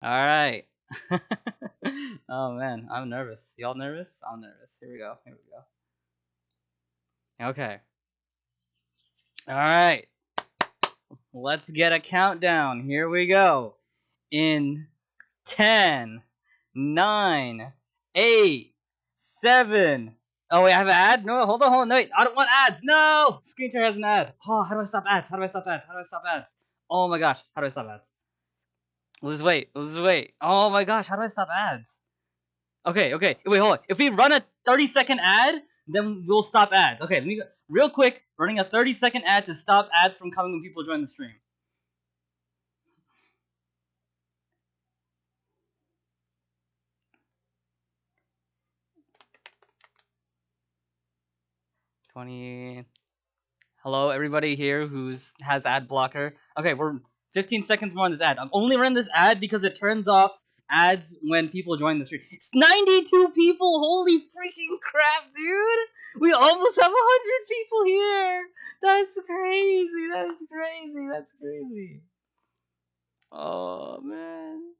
All right. Oh man, I'm nervous. Y'all nervous? I'm nervous. Here we go. Here we go. Okay. All right. Let's get a countdown. Here we go. In 10, 9, 8, 7. Oh wait, I have an ad? No, hold on. No, wait. I don't want ads. No! Screen share has an ad. Oh, how do I stop ads? How do I stop ads? How do I stop ads? Oh my gosh, how do I stop ads? Let's wait. Let's wait. Oh my gosh, how do I stop ads? Okay. Wait, hold on. If we run a 30-second ad, then we'll stop ads. Okay, let me go. Real quick, running a 30-second ad to stop ads from coming when people join the stream. 20. Hello, everybody here who's has ad blocker. Okay, we're 15 seconds more on this ad. I'm only running this ad because it turns off ads when people join the stream. It's 92 people. Holy freaking crap, dude! We almost have 100 people here. That's crazy. That's crazy. That's crazy. Oh man.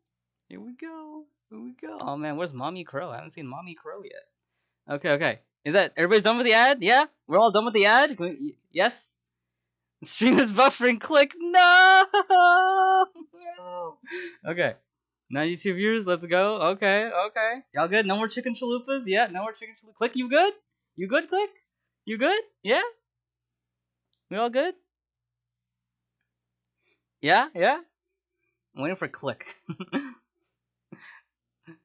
Here we go. Here we go. Oh man, where's Mommy Crow? I haven't seen Mommy Crow yet. Okay. Is that everybody's done with the ad? Yeah? We're all done with the ad? Yes? The stream is buffering. Click. No! No. Okay. 92 viewers. Let's go. Okay. Y'all good? No more chicken chalupas? Yeah, no more chicken chalupas. Click, you good? You good, Click? You good? Yeah? We all good? Yeah? I'm waiting for Click.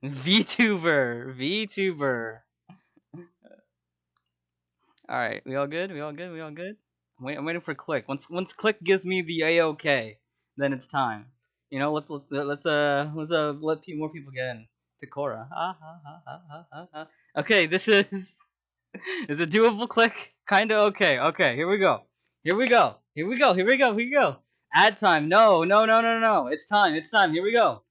VTuber. Alright, we all good? We all good? I'm waiting for Click. Once Click gives me the A-OK, then it's time. You know, let's let more people get in. Takora. Okay, this is a doable Click. Kinda okay. Okay, here we go. Ad time. No. It's time. Here we go.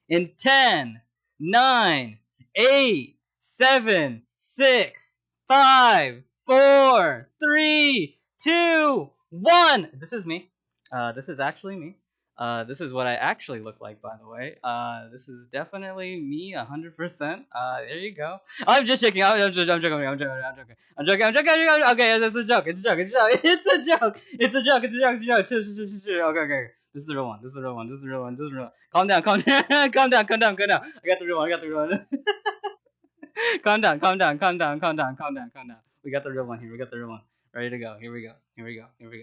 In 10, 9, 8, 7, 6, 5, 4, 3, 2, 1. This is me. This is actually me. This is what I actually look like, by the way. This is definitely me, 100%. There you go. I'm just joking. I'm joking. Okay, this is a joke. It's a joke. Okay. This is the real one. Calm down. I got the real one. Calm down. We got the real one here. Ready to go. Here we go. I'm ready. Here we go.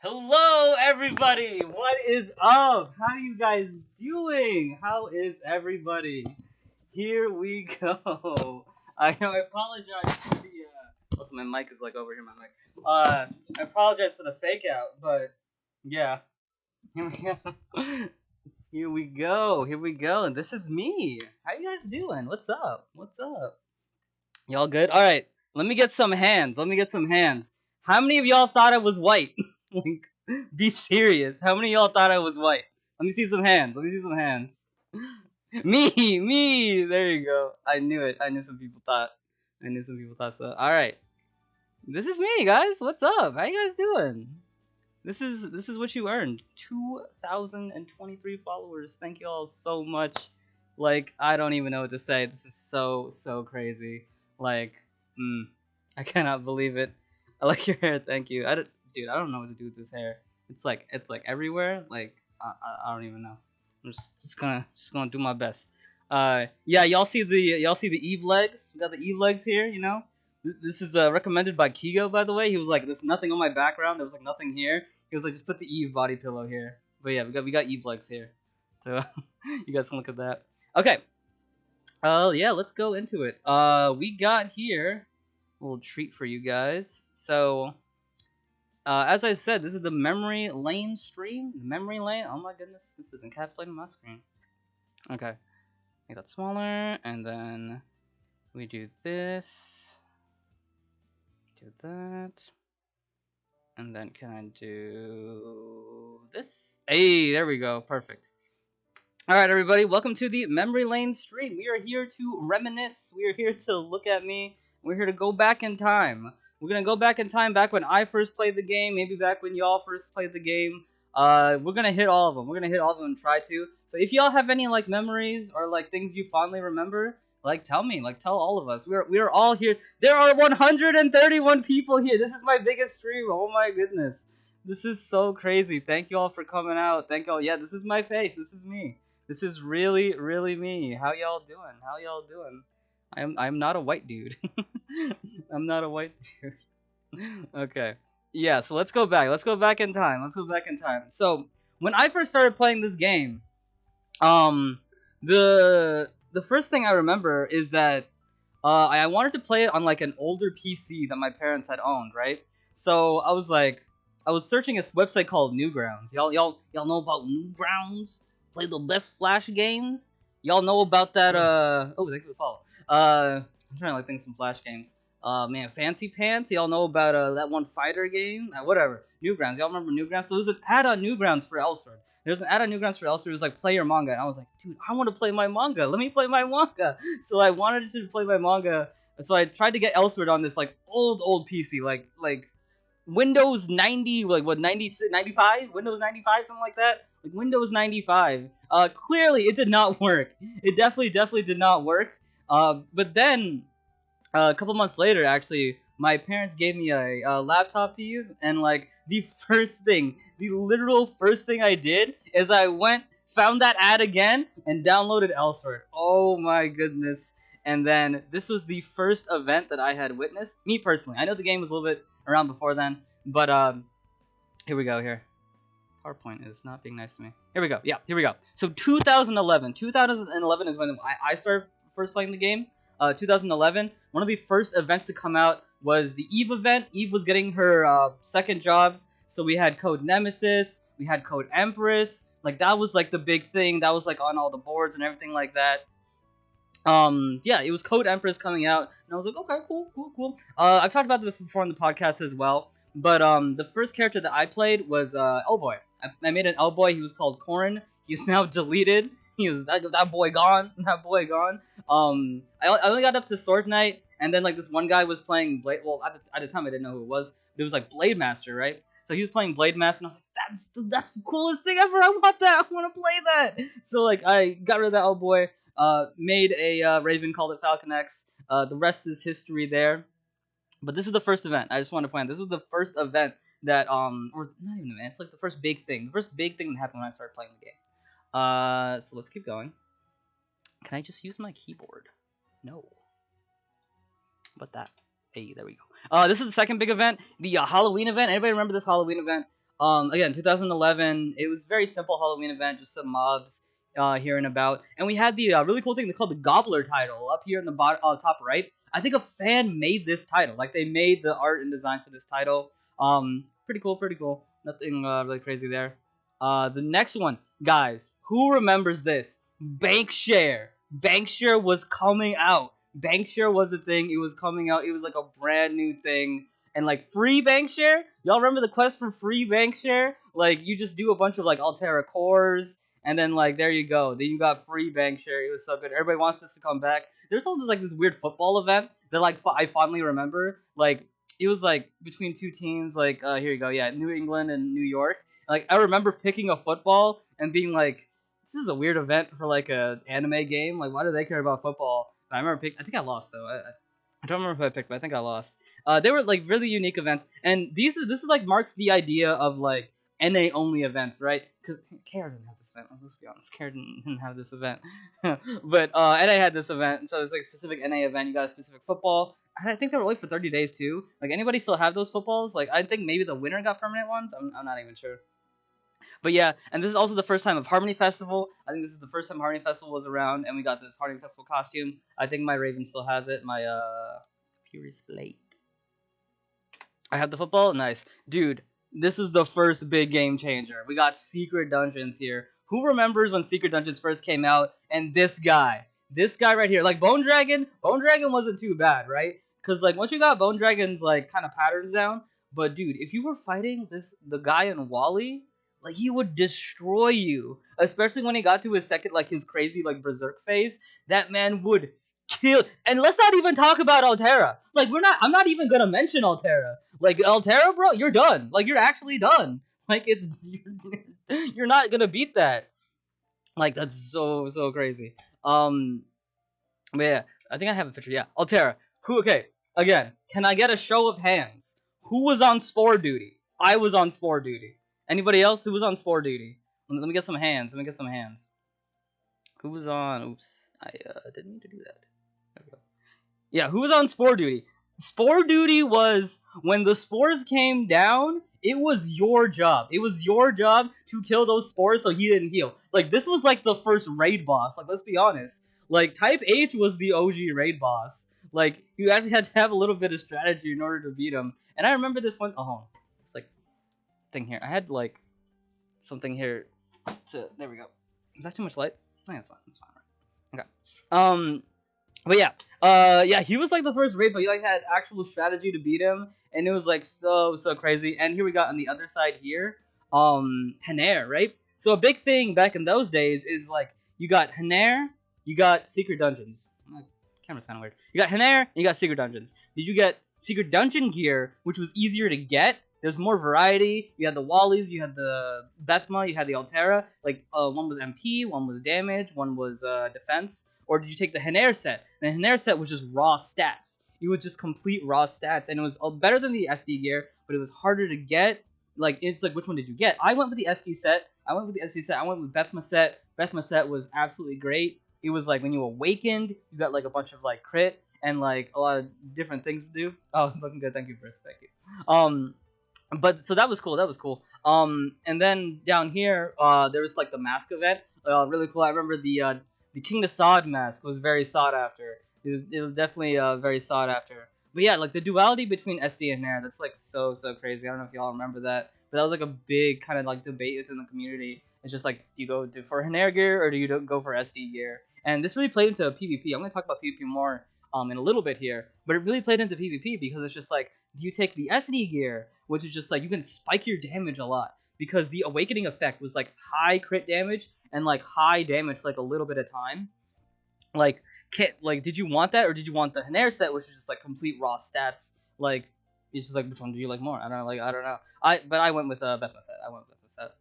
Hello, everybody. What is up? How you guys doing? How is everybody? Here we go. I apologize for the. Also, my mic is like over here. I apologize for the fake out, but yeah. Here we go. And this is me. How you guys doing? What's up? Y'all good? All right. Let me get some hands. How many of y'all thought I was white? Like, be serious. How many of y'all thought I was white? Let me see some hands. Me. There you go. I knew it. I knew some people thought so. All right. This is me, guys. What's up? How you guys doing? This is what you earned. 2,023 followers. Thank you all so much. Like, I don't even know what to say. This is so crazy. Like, I cannot believe it. I like your hair. Thank you. Dude, I don't know what to do with this hair. It's like everywhere. Like, I don't even know. I'm just gonna do my best. Yeah, y'all see the Eve legs. We got the Eve legs here. You know, this is recommended by Kigo, by the way. He was like, "There's nothing on my background. There was like nothing here." He was like, "Just put the Eve body pillow here." But yeah, we got Eve legs here, so you guys can look at that. Okay. Yeah, let's go into it. We got here a little treat for you guys. So, as I said, this is the memory lane stream. Memory lane. Oh my goodness, this is encapsulating my screen. Okay, make that smaller, and then we do this. Do that. And then can I do this? Hey, there we go. Perfect. All right, everybody, welcome to the Memory Lane stream. We are here to reminisce. We are here to look at me. We're here to go back in time. We're gonna go back in time, back when I first played the game, maybe back when y'all first played the game. We're gonna hit all of them. We're gonna hit all of them and try to. So if y'all have any like memories or like things you fondly remember, like tell me, like tell all of us. We are all here. There are 131 people here. This is my biggest stream. Oh my goodness, this is so crazy. Thank you all for coming out. Thank y'all. Yeah, this is my face. This is me. This is really, really me. How y'all doing? How y'all doing? I'm not a white dude. I'm not a white dude. Okay. Yeah, so let's go back. Let's go back in time. Let's go back in time. So when I first started playing this game, um, the first thing I remember is that I wanted to play it on like an older PC that my parents had owned, right? So I was like, I was searching this website called Newgrounds. Y'all know about Newgrounds? Play the best Flash games. Y'all know about that? Oh, thank you for the follow. I'm trying to like think of some Flash games. Man, Fancy Pants. Y'all know about that one fighter game? Whatever. Newgrounds. Y'all remember Newgrounds? So there's an ad on Newgrounds for Elsword. There's an ad on Newgrounds for Elsword. It was like play your manga, and I was like, dude, I want to play my manga. Let me play my manga. So I wanted to play my manga. So I tried to get Elsword on this like old PC, like Windows 90, like what 96, 95, Windows 95, something like that. Like Windows 95. Clearly it did not work. It definitely did not work. But then a couple months later, actually, my parents gave me a laptop to use, and like the first thing, the literal first thing I did is I went, found that ad again, and downloaded Elsword. Oh my goodness. And then this was the first event that I had witnessed, me personally. I know the game was a little bit around before then, but here we go here. PowerPoint is not being nice to me. Here we go. Yeah, here we go. So 2011. 2011 is when I started first playing the game. 2011. One of the first events to come out was the Eve event. Eve was getting her second jobs. So we had Code Nemesis. We had Code Empress. Like that was like the big thing. That was like on all the boards and everything like that. Yeah, it was Code Empress coming out, and I was like, okay, cool. I've talked about this before on the podcast as well, but the first character that I played was Boy. I made an Boy. He was called Corrin. He's now deleted. He is that boy gone. That boy gone. I only got up to Sword Knight, and then like this one guy was playing Blade. Well, at the time I didn't know who it was, but it was like Blade Master, right? So he was playing Blade Master, and I was like, that's the coolest thing ever. I want that. I want to play that. So like I got rid of that Boy. Made a Raven, called it Falcon X. The rest is history there. But this is the first event. I just want to point out, this was the first event that, or not even an event, it's like the first big thing. The first big thing that happened when I started playing the game. So let's keep going. Can I just use my keyboard? No. But that. Hey, there we go. This is the second big event, the Halloween event. Anybody remember this Halloween event? Again, 2011. It was a very simple Halloween event, just some mobs here and about. And we had the really cool thing called the Gobbler title up here in the top right. I think a fan made this title. Like they made the art and design for this title. Pretty cool. Nothing really crazy there. The next one, guys, who remembers this? Bankshare. Bankshare was coming out. Bankshare was a thing. It was coming out. It was like a brand new thing. And like free Bankshare? Y'all remember the quest for free Bankshare? Like you just do a bunch of like Altera cores, and then like there you go. Then you got free Bankshare. It was so good. Everybody wants this to come back. There's also like this weird football event that like I fondly remember. Like it was like between two teams. Like here you go. Yeah, New England and New York. Like I remember picking a football and being like, this is a weird event for like a anime game. Like why do they care about football? I remember I think I lost though. I don't remember who I picked, but I think I lost. They were like really unique events, and this is like marks the idea of like NA only events, right? Because Kara didn't have this event. Let's be honest, Kara didn't have this event. But NA had this event, so it's like a specific NA event. You got a specific football. And I think they were only for 30 days too. Like anybody still have those footballs? Like I think maybe the winner got permanent ones. I'm not even sure. But yeah, and this is also the first time of Harmony Festival. I think this is the first time Harmony Festival was around, and we got this Harmony Festival costume. I think my Raven still has it. My Furious Blade. I have the football. Nice, dude. This is the first big game changer. We got Secret Dungeons here. Who remembers when Secret Dungeons first came out? And this guy right here, like Bone Dragon wasn't too bad, right? Because like once you got Bone Dragon's like kind of patterns down, but dude, if you were fighting the guy in Wally, like he would destroy you. Especially when he got to his second, like his crazy like berserk phase, that man would kill. And let's not even talk about Altera. Like I'm not even gonna mention Altera. Like Altera, bro, you're done. Like you're actually done. Like you're not gonna beat that. Like that's so crazy. But yeah, I think I have a picture. Yeah, Altera. Who? Okay, again, can I get a show of hands? Who was on Spore duty? I was on Spore duty. Anybody else who was on Spore duty? Let me get some hands. Who was on? Oops, I didn't mean to do that. There we go. Yeah, who was on Spore duty? Spore duty was when the spores came down. It was your job. It was your job to kill those spores so he didn't heal. Like this was like the first raid boss. Like let's be honest. Like Type H was the OG raid boss. Like you actually had to have a little bit of strategy in order to beat him. And I remember this one. Oh, it's like thing here. I had like something here. There we go. Is that too much light? I think that's fine. That's fine. Right? Okay. But yeah, he was like the first raid, but he like had actual strategy to beat him, and it was like so crazy. And here we got on the other side here, Haner, right? So a big thing back in those days is like you got Haner, you got Secret Dungeons. Camera's kind of weird. You got Haner, and you got Secret Dungeons. Did you get Secret Dungeon gear, which was easier to get? There's more variety. You had the Wallies, you had the Bethma, you had the Altera. Like one was MP, one was damage, one was defense. Or did you take the Haner set? The Haner set was just raw stats. It was just complete raw stats, and it was better than the SD gear, but it was harder to get. Like it's like which one did you get? I went with the SD set. I went with Bethma set. Bethma set was absolutely great. It was like when you awakened, you got like a bunch of like crit and like a lot of different things to do. Oh, it's looking good. Thank you, Chris. Thank you. But so that was cool. And then down here, there was like the mask event. Really cool. I remember the King Assad mask was very sought after. It was definitely very sought after. But yeah, like the duality between SD and Nair, that's like so crazy. I don't know if y'all remember that, but that was like a big kind of like debate within the community. It's just like, do you go for Haner gear or do you go for SD gear? And this really played into PvP. I'm gonna talk about PvP more in a little bit here, but it really played into PvP because it's just like, do you take the SD gear, which is just like you can spike your damage a lot because the awakening effect was like high crit damage and like high damage for like a little bit of time. Like, did you want that or did you want the Haner set, which is just like complete raw stats? Like, it's just like, which one do you like more? I don't know. Like, I don't know. But I went with Bethma set.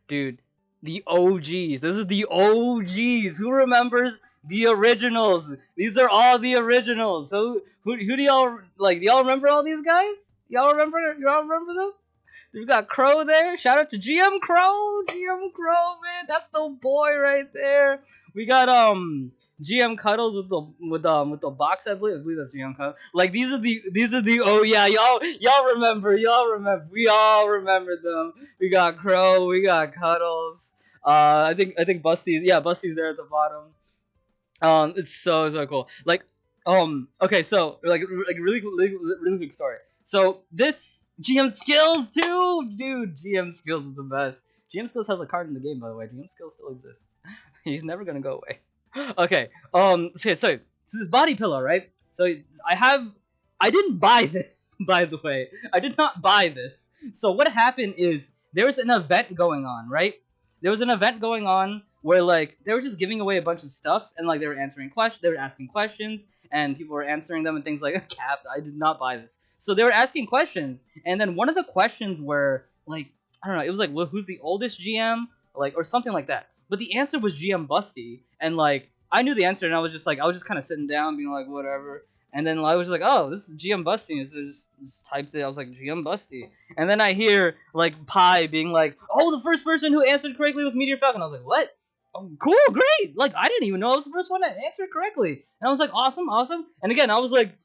Dude, the OGs. This is the OGs. Who remembers the originals? These are all the originals. So who do y'all like? Do y'all remember all these guys? Y'all remember them? We got Crow there. Shout out to GM Crow. GM Crow, man. That's the boy right there. We got GM Cuddles with the box, I believe that's GM Cuddles. Like these are the oh yeah, y'all remember. We all remember them. We got Crow, we got Cuddles. I think Busty's there at the bottom. It's so cool. Like okay, so like really quick story. So this GM Skills too, dude. GM Skills is the best. GM Skills has a card in the game, by the way. GM Skills still exists. He's never gonna go away. Okay. So this body pillow, right? So I didn't buy this, by the way. I did not buy this. So what happened is there was an event going on, right? There was an event going on where like they were just giving away a bunch of stuff and like they were asking questions and people were answering them and things like Cap. I did not buy this. So they were asking questions, and then one of the questions were like, I don't know, it was like, well, who's the oldest GM, like, or something like that. But the answer was GM Busty, and like I knew the answer, and I was just kind of sitting down, being like, whatever. And then I was like, oh, this is GM Busty. So I just typed it. I was like, GM Busty. And then I hear like Pi being like, oh, the first person who answered correctly was Meteor Falcon. I was like, what? Oh, cool, great. Like I didn't even know I was the first one to answer correctly. And I was like, awesome. And again, I was like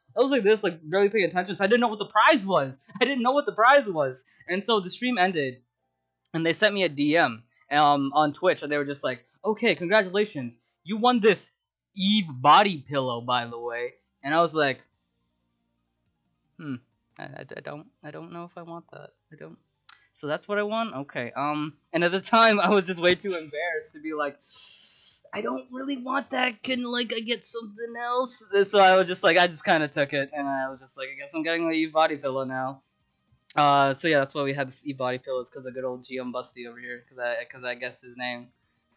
this, like barely paying attention. So I didn't know what the prize was. And so the stream ended, and they sent me a DM on Twitch, and they were just like, okay, congratulations, you won this Eve body pillow, by the way. And I was like, I don't know if I want that. I don't. So that's what I want. Okay. And at the time, I was just way too embarrassed to be like, I don't really want that. Can like I get something else? So I was just like, I just kind of took it, and I was just like, I guess I'm getting the Eve body pillow now. So yeah, that's why we had this Eve body pillow. It's because of good old GM Busty over here, because I guessed his name.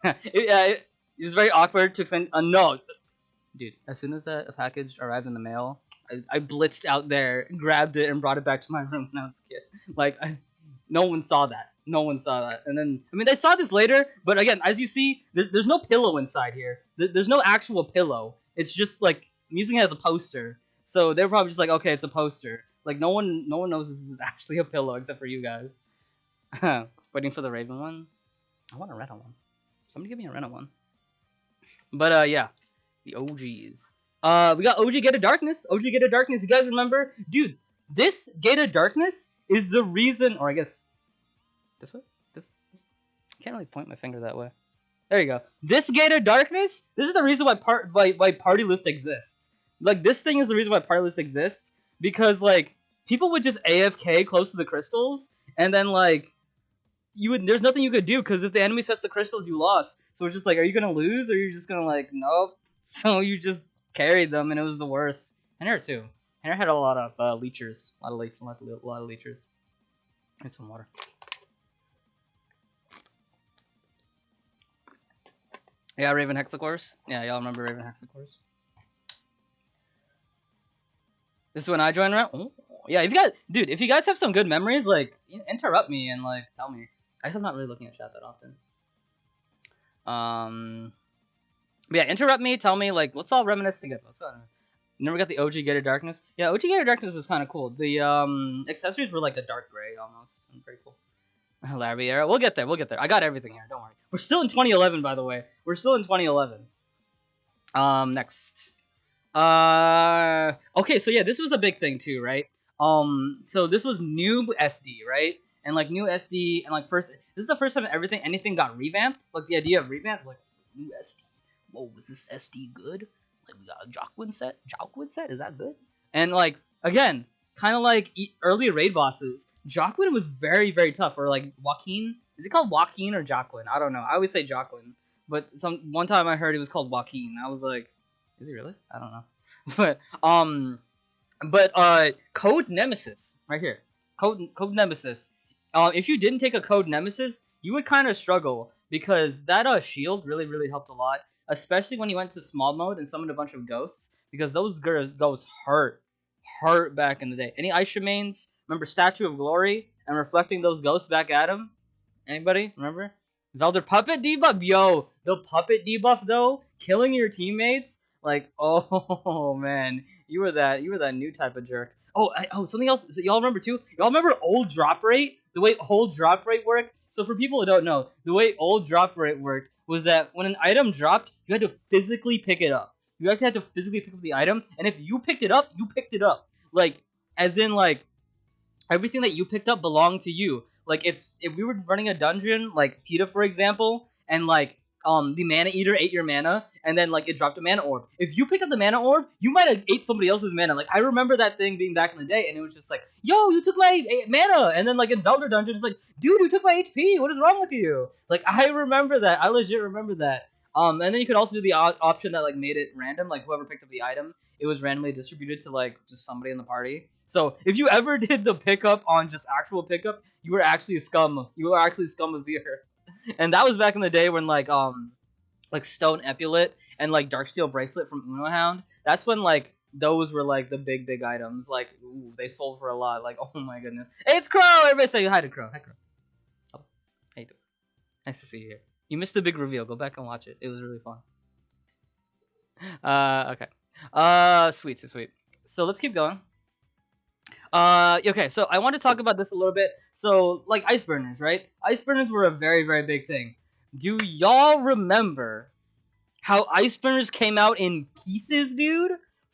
it was very awkward to explain. No, dude. As soon as the package arrived in the mail, I blitzed out there, grabbed it, and brought it back to my room when I was a kid. Like, no one saw that. And then, I mean, they saw this later, but again, as you see, there's no pillow inside here. There's no actual pillow. It's just like I'm using it as a poster. So they're probably just like, okay, it's a poster. Like no one knows this is actually a pillow except for you guys. Waiting for the Raven one. I want a Rena one. Somebody give me a Rena one. But yeah, the OGs. We got OG Gate of Darkness. OG Gate of Darkness. You guys remember, dude? This Gate of Darkness is the reason, or I guess this way. This. I can't really point my finger that way. There you go. This Gate of Darkness. This is the reason why Party List exists. Like this thing is the reason why Party List exists, because like people would just AFK close to the crystals, and then like there's nothing you could do, because if the enemy sets the crystals, you lost. So it's just like, are you gonna lose, or are you just gonna like, nope? So you just carried them, and it was the worst. And her too. And her had a lot of leechers, a lot of leechers. And some water. Yeah, Raven Hexacores. Yeah, y'all remember Raven Hexacores? This is when I joined around. Oh, yeah, if you guys have some good memories, like interrupt me and like tell me. I guess I'm not really looking at chat that often. But yeah, interrupt me, tell me, like, let's all reminisce together. Let's go. You never got the OG Gate of Darkness? Yeah, OG Gate of Darkness is kind of cool. The accessories were like a dark gray almost. Very cool. Larry era. We'll get there. I got everything here. Don't worry. We're still in 2011, by the way. We're still in 2011. Next. Okay, so yeah, this was a big thing too, right? So this was new SD, right? And like new SD, and like this is the first time anything got revamped. Like the idea of revamped, like new SD. Whoa, was this SD good? Like we got a Joaquin set. Is that good? And like again, kind of like early raid bosses, Joaquin was very very tough. Or like Joaquin, is it called Joaquin or Joaquin? I don't know. I always say Joaquin, but one time I heard it was called Joaquin. I was like, is he really? I don't know. But Code Nemesis right here. Code Nemesis. If you didn't take a Code Nemesis, you would kind of struggle, because that shield really helped a lot, especially when you went to small mode and summoned a bunch of ghosts, because those ghosts hurt back in the day. Any Aisha mains remember Statue of Glory and reflecting those ghosts back at him? Anybody remember? Velder puppet debuff? Yo, the puppet debuff though, killing your teammates. Like, oh man, you were that new type of jerk. Oh, something else. Y'all remember too? Y'all remember old drop rate? The way old drop rate worked? So for people who don't know, the way old drop rate worked was that when an item dropped, you had to physically pick it up. You actually had to physically pick up the item, and if you picked it up, you picked it up. Like, as in like, everything that you picked up belonged to you. Like if we were running a dungeon, like Fita for example, and like the mana eater ate your mana, and then like it dropped a mana orb. If you picked up the mana orb, you might have ate somebody else's mana. Like I remember that thing being back in the day, and it was just like, yo, you took my mana, and then like in Velder Dungeon, it's like, dude, you took my HP. What is wrong with you? Like I remember that. I legit remember that. And then you could also do the option that like made it random. Like whoever picked up the item, it was randomly distributed to like just somebody in the party. So if you ever did the pickup on just actual pickup, you were actually scum. You were actually scum of the earth. And that was back in the day when like Stone Epulet and like Darksteel Bracelet from Uno Hound. That's when like those were like the big items. Like ooh, they sold for a lot. Like oh my goodness. Hey, it's Crow. Everybody say hi to Crow. Hi Crow. Oh, how you doing? Nice to see you here. You missed the big reveal. Go back and watch it. It was really fun. Okay. Sweet. So let's keep going. Okay, so I want to talk about this a little bit. So, like ice burners, right? Ice burners were a very, very big thing. Do y'all remember how ice burners came out in pieces, dude?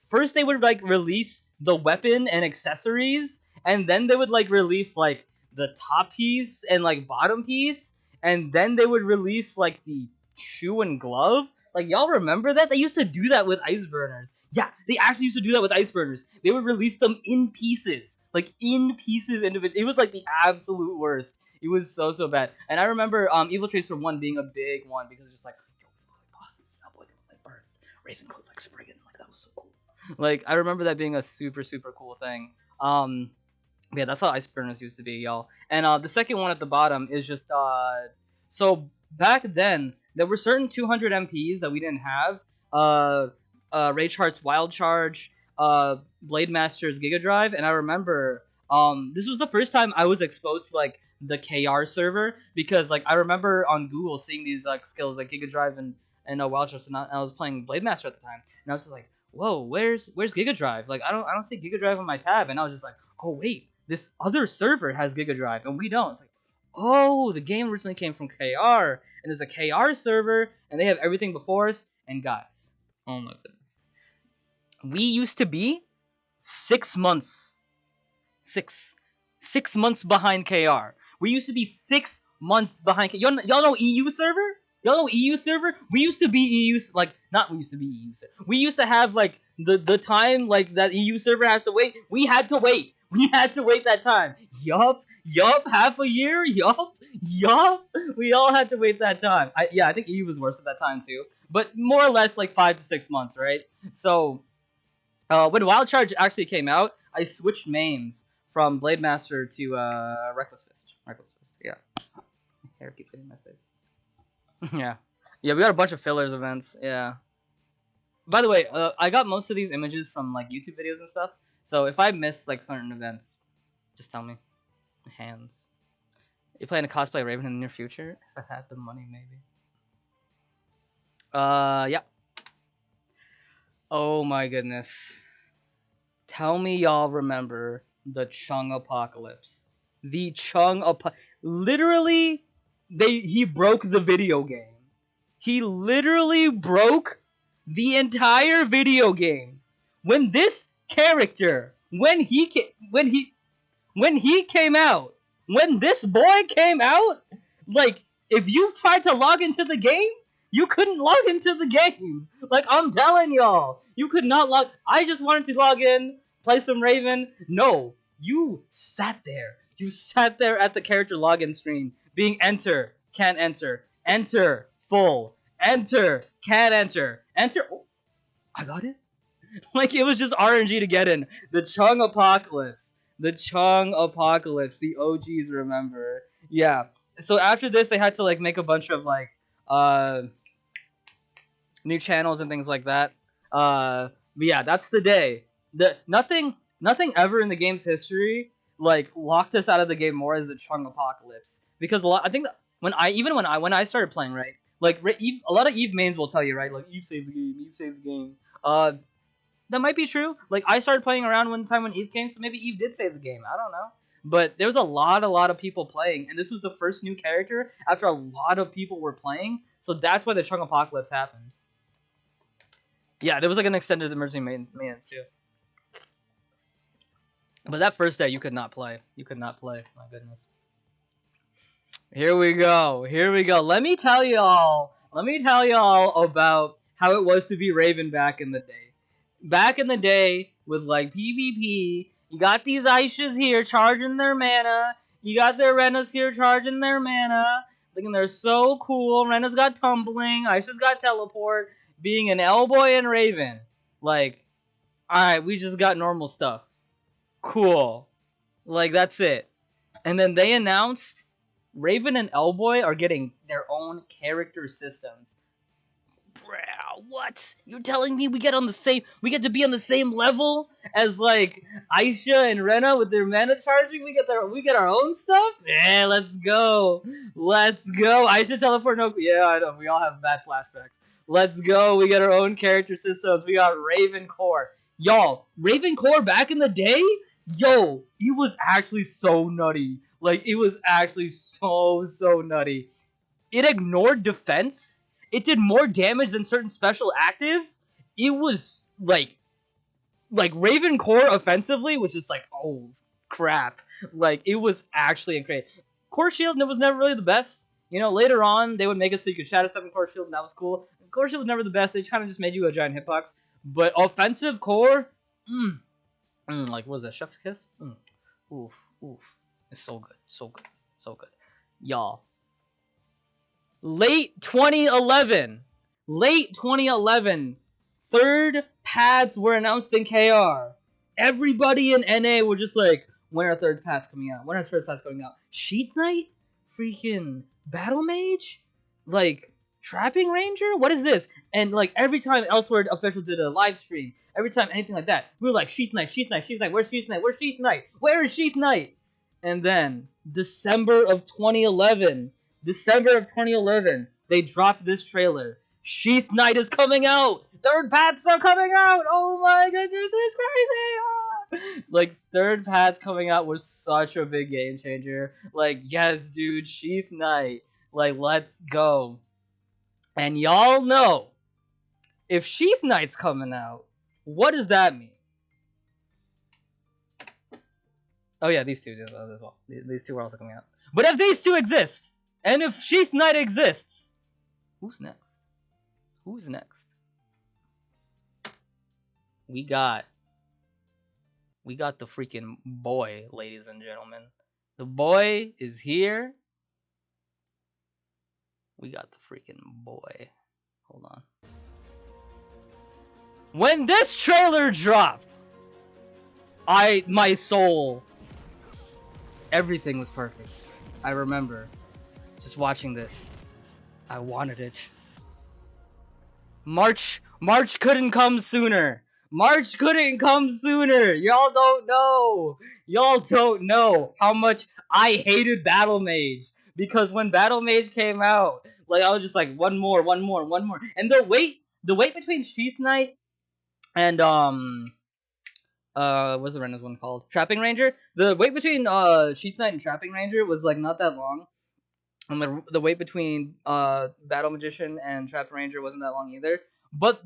First they would like release the weapon and accessories, and then they would like release like the top piece and like bottom piece, and then they would release like the shoe and glove. Like y'all remember that? They used to do that with ice burners. Yeah, they actually used to do that with ice burners. They would release them in pieces, like in pieces individually. It was like the absolute worst. It was so so bad. And I remember Evil Tracer 1 being a big one because it's just like bosses, Hellboy looked like Barth, Raven looked like Spriggan. Like that was so cool. Like I remember that being a super super cool thing. Yeah, that's how ice burners used to be, y'all. And the second one at the bottom is just so back then there were certain 200 MPs that we didn't have. Rage Heart's Wild Charge, Blade Master's Giga Drive, and I remember this was the first time I was exposed to like the KR server because like I remember on Google seeing these like skills like Giga Drive and Wild Charge, and I was playing Blade Master at the time, and I was just like, whoa, where's Giga Drive? Like I don't see Giga Drive on my tab, and I was just like, oh wait, this other server has Giga Drive and we don't. It's like, oh, the game originally came from KR, and there's a KR server, and they have everything before us. And guys, oh my goodness, we used to be 6 months, six months behind KR. We used to be 6 months behind. Y'all know EU server? Y'all know EU server? We used to be EU, like, not we used to be EU server. We used to have, like, the time, like, that EU server has to wait. We had to wait. We had to wait that time. Yup, half a year, yup. We all had to wait that time. I think EU was worse at that time, too. But more or less, like, 5 to 6 months, right? So, when Wild Charge actually came out, I switched mains from Blade Master to, Reckless Fist. Yeah. My hair keeps hitting my face. Yeah, we got a bunch of fillers events. Yeah. By the way, I got most of these images from like YouTube videos and stuff. So if I miss like certain events, just tell me. Hands. You planning to cosplay Raven in the near future? If I had the money, maybe. Yeah. Oh my goodness. Tell me y'all remember the Chung Apocalypse. The Chung literally. He broke the video game. He literally broke the entire video game. When this character, when this boy came out, like if you tried to log into the game, you couldn't log into the game. Like I'm telling y'all, you could not log. I just wanted to log in, play some Raven. No, you sat there. You sat there at the character login screen, being enter, can't enter, enter, full, enter, can't enter, enter. Oh, I got it. Like it was just RNG to get in. The Chung Apocalypse. The Chung Apocalypse. The OGs remember. Yeah. So after this, they had to like make a bunch of like new channels and things like that. But yeah, that's the day. Nothing ever in the game's history like locked us out of the game more as the Chung Apocalypse, because I think that when I started playing, right, like a lot of Eve mains will tell you, right, like Eve saved the game. That might be true. Like I started playing around one time when Eve came, so maybe Eve did save the game. I don't know. But there was a lot of people playing, and this was the first new character after a lot of people were playing, so that's why the Chung Apocalypse happened. Yeah, there was like an extended emergency maintenance too. But that first day, you could not play. You could not play. My goodness. Here we go. Let me tell y'all about how it was to be Raven back in the day. Back in the day, with like PvP, you got these Aishas here charging their mana. You got their Renas here charging their mana. Thinking they're so cool. Rena's got tumbling. Aisha's got teleport. Being an L-boy and Raven. Like, alright, we just got normal stuff. Cool. Like, that's it. And then they announced Raven and L-boy are getting their own character systems. Bruh, what? You're telling me we get to be on the same level as like Aisha and Rena with their mana charging? We get our own stuff? Yeah, let's go. Aisha teleport no. Yeah, I know. We all have bad flashbacks. Let's go. We get our own character systems. We got Raven Core. Y'all, Ravencore back in the day, yo, it was actually so nutty. Like, it was actually so nutty. It ignored defense. It did more damage than certain special actives. It was like Ravencore offensively was just like, oh crap. Like, it was actually incredible. Core Shield was never really the best. You know, later on they would make it so you could Shadow Step in Core Shield, and that was cool. Core Shield was never the best. They kind of just made you a giant hitbox. But offensive core, like, what was that? Chef's Kiss? Oof, oof. It's so good, so good, so good. Y'all, late 2011, third pads were announced in KR. Everybody in NA were just like, when are third pads coming out? When are third pads coming out? Sheath Knight? Freaking Battle Mage? Like, Trapping Ranger? What is this? And like every time Elsword official did a live stream, every time anything like that, we were like, Sheath Knight, Sheath Knight, Sheath Knight, where's Sheath Knight? Where's Sheath Knight? Where is Sheath Knight? And then December of 2011, they dropped this trailer. Sheath Knight is coming out! Third paths are coming out! Oh my goodness, it's crazy! Ah! Like, third paths coming out was such a big game changer. Like, yes, dude, Sheath Knight. Like, let's go. And y'all know, if Sheath Knight's coming out, what does that mean? Oh yeah, these two as well. These two are also coming out. But if these two exist, and if Sheath Knight exists, who's next? Who's next? We got the freaking boy, ladies and gentlemen. The boy is here. We got the freaking boy. Hold on. When this trailer dropped, my soul, everything was perfect. I remember just watching this. I wanted it. March couldn't come sooner. March couldn't come sooner. Y'all don't know how much I hated Battle Mage. Because when Battle Mage came out, like, I was just like, one more. And the wait between Sheath Knight and what's the random one called? Trapping Ranger. The wait between Sheath Knight and Trapping Ranger was like not that long. And the wait between Battle Magician and Trapping Ranger wasn't that long either. But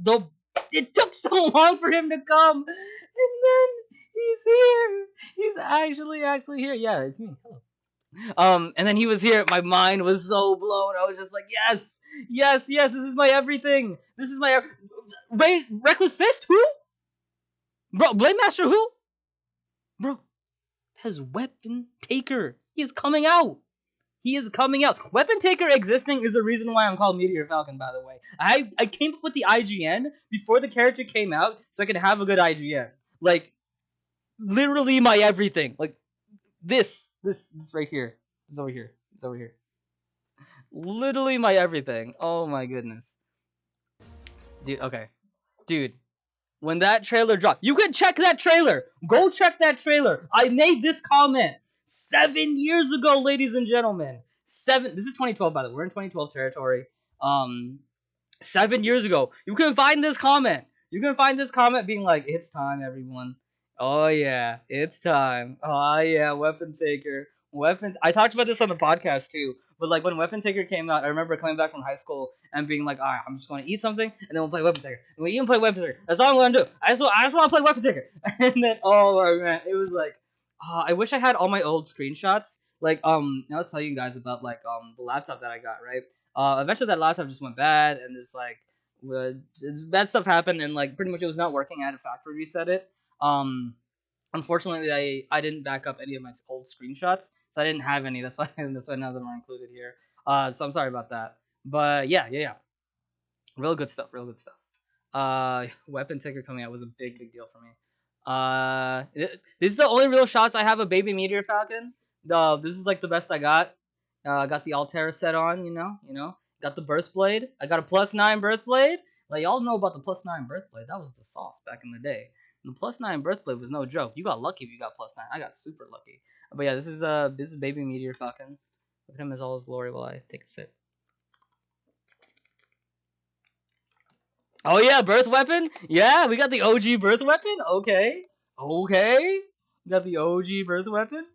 it took so long for him to come, and then he's here. He's actually here. Yeah, it's me. Hello. And then he was here. My mind was so blown. I was just like, yes. This is my everything. This is my Reckless Fist. Who? Bro, Blade Master. Who? Bro, has Weapon Taker. He is coming out. Weapon Taker existing is the reason why I'm called Meteor Falcon, by the way. I came up with the IGN before the character came out so I could have a good IGN. Like, literally my everything. Like, this right here. This over here. Literally my everything. Oh my goodness. Dude, okay. Dude, when that trailer dropped, you can check that trailer. Go check that trailer. I made this comment 7 years ago, ladies and gentlemen. This is 2012, by the way. We're in 2012 territory. 7 years ago. You can find this comment. Being like, it's time, everyone. Oh yeah, it's time. Oh yeah, Weapon Taker. I talked about this on the podcast too. But like when Weapon Taker came out, I remember coming back from high school and being like, all right, I'm just going to eat something and then we'll play Weapon Taker. And we even play Weapon Taker. That's all I'm going to do. I just want to play Weapon Taker. And then, oh my man, it was like, I wish I had all my old screenshots. Like, I was telling you guys about like the laptop that I got, right? Eventually that laptop just went bad and just like bad stuff happened and like pretty much it was not working. I had to factory reset it. Unfortunately, I didn't back up any of my old screenshots, so I didn't have any. That's why none of them are included here. So I'm sorry about that. But yeah. Real good stuff. Weapon Taker coming out was a big deal for me. This is the only real shots I have of Baby Meteor Falcon. This is like the best I got. I got the Altera set on, you know. Got the Burst Blade. I got a +9 Burst Blade. Like, y'all know about the +9 Burst Blade. That was the sauce back in the day. And the +9 Burst Blade was no joke. You got lucky if you got +9. I got super lucky. But yeah, this is Baby Meteor Falcon. Look at him in all his glory while I take a sip. Oh yeah, birth weapon. Yeah, we got the OG birth weapon. Okay, okay, we got the OG birth weapon.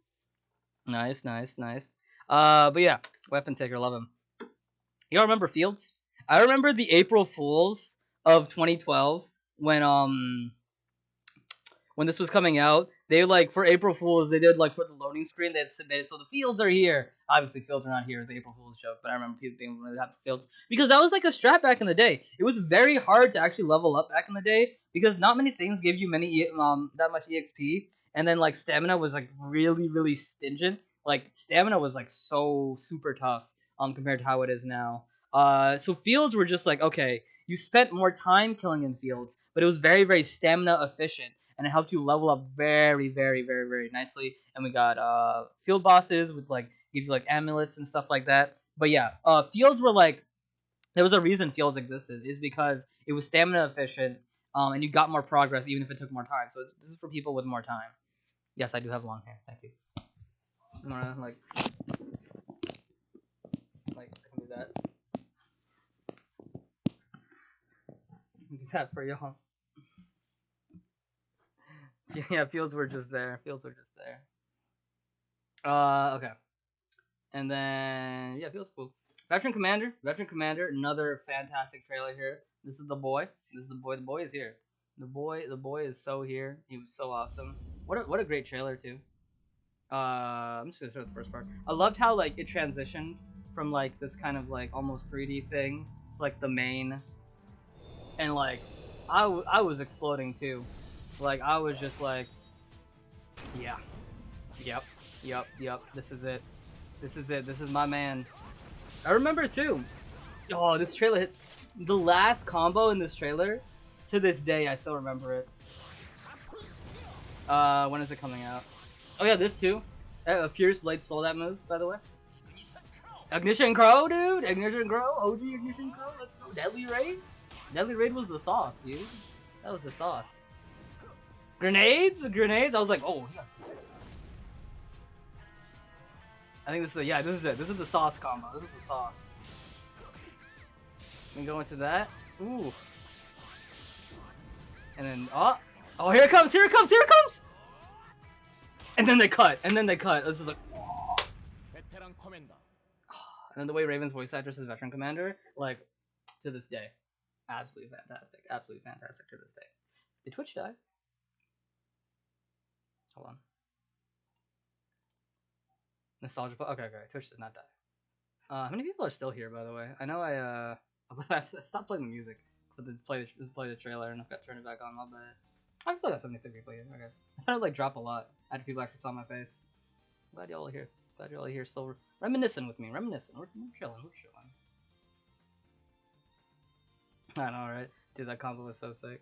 Nice, nice, nice. But yeah, weapon taker, love him. You all remember Fields? I remember the April Fools of 2012 when this was coming out, they like for April Fools, they did like for the loading screen, they had submitted, so the fields are here. Obviously, fields are not here as the April Fool's joke, but I remember people being really happy fields because that was like a strat back in the day. It was very hard to actually level up back in the day because not many things gave you that much exp, and then like stamina was like really stingent. Like stamina was like so super tough compared to how it is now. So fields were just like okay, you spent more time killing in fields, but it was very stamina efficient and it helped you level up very nicely. And we got field bosses, which like give you like amulets and stuff like that. But yeah, fields were like there was a reason fields existed is because it was stamina efficient, and you got more progress even if it took more time. So this is for people with more time. Yes, I do have long hair. Thank you. Like I can do that. Do that for y'all. Yeah, fields were just there. Fields were just there. Okay. And then yeah, feels cool. Veteran Commander, another fantastic trailer here. This is the boy. This is the boy. The boy is here. The boy is so here. He was so awesome. What a great trailer too. I'm just gonna show the first part. I loved how like it transitioned from like this kind of like almost 3D thing to like the main, and like I was exploding too. Like I was just like, yeah, yep. This is it. This is it. This is my man. I remember too. Oh, this trailer hit the last combo in this trailer. To this day, I still remember it. When is it coming out? Oh yeah, this too. Furious Blade stole that move, by the way. Ignition Crow, dude. Ignition Crow. OG Ignition Crow. Let's go. Deadly Raid. Deadly Raid was the sauce, dude. That was the sauce. Grenades. Grenades. I was like, oh. Yeah. I think this is yeah. This is it. This is the sauce combo. This is the sauce. We go into that. Ooh. And then oh, here it comes, here it comes, here it comes. And then they cut, and then they cut. This is like. And then the way Raven's voice actress is Veteran Commander, like, to this day, absolutely fantastic to this day. Did Twitch die? Hold on. Nostalgia. Okay. Twitch did not die. How many people are still here, by the way? I know I stopped playing the music for the play the trailer, and I've got to turn it back on. My bad. I'm still got 73 people here. Okay. I thought it would like drop a lot after people actually saw my face. Glad y'all are here. Glad y'all are here, still reminiscing with me. Reminiscing. We're chilling. We're chilling. I know, right? Dude, that combo was so sick.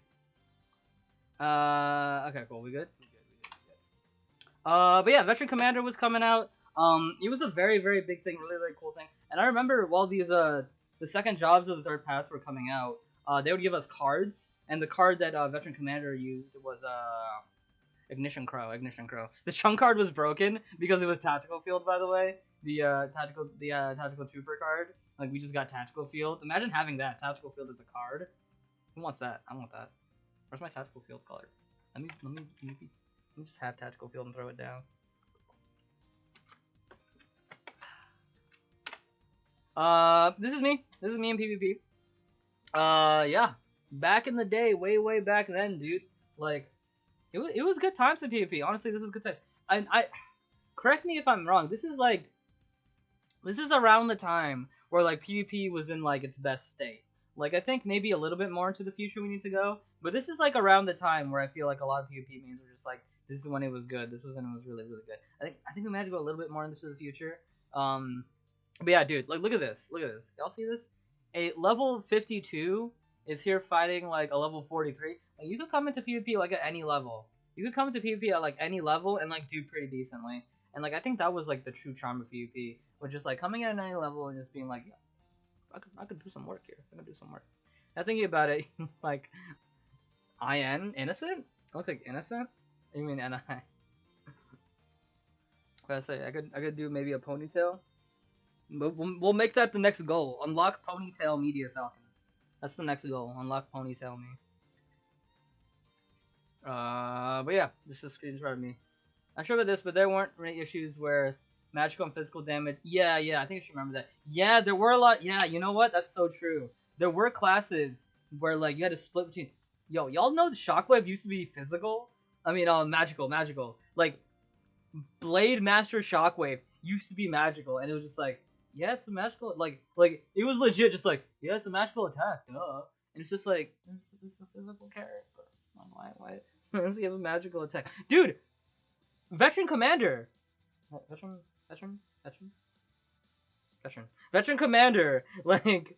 Okay, cool. We good? We good. But yeah, Veteran Commander was coming out. It was a very big thing, really cool thing. And I remember while these the second jobs of the third pass were coming out, they would give us cards, and the card that Veteran Commander used was Ignition Crow. The chunk card was broken because it was Tactical Field, by the way. The Tactical Trooper card. Like we just got Tactical Field. Imagine having that Tactical Field as a card. Who wants that? I want that. Where's my Tactical Field card? Let me just have Tactical Field and throw it down. This is me in PvP. Yeah, back in the day, way back then, dude. Like, it was good times in PvP. Honestly, this was good time. I correct me if I'm wrong. This is around the time where like PvP was in like its best state. Like I think maybe a little bit more into the future we need to go, but this is like around the time where I feel like a lot of PvP memes are just like this is when it was good. This was when it was really good. I think we might have to go a little bit more into the future. But yeah, dude, like look at this. Y'all see this? A level 52 is here fighting like a level 43. Like, you could come into PvP like at any level. You could come into PvP at like any level and like do pretty decently. And like I think that was like the true charm of PvP, was just like coming in at any level and just being like, yeah, I could do some work here. I could do some work. Now thinking about it, like innocent? I look like innocent? You mean NI? What I say? I could do maybe a ponytail. We'll make that the next goal. Unlock Ponytail Media Falcon. That's the next goal. Unlock Ponytail me. But yeah, just a screenshot of me. I'm sure about this, but there weren't any issues where magical and physical damage. Yeah, I think I should remember that. Yeah, there were a lot. Yeah, you know what? That's so true. There were classes where like you had to split between. Yo, y'all know the Shockwave used to be physical. I mean, magical. Like Blade Master Shockwave used to be magical, and it was just like, yeah, it's a magical. Like it was legit, just like, yeah, it's a magical attack, duh. And it's just like, this is a physical character. Why does he have a magical attack, dude? Veteran Commander. Veteran Commander. Like,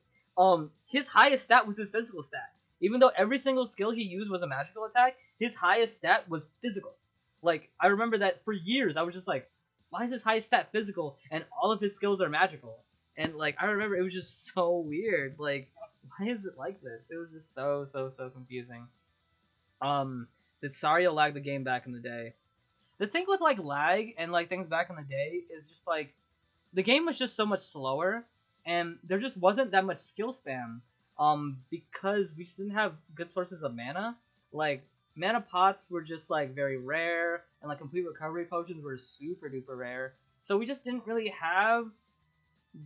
his highest stat was his physical stat. Even though every single skill he used was a magical attack, his highest stat was physical. Like, I remember that for years, I was just like, why is his highest stat physical and all of his skills are magical? And, like, I remember it was just so weird. Like, why is it like this? It was just so confusing. Did Sario lag the game back in the day? The thing with like lag and like things back in the day is just like the game was just so much slower and there just wasn't that much skill spam because we just didn't have good sources of mana. Like mana pots were just like very rare and like complete recovery potions were super duper rare. So we just didn't really have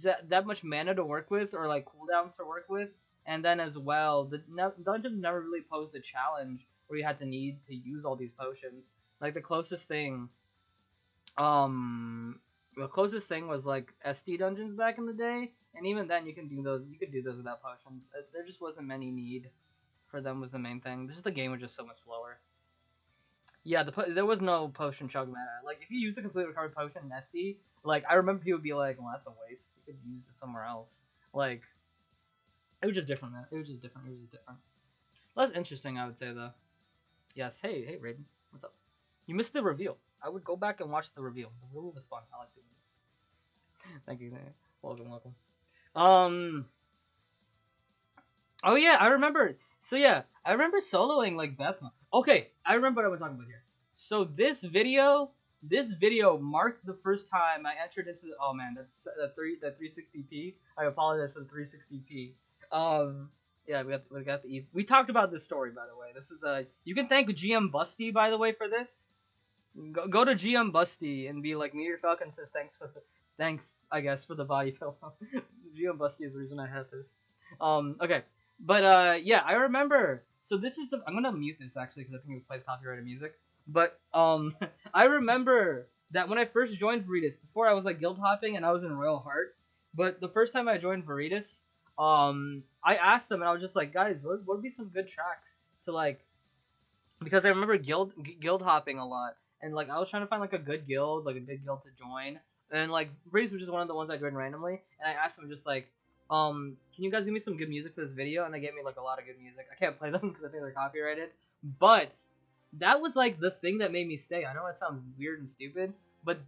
that much mana to work with or like cooldowns to work with. And then as well, the dungeon never really posed a challenge where you had to need to use all these potions. Like the closest thing was like SD dungeons back in the day, and even then you could do those without potions. There just wasn't many need for them was the main thing. Just the game was just so much slower. Yeah, there was no potion chug meta. Like if you use a complete recovery potion in SD, like I remember people would be like, "Well, that's a waste. You could use it somewhere else." Like it was just different, man. It was just different. Less interesting, I would say though. Yes. Hey, Raiden. What's up? You missed the reveal. I would go back and watch the reveal. The reveal was fun. I like doing it. Thank you. Welcome. Oh yeah, I remember. So yeah, I remember soloing like Bethma. Okay, I remember what I was talking about here. So this video marked the first time I entered into the. Oh man, that 360p. I apologize for the 360p. Yeah, we got the. We talked about this story, by the way. This is you can thank GM Busty, by the way, for this. Go to GM Busty and be like, Meteor Falcon says thanks, I guess, for the body fill. GM Busty is the reason I have this. Okay, but yeah, I remember. So this is I'm gonna mute this actually because I think it plays copyrighted music. But I remember that when I first joined Veritas, before I was like guild hopping and I was in Royal Heart. But the first time I joined Veritas, I asked them and I was just like, guys, what would be some good tracks to like, because I remember guild hopping a lot and like I was trying to find like a good guild to join, and like Freeze was just one of the ones I joined randomly, and I asked them just like, can you guys give me some good music for this video? And they gave me like a lot of good music. I can't play them because I think they're copyrighted, but that was like the thing that made me stay. I know it sounds weird and stupid, but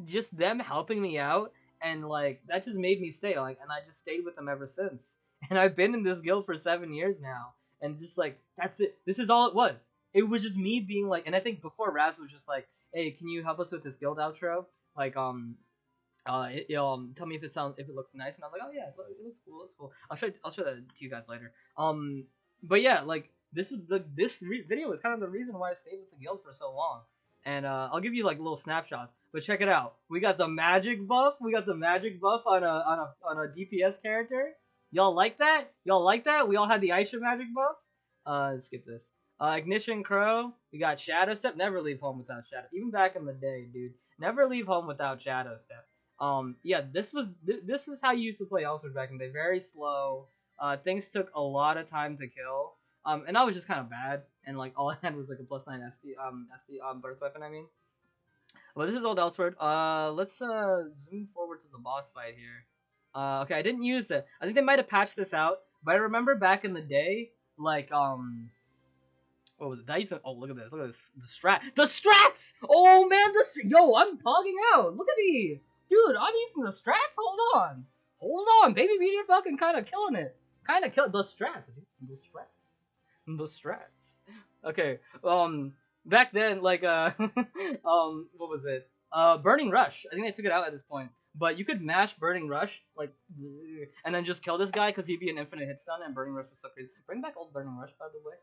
just them helping me out and like that just made me stay, like, and I just stayed with them ever since. And I've been in this guild for 7 years now, and just like that's it. This is all it was. It was just me being like, and I think before Raz was just like, hey, can you help us with this guild outro? Like tell me if it looks nice, and I was like, oh yeah, it looks cool. I'll show that to you guys later. But yeah, like this video is kind of the reason why I stayed with the guild for so long. And I'll give you like little snapshots, but check it out. We got the magic buff. On a DPS character. Y'all like that? We all had the Aisha magic buff. Let's skip this. Ignition Crow. We got Shadow Step. Never leave home without Shadow. Even back in the day, dude. Never leave home without Shadow Step. Yeah, this is how you used to play Elsword back in the day. Very slow. Things took a lot of time to kill. And I was just kind of bad, and like all I had was like a +9 SD birth weapon. I mean, but this is old Elsword. Let's zoom forward to the boss fight here. Okay, I didn't use it. I think they might have patched this out, but I remember back in the day, like what was it? I used to, oh, look at this, the strats. Oh man, yo, I'm pogging out. Look at me, dude. I'm using the strats. Hold on, baby meteor fucking kind of killing it. The strats, dude. The strats. Okay. Back then, like what was it? Burning Rush. I think they took it out at this point. but you could mash Burning Rush, like, and then just kill this guy because he'd be an infinite hit stun, and Burning Rush was so crazy. Bring back old Burning Rush, by the way.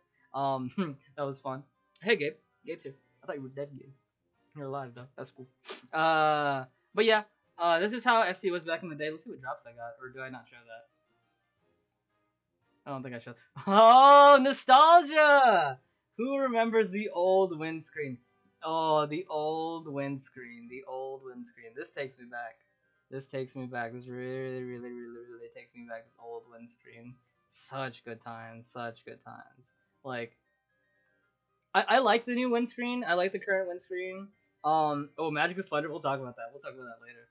That was fun. Hey, Gabe. Gabe's here. I thought you were dead, Gabe. You're alive, though. That's cool. But yeah, this is how ST was back in the day. Let's see what drops I got, or do I not show that? I don't think I should. Oh, nostalgia! Who remembers the old windscreen? Oh, the old windscreen. The old windscreen. This takes me back. This takes me back. This really, really, really, really takes me back. This old windscreen. Such good times. Such good times. Like, I like the new windscreen. I like the current windscreen. Oh, Magic the Slider. We'll talk about that. We'll talk about that later.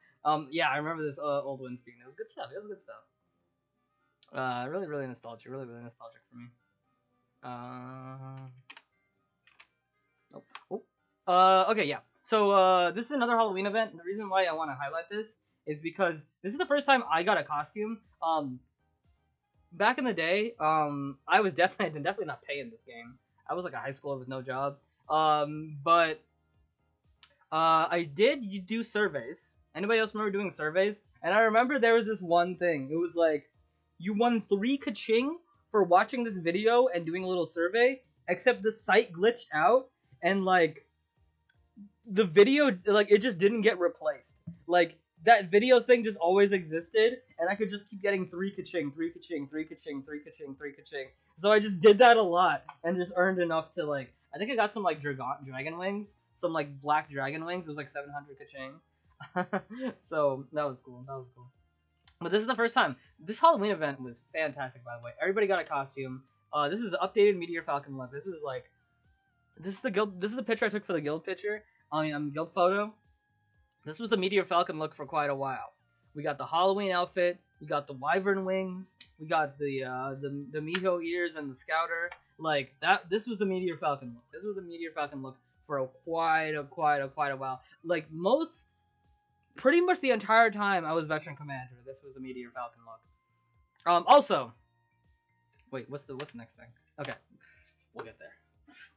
Yeah, I remember this old windscreen. It was good stuff. It was good stuff. Really, really nostalgic. Really, really nostalgic for me. Okay, yeah. So, this is another Halloween event. The reason why I want to highlight this is because this is the first time I got a costume. Back in the day, I was definitely not paying this game. I was like a high schooler with no job. But I did do surveys. Anybody else remember doing surveys? And I remember there was this one thing. It was like, you won 3 ka-ching for watching this video and doing a little survey, except the site glitched out, and like, the video, like, it just didn't get replaced. Like, that video thing just always existed, and I could just keep getting 3 ka-ching, 3 ka-ching, 3 ka-ching, 3 ka-ching, 3 ka-ching. So I just did that a lot, and just earned enough to, like, I think I got some, like, dragon wings, some, like, black dragon wings. It was, like, 700 ka-ching. So, that was cool, that was cool. But this is the first time. This Halloween event was fantastic, by the way. Everybody got a costume. This is updated Meteor Falcon look. This is, like, this is the picture I took for the guild picture. Guild photo. This was the Meteor Falcon look for quite a while. We got the Halloween outfit. We got the wyvern wings. We got the Miho ears and the scouter. Like that. This was the Meteor Falcon look. This was the Meteor Falcon look for quite a while. Like pretty much the entire time I was Veteran Commander. This was the Meteor Falcon look. Also, wait. What's the next thing? Okay, we'll get there.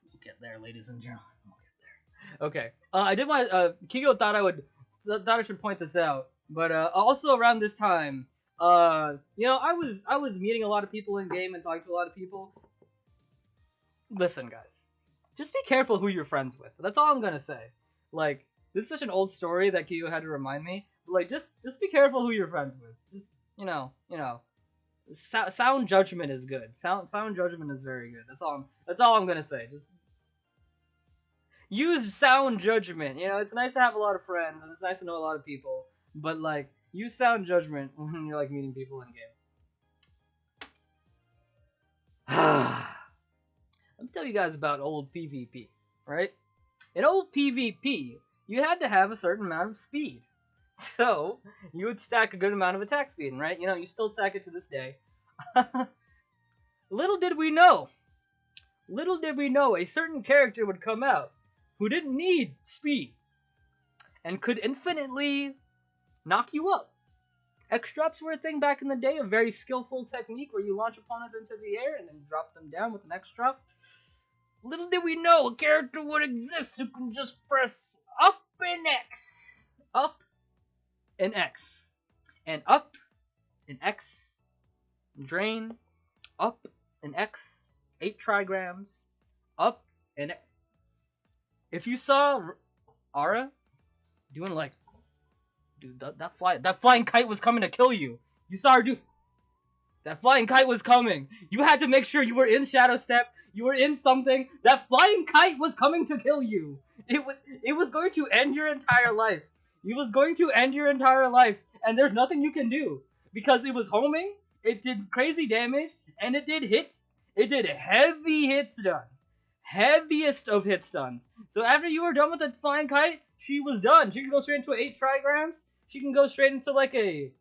We'll get there, ladies and gentlemen. Okay. I did want Kigo thought I should point this out, but also around this time, I was meeting a lot of people in game and talking to a lot of people. Listen, guys, just be careful who you're friends with. That's all I'm gonna say. Like, this is such an old story that Kigo had to remind me. But, like, just be careful who you're friends with. Just sound judgment is good. Sound judgment is very good. That's all I'm gonna say. Just use sound judgment. It's nice to have a lot of friends, and it's nice to know a lot of people. But, like, use sound judgment when you're, like, meeting people in game. Let me tell you guys about old PvP, right? In old PvP, you had to have a certain amount of speed. So, you would stack a good amount of attack speed, right? You still stack it to this day. Little did we know, a certain character would come out who didn't need speed and could infinitely knock you up. X-drops were a thing back in the day, a very skillful technique where you launch opponents into the air and then drop them down with an X-drop. Little did we know a character would exist who can just press up and X. Up and X. And up and X. Drain. Up and X. 8 trigrams. Up and X. If you saw Ara doing like, dude, that flying kite was coming to kill you. You saw her do. That flying kite was coming. You had to make sure you were in Shadow Step. You were in something. That flying kite was coming to kill you. It was going to end your entire life. It was going to end your entire life, and there's nothing you can do because it was homing. It did crazy damage, and it did hits. It did heavy hit stun. Heaviest of hit stuns. So after you were done with the flying kite, she was done. She can go straight into 8 trigrams. She can go straight into like a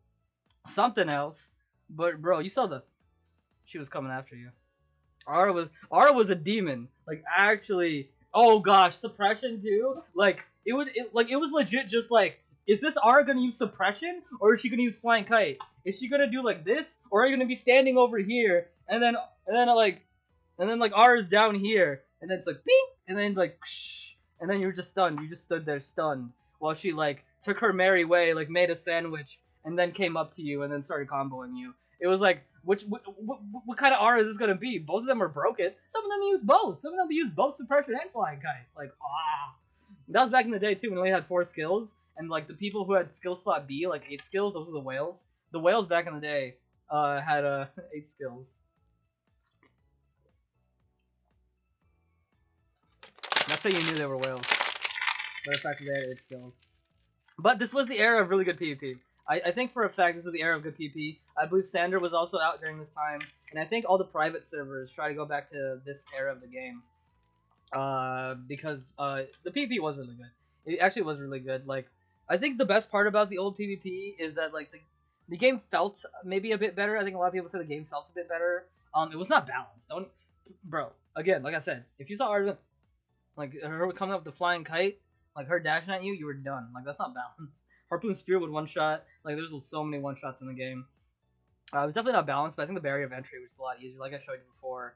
something else. But bro, you saw she was coming after you. Ara was a demon. Like actually, oh gosh, suppression too. Like it was legit. Just like, is this Ara gonna use suppression or is she gonna use flying kite? Is she gonna do like this, or are you gonna be standing over here and then Ara's down here? And then it's like, bing! And then like, psh, and then you're just stunned. You just stood there stunned while she like took her merry way, like made a sandwich, and then came up to you and then started comboing you. It was like, what kind of aura is this gonna be? Both of them are broken. Some of them use both. Some of them use both suppression and flying kite. Like, that was back in the day too when we had 4 skills, and like the people who had skill slot B, like 8 skills, those are the whales. The whales back in the day had 8 skills. That's how you knew they were whales. By the fact that they had 8 skills. But this was the era of really good PvP. I think for a fact this was the era of good PvP. I believe Sander was also out during this time, and I think all the private servers try to go back to this era of the game. Because the PvP was really good. It actually was really good. Like, I think the best part about the old PvP is that like the game felt maybe a bit better. I think a lot of people say the game felt a bit better. It was not balanced. Bro. Again, like I said, if you saw Arden, like her coming up with the flying kite, like her dashing at you, you were done. Like that's not balanced. Harpoon Spear would one shot. Like there's so many one shots in the game. It was definitely not balanced, but I think the barrier of entry was a lot easier. Like I showed you before,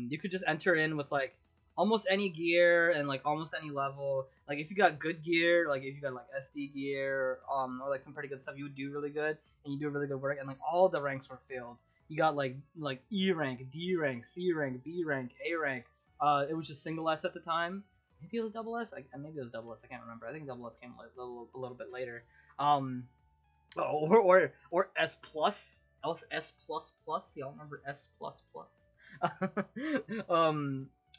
you could just enter in with like almost any gear and like almost any level. Like if you got good gear, like if you got like SD gear, or like some pretty good stuff, you would do really good and you do really good work. And like all the ranks were filled. You got like E rank, D rank, C rank, B rank, A rank. It was just single S at the time. Maybe it was double S. Maybe it was double S. I can't remember. I think double S came a little bit later. Or S plus. S plus plus. Y'all remember S plus plus?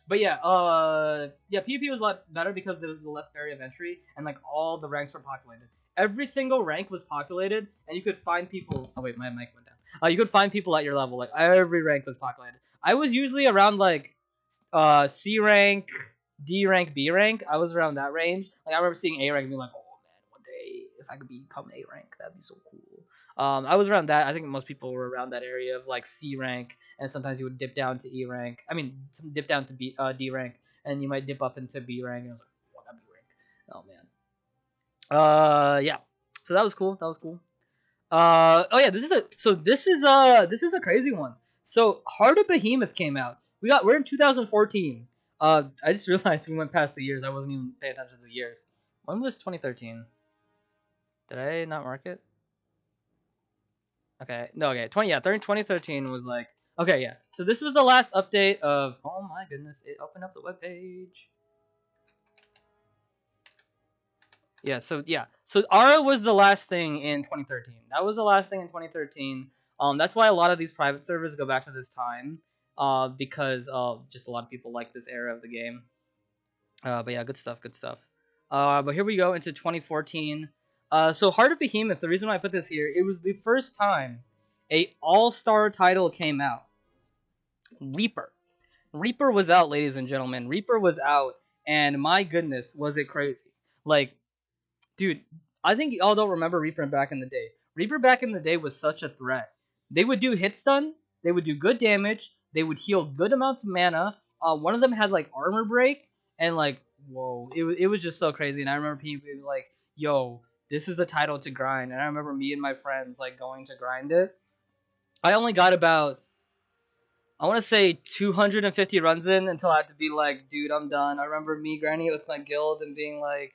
But yeah, PvP was a lot better because there was less barrier of entry and like all the ranks were populated. Every single rank was populated, and you could find people. Oh wait, my mic went down. You could find people at your level. Like every rank was populated. I was usually around like C rank, D rank, B rank. I was around that range. Like I remember seeing A rank and being like, oh man, one day if I could become A rank, that'd be so cool. I was around that. I think most people were around that area of like C rank, and sometimes you would dip down to E rank. I mean, dip down to D rank, and you might dip up into B rank. And I was like, what, that'd be rank. Oh man. Yeah. So that was cool. That was cool. Oh yeah, this is a crazy one. So Heart of Behemoth came out. We're in 2014. I just realized we went past the years. I wasn't even paying attention to the years. When was 2013? Did I not mark it? Okay, no, okay. 2013 was like, okay, yeah. So this was the last update of, oh my goodness, it opened up the webpage. Yeah, so Aura was the last thing in 2013. That was the last thing in 2013. That's why a lot of these private servers go back to this time, because just a lot of people like this era of the game. But yeah, good stuff, good stuff. But here we go into 2014. So Heart of Behemoth, the reason why I put this here, it was the first time a all-star title came out. Reaper. Reaper was out, ladies and gentlemen. Reaper was out, and my goodness, was it crazy. Like, dude, I think y'all don't remember Reaper back in the day. Reaper back in the day was such a threat. They would do hit stun, they would do good damage, they would heal good amounts of mana. One of them had like armor break, and like, whoa, it was just so crazy. And I remember people being like, yo, this is the title to grind. And I remember me and my friends like going to grind it. I only got about, I want to say 250 runs in until I had to be like, dude, I'm done. I remember me grinding it with my guild and being like,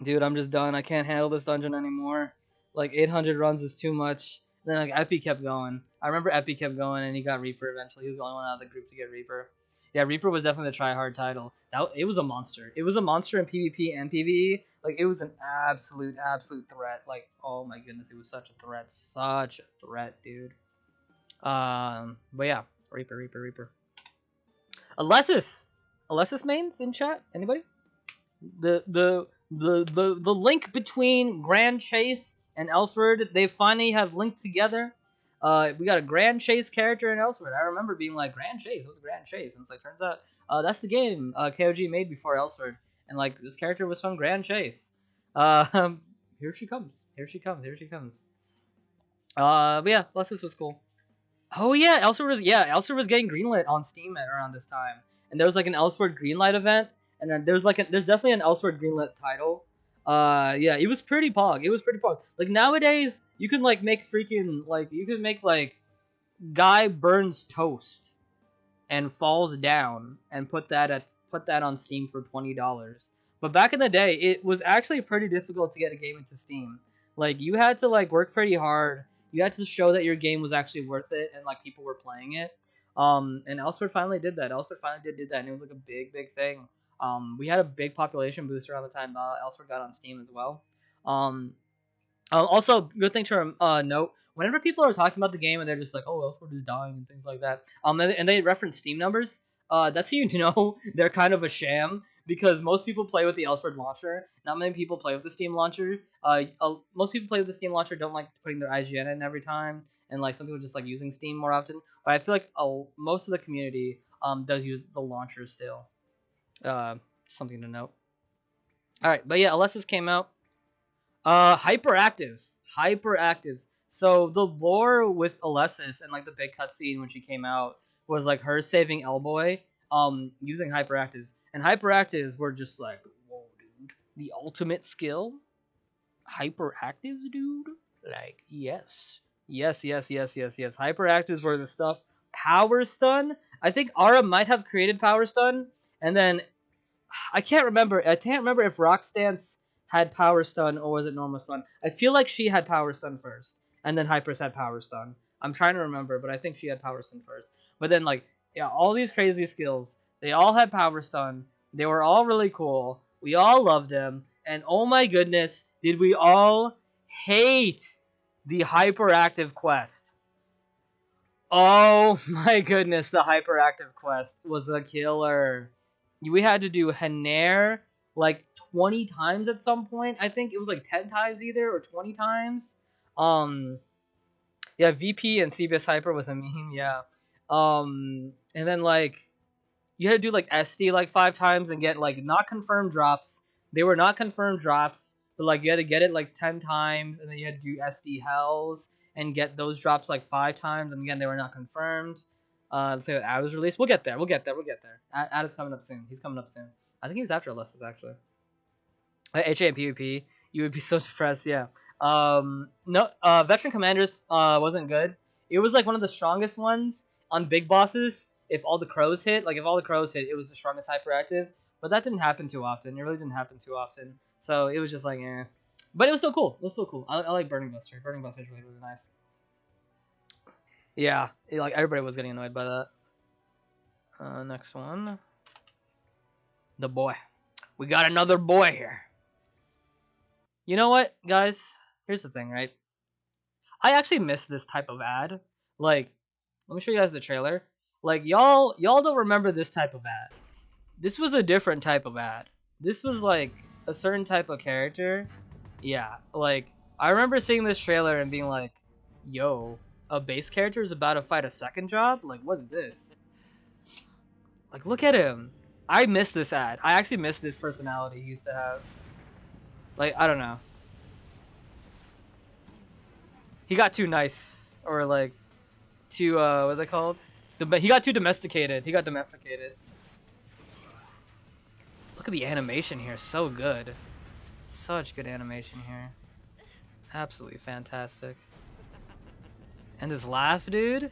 dude, I'm just done. I can't handle this dungeon anymore. Like 800 runs is too much. And then like Epi kept going. I remember Epi kept going and he got Reaper eventually. He was the only one out of the group to get Reaper. Yeah, Reaper was definitely the try-hard title. It was a monster. It was a monster in PvP and PvE. Like, it was an absolute threat. Like, oh my goodness, it was such a threat. Such a threat, dude. But yeah, Reaper. Alessis mains in chat? Anybody? The link between Grand Chase and Elsword, they finally have linked together. We got a Grand Chase character in Elsword. I remember being like, Grand Chase? What's Grand Chase? And it's like, turns out, that's the game KOG made before Elsword. And like, this character was from Grand Chase. Here she comes. But yeah, Alexis was cool. Oh yeah, Elsword was getting greenlit on Steam around this time. And there was like an Elsword greenlight event. And then there's definitely an Elsword greenlit title. Yeah, it was pretty pog. Like nowadays, you can like make freaking guy burns toast and falls down and put that on Steam for $20. But back in the day, it was actually pretty difficult to get a game into Steam. Like, you had to like work pretty hard. You had to show that your game was actually worth it and like people were playing it. And Elsword finally did that. Elsword finally did that, and it was like a big thing. We had a big population boost around the time Elsword got on Steam as well. Also, good thing to note, whenever people are talking about the game and they're just like, "Oh, Elsword is dying" and things like that, and they reference Steam numbers, that's how you know they're kind of a sham, because most people play with the Elsword launcher. Not many people play with the Steam launcher. Most people play with the Steam launcher don't like putting their IGN in every time, and like some people just like using Steam more often. But I feel like most of the community does use the launcher still. Something to note. All right, but yeah, Alessis came out. Hyperactives. So the lore with Alessis and like the big cutscene when she came out was like her saving Elboy, using hyperactives, and hyperactives were just like, whoa, dude, the ultimate skill. Hyperactives, dude. Like, yes. Hyperactives were the stuff. Power Stun. I think Ara might have created Power Stun, and then I can't remember if Rock Stance had Power Stun or was it Normal Stun. I feel like she had Power Stun first, and then Hypers had Power Stun. I'm trying to remember, but I think she had Power Stun first. But then, like, yeah, all these crazy skills, they all had Power Stun. They were all really cool. We all loved them. And oh my goodness, did we all hate the Hyperactive quest. Oh my goodness, the Hyperactive quest was a killer. We had to do Haner like 20 times at some point. I think it was like 10 times either, or 20 times. Yeah, VP and CBS Hyper was a meme, yeah. And then like you had to do like SD like 5 times and get like not confirmed drops. They were not confirmed drops, but like you had to get it like 10 times, and then you had to do SD hells and get those drops like 5 times, and again they were not confirmed. Let's say that Ad was released. We'll get there. Ad is coming up soon. He's coming up soon. I think he's after Alessis actually. HA and PvP. You would be so depressed, yeah. No, Veteran Commanders wasn't good. It was like one of the strongest ones on big bosses. If all the crows hit, it was the strongest hyperactive. But that didn't happen too often. It really didn't happen too often. So it was just like, eh. But it was still cool. I like Burning Buster. Burning Buster is really nice. Yeah, like everybody was getting annoyed by that. Next one. The boy. We got another boy here. You know what, guys? Here's the thing, right? I actually miss this type of ad. Like, let me show you guys the trailer. Like, y'all don't remember this type of ad. This was a different type of ad. This was like a certain type of character. Yeah, like I remember seeing this trailer and being like, yo, a base character is about to fight a second job? Like, what's this? Like, look at him. I miss this ad. I actually miss this personality he used to have. Like, I don't know. He got too nice, or like, too, what are they called? He got too domesticated. Look at the animation here, so good. Such good animation here. Absolutely fantastic. And his laugh, dude.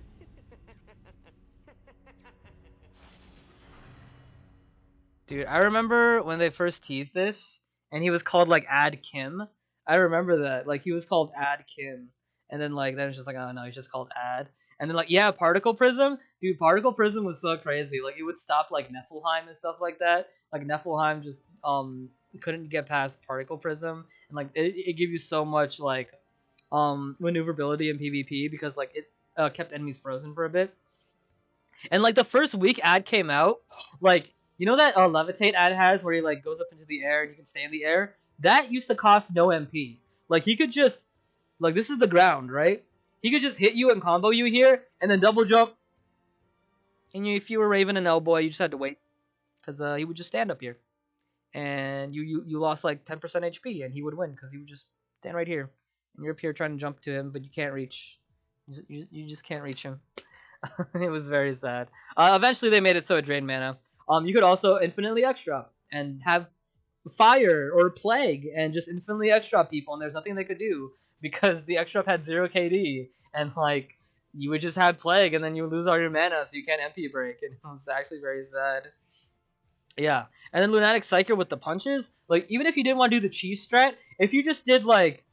Dude, I remember when they first teased this, and he was called like Ad Kim. I remember that. Like, he was called Ad Kim. And then like, then it's just like, oh no, he's just called Ad. And then like, yeah, Particle Prism. Dude, Particle Prism was so crazy. Like, it would stop like Niflheim and stuff like that. Like, Niflheim just couldn't get past Particle Prism. And like, it gave you so much like maneuverability in PvP, because like it kept enemies frozen for a bit. And like the first week Ad came out, like, you know that Levitate Ad has where he like goes up into the air and you can stay in the air? That used to cost no MP. Like, he could just, like, this is the ground, right? He could just hit you and combo you here, and then double jump. And if you were Raven and Elboy, you just had to wait, because he would just stand up here. And you lost like 10% HP, and he would win, because he would just stand right here. And you're up here trying to jump to him, but you can't reach. You just can't reach him. It was very sad. Eventually they made it so it drained mana. You could also infinitely extra and have fire or plague and just infinitely extra people, and there's nothing they could do because the extra had 0 KD, and like you would just have plague and then you would lose all your mana, so you can't MP break, and it was actually very sad. Yeah, and then Lunatic Psyker with the punches. Like even if you didn't want to do the cheese strat, if you just did like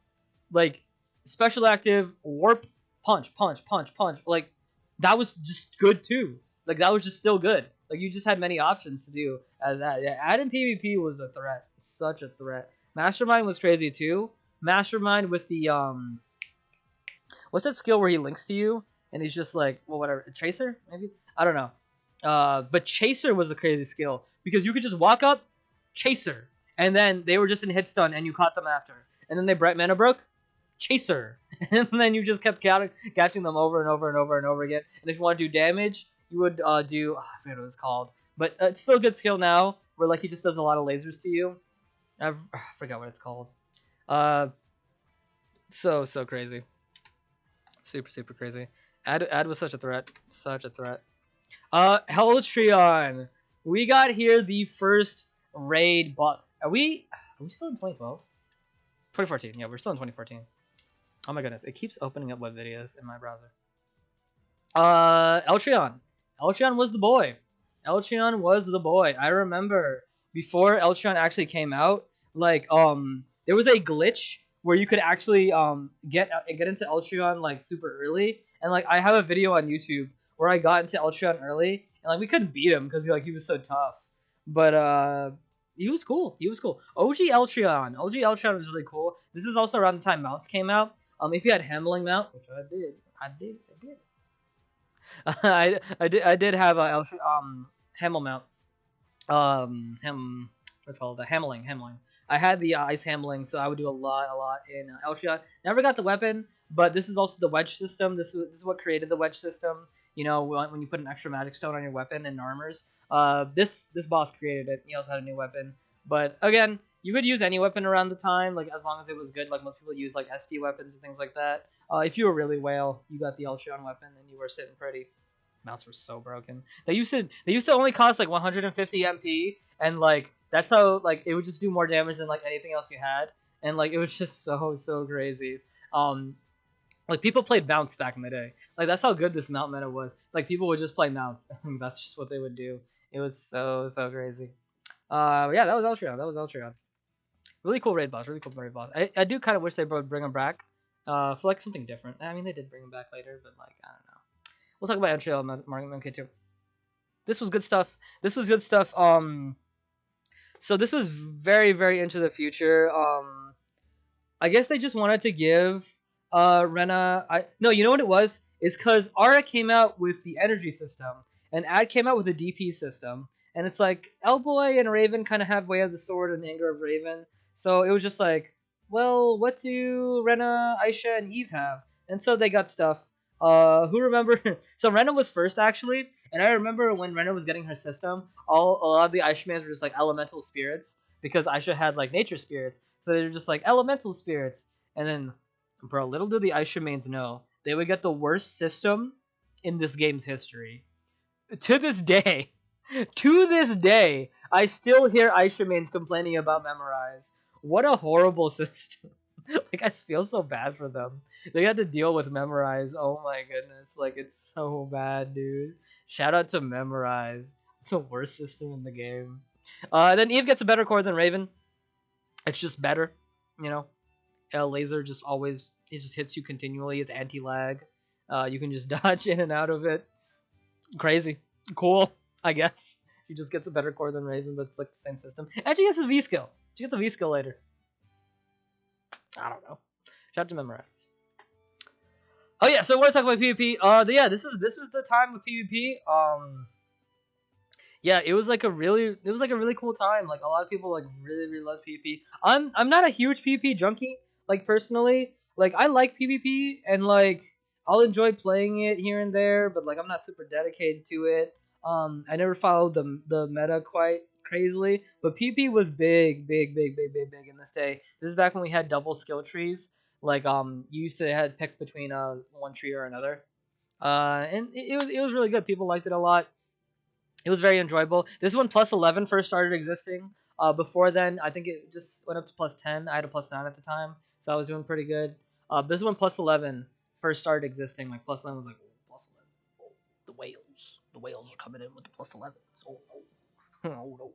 special active warp punch punch punch punch, like that was just good too. Like that was just still good. Like you just had many options to do as that. Yeah, add in PvP was a threat, such a threat. Mastermind was crazy too. Mastermind with the what's that skill where he links to you and he's just like, well, whatever, Tracer maybe, I don't know. But Chaser was a crazy skill because you could just walk up, Chaser, and then they were just in hit stun and you caught them after, and then they bright mana broke, Chaser, and then you just kept catching them over and over and over and over again. And if you want to do damage, you would do I forget what it was called, but it's still a good skill now where like he just does a lot of lasers to you. I forgot what it's called. Uh, so crazy. Super crazy. Ad was such a threat. Such a threat. Heltreon. We got here the first raid bot. Are we still in 2012? 2014. Yeah, we're still in 2014. Oh my goodness. It keeps opening up web videos in my browser. Eltreon. Eltreon was the boy. Eltreon was the boy. I remember before Eltreon actually came out, like there was a glitch where you could actually get into Eltreon like super early, and like I have a video on YouTube where I got into Eltreon early, and like we couldn't beat him because he was so tough, but he was cool. He was cool. OG Eltreon was really cool. This is also around the time mounts came out. If you had Hammling mount, which I did. I did have a Hamel mount. What's it called? The Hammling. I had the ice Hammling, so I would do a lot in Eltreon. Never got the weapon, but this is also the wedge system. This is what created the wedge system. You know, when you put an extra magic stone on your weapon and armors. This boss created it. He also had a new weapon, but again, you could use any weapon around the time, like as long as it was good. Like most people use like ST weapons and things like that. If you were really whale, you got the Eltreon weapon and you were sitting pretty. Mounts were so broken. They used to only cost like 150 MP, and like that's how like it would just do more damage than like anything else you had, and like it was just so crazy. Like people played mounts back in the day. Like that's how good this mount meta was. Like people would just play mounts. That's just what they would do. It was so crazy. Yeah, that was Eltreon. Really cool raid boss. I do kind of wish they would bring him back. For like something different. I mean, they did bring him back later, but like I don't know. We'll talk about Untitled MK2. This was good stuff. So this was very into the future. I guess they just wanted to give Rena. No, you know what it was? It's because Aura came out with the energy system, and Ad came out with the DP system, and it's like Elboy and Raven kind of have Way of the Sword and Anger of Raven. So it was just like, well, what do Rena, Aisha, and Eve have? And so they got stuff. Who remember? So Rena was first actually, and I remember when Rena was getting her system, a lot of the Aishamans were just like elemental spirits because Aisha had like nature spirits, so they're just like elemental spirits. And then, bro, little did the Aishamanes know they would get the worst system in this game's history. To this day, I still hear Aishamanes complaining about Memorize. What a horrible system. Like I feel so bad for them. They had to deal with Memorize. Oh my goodness, like it's so bad, dude. Shout out to Memorize. It's the worst system in the game. Then Eve gets a better core than Raven. It's just better, you know. Laser just always it just hits you continually. It's anti-lag. You can just dodge in and out of it. Crazy, cool. I guess she just gets a better core than Raven, but it's like the same system. And she gets a V skill. She gets a V skill later. I don't know. Shout out to Memorize. Oh yeah, so I want to talk about PvP. Yeah, this was the time of PvP. Yeah, it was like a really cool time. Like a lot of people like really love PvP. I'm not a huge PvP junkie. Like personally, like I like PvP and like I'll enjoy playing it here and there, but like I'm not super dedicated to it. I never followed the meta quite crazily, but PvP was big in this day. This is back when we had double skill trees. Like you used to had pick between one tree or another. And it was really good. People liked it a lot. It was very enjoyable. This one plus 11 first started existing. Before then, I think it just went up to plus 10. I had a plus 9 at the time, so I was doing pretty good. This one plus 11 first started existing. Like plus 11 was like, oh, plus 11. Oh, the whales are coming in with the plus 11. Oh no. Oh no.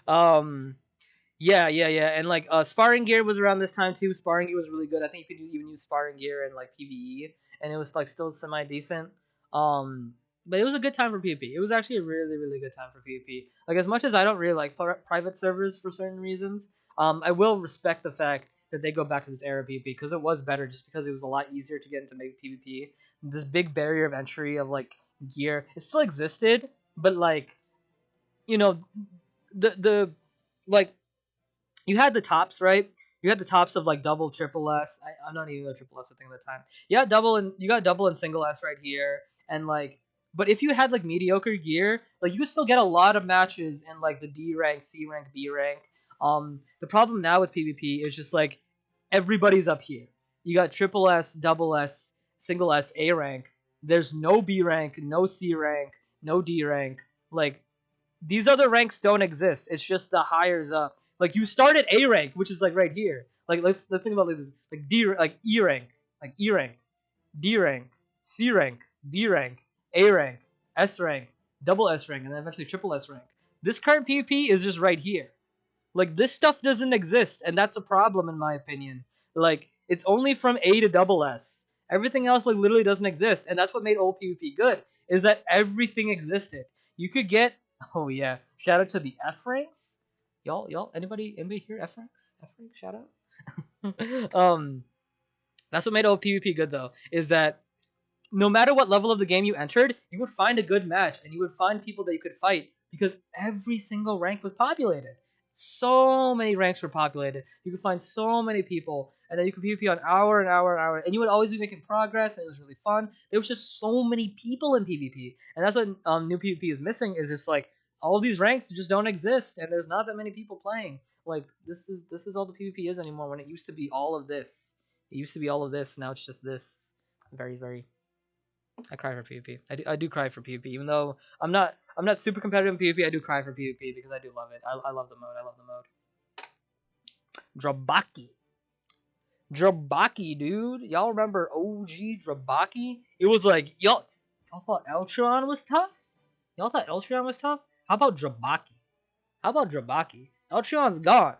Yeah, and like sparring gear was around this time too. Sparring gear was really good. I think you could even use sparring gear in like PvE, and it was like still semi decent. But it was a good time for PvP. It was actually a really good time for PvP. Like as much as I don't really like private servers for certain reasons, I will respect the fact that they go back to this era of PvP because it was better, just because it was a lot easier to get into maybe PvP. This big barrier of entry of like gear, it still existed, but like you know the like you had the tops, right? You had the tops of like double, triple S. I'm not even a triple S thing at the time. You got double and single S right here, and like, but if you had like mediocre gear, like you could still get a lot of matches in like the D rank, C rank, B rank. The problem now with PvP is just like everybody's up here. You got triple S, double S, single S, A rank. There's no B rank, no C rank, no D rank. Like these other ranks don't exist. It's just the higher's up. Like you start at A rank, which is like right here. Like let's think about like this, like E rank, like E rank, D rank, C rank, B rank, A rank, S rank, double S rank, and then eventually triple S rank. This current PvP is just right here. Like this stuff doesn't exist, and that's a problem in my opinion. Like it's only from A to double S. Everything else like literally doesn't exist, and that's what made old PvP good. Is that everything existed. You could get oh yeah, shout out to the F ranks. Y'all, anybody here F ranks? F ranks, shout out. That's what made old PvP good though. Is that no matter what level of the game you entered, you would find a good match and you would find people that you could fight because every single rank was populated. So many ranks were populated. You could find so many people, and then you could PvP on hour and hour and hour, and you would always be making progress, and it was really fun. There was just so many people in PvP, and that's what new PvP is missing. Is just like all these ranks just don't exist, and there's not that many people playing. Like this is all the PvP is anymore. When it used to be all of this, it used to be all of this. Now it's just this. Very. I cry for PvP. I do cry for PvP, even though I'm not super competitive in PvP. I do cry for PvP because I do love it. I love the mode. I love the mode. Drabaki, dude. Y'all remember OG Drabaki? It was like y'all thought Eltron was tough. Y'all thought Eltron was tough. How about Drabaki? Eltron's gone.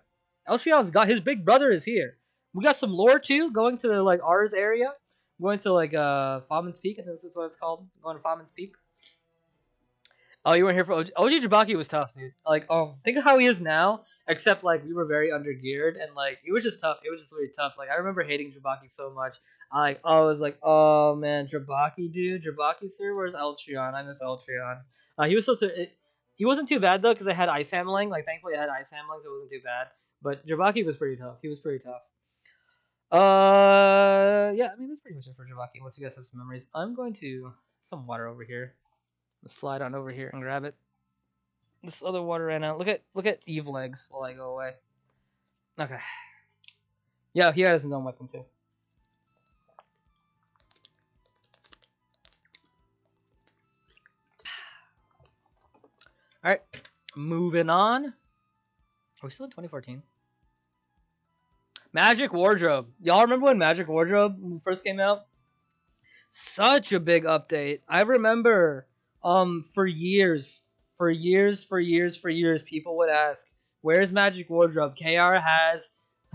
Eltron's got his big brother is here. We got some lore too, going to like ours area. Going to like Fallman's Peak, I think that's what it's called. Going to Fallman's Peak. Oh, you weren't here for OG. OG Jabaki was tough, dude. Like, think of how he is now. Except like we were very undergeared, and like it was just tough. It was just really tough. Like I remember hating Jabaki so much. I was like, oh man, Jabaki, dude, Jabaki's here. Where's Eltron? I miss Eltron. He was he wasn't too bad though, because I had ice handling. Like thankfully I had ice handling, so it wasn't too bad. But Jabaki was pretty tough. He was pretty tough. Yeah, I mean that's pretty much it for Jabaki. Unless you guys have some memories, I'm going to some water over here. Let's slide on over here and grab it. This other water ran out. Look at Eve legs while I go away. Okay. Yeah, he has his own weapon too. All right, moving on. Are we still in 2014? Magic Wardrobe. Y'all remember when Magic Wardrobe first came out? Such a big update. I remember for years, people would ask, where's Magic Wardrobe? KR has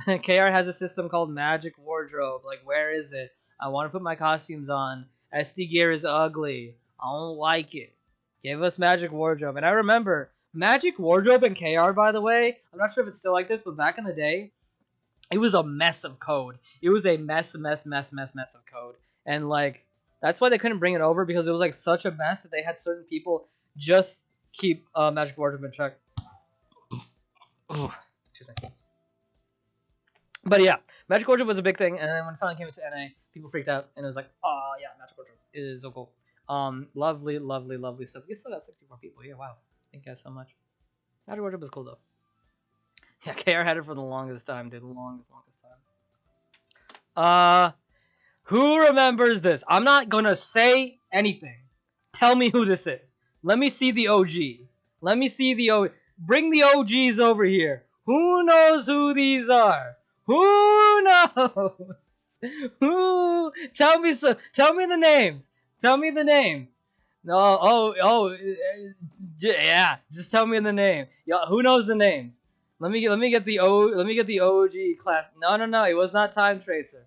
a system called Magic Wardrobe. Like, where is it? I want to put my costumes on. SD gear is ugly. I don't like it. Give us Magic Wardrobe. And I remember Magic Wardrobe and KR, by the way, I'm not sure if it's still like this, but back in the day, it was a mess of code. It was a mess of code. And like that's why they couldn't bring it over, because it was like such a mess that they had certain people just keep Magic Wardrobe in check. Excuse me. But yeah, Magic Wardrobe was a big thing, and then when it finally came into NA, people freaked out, and it was like, oh yeah, Magic Wardrobe is so cool. Lovely stuff. We still got 64 people here. Wow, thank you guys so much. Magic Wardrobe was cool though. Yeah, KR had it for the longest time, dude. The longest time. Who remembers this? I'm not gonna say anything. Tell me who this is. Let me see the OGs. Bring the OGs over here. Who knows who these are? Who knows? Who? Tell me the names. No, yeah. Just tell me the name. Yeah, who knows the names? Let me get the OG class. No. It was not Time Tracer.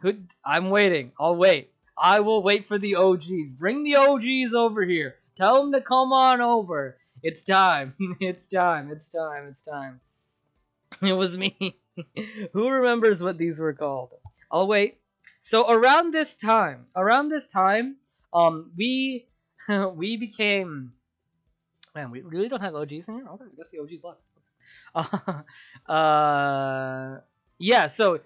Who? I'm waiting. I'll wait. I will wait for the OGs. Bring the OGs over here. Tell them to come on over. It's time. It's time. It's time. It's time. It was me. Who remembers what these were called? I'll wait. So around this time, we we became. Man, we really don't have OGs in here. Okay, I guess the OGs left. Uh, yeah. So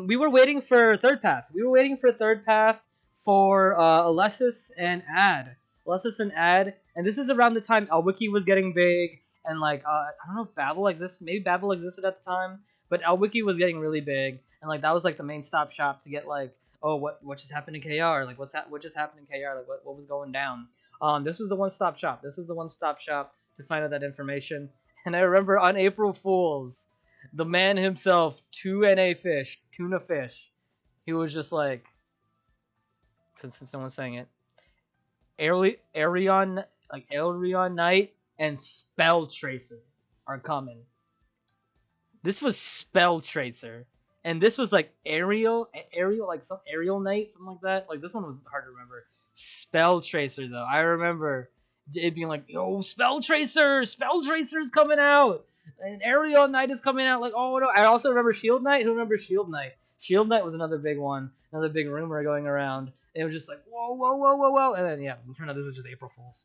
we were waiting for third path. We were waiting for third path for Alessis and Ad. Alessis and Ad, and this is around the time Elwiki was getting big, and like I don't know if Babel existed. Maybe Babel existed at the time, but Elwiki was getting really big, and like that was like the main stop shop to get like, oh, what just happened in KR? Like what just happened in KR? Like what was going down? This was the one stop shop. This was the one stop shop to find out that information. And I remember on April Fools, the man himself, Tuna Fish, he was just like, since no one's saying it, Arion Knight and Spell Tracer are coming. This was Spell Tracer, and this was like Ariel, like some Ariel Knight, something like that. Like this one was hard to remember. Spell Tracer though, I remember it being like, yo, Spell Tracer's coming out, and Ariel Knight is coming out. Like, oh no! I also remember Shield Knight. Who remembers Shield Knight? Shield Knight was another big one, another big rumor going around. And it was just like, whoa, and then yeah, it turned out this is just April Fools.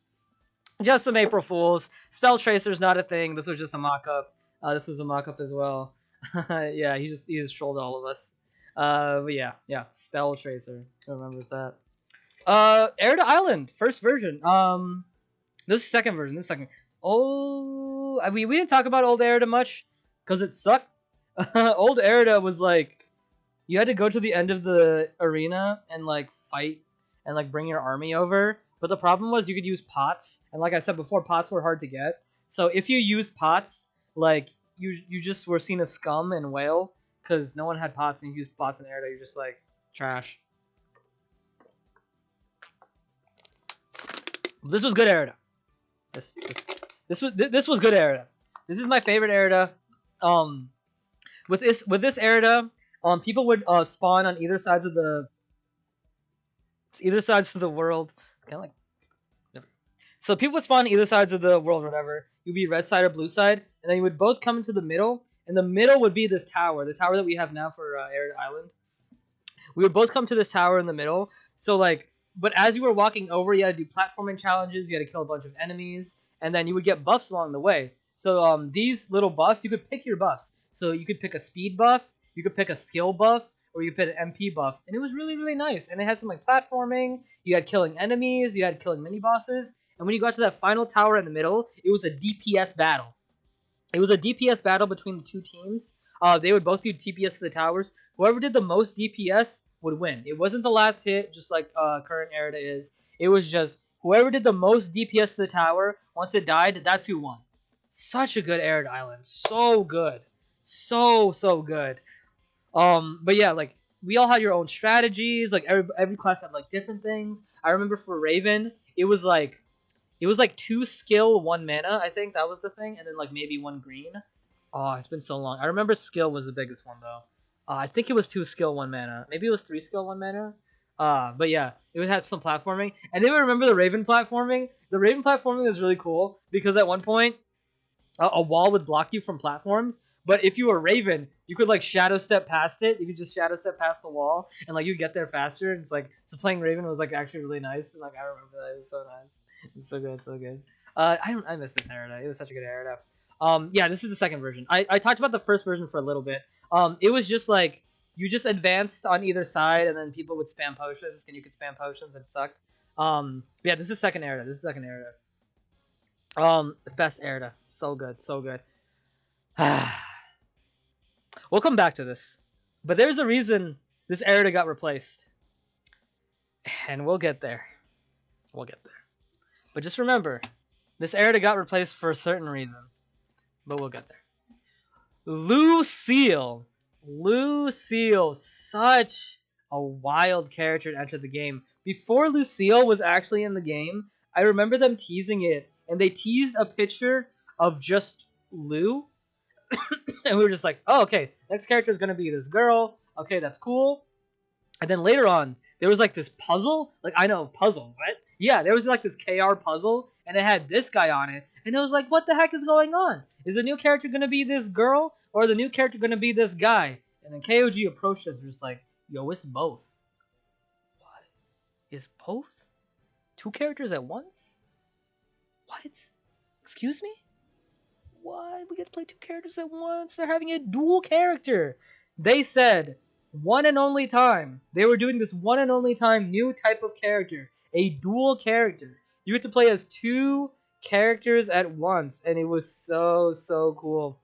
Just some April Fools. Spell Tracer's not a thing. This was just a mock-up. This was a mock-up as well. Yeah, he just trolled all of us. But yeah, Spell Tracer. Who remembers that? Air to Island, first version. This second version. Oh, we didn't talk about old Erida much because it sucked. Old Erida was like, you had to go to the end of the arena and like fight and like bring your army over. But the problem was you could use pots, and like I said before, pots were hard to get. So if you used pots, like you just were seen as scum and whale because no one had pots, and you used pots in Erida, you're just like trash. This was good Erida. This was good Erida. This is my favorite Erida. With this Erida, people would spawn on either sides of the world. Kind of like, so people would spawn on either sides of the world, or whatever. You'd be red side or blue side, and then you would both come into the middle. And the middle would be this tower, the tower that we have now for Erida Island. We would both come to this tower in the middle. So like, but as you were walking over, you had to do platforming challenges. You had to kill a bunch of enemies, and then you would get buffs along the way. So these little buffs, you could pick your buffs. So you could pick a speed buff, you could pick a skill buff, or you could pick an MP buff, and it was really, really nice. And it had some like platforming. You had killing enemies, you had killing mini bosses, and when you got to that final tower in the middle, it was a DPS battle. It was a DPS battle between the two teams. They would both do DPS to the towers. Whoever did the most DPS would win. It wasn't the last hit, just like current Erida is. It was just whoever did the most DPS to the tower, once it died, that's who won. Such a good Erida Island. So good. So good. But yeah, like we all had your own strategies. Like every class had like different things. I remember for Raven, it was like 2 skill, 1 mana. I think that was the thing, and then like maybe 1 green. Oh, it's been so long. I remember skill was the biggest one though. I think it was 2 skill, 1 mana. Maybe it was 3 skill, 1 mana. But yeah, it would have some platforming. And then remember the Raven platforming. The Raven platforming was really cool because at one point, a wall would block you from platforms. But if you were Raven, you could like shadow step past it. You could just shadow step past the wall, and like you get there faster. And it's like, so playing Raven was like actually really nice. And like I remember that, it was so nice. It's so good, so good. I miss this Erida. It was such a good Erida. Yeah, this is the second version. I talked about the first version for a little bit. It was just like you just advanced on either side, and then people would spam potions, and you could spam potions, and it sucked. Yeah, this is second Erida. The best Erida. So good, so good. We'll come back to this, but there's a reason this Erida got replaced, and we'll get there. But just remember, this Erida got replaced for a certain reason, but we'll get there. Lucille, such a wild character to enter the game. Before Lucille was actually in the game, I remember them teasing it, and they teased a picture of just Lou, and we were just like, oh, okay, next character is gonna be this girl. Okay, that's cool. And then later on, there was like this puzzle. Like, I know, puzzle, what? Yeah, there was like this KR puzzle, and it had this guy on it. And it was like, what the heck is going on? Is the new character going to be this girl, or the new character going to be this guy? And then KOG approached us, just like, yo, it's both. What? Is both? Two characters at once? What? Excuse me? What? We get to play two characters at once? They're having a dual character. They said one and only time. They were doing this one and only time new type of character. A dual character. You get to play as two characters at once. And it was so cool.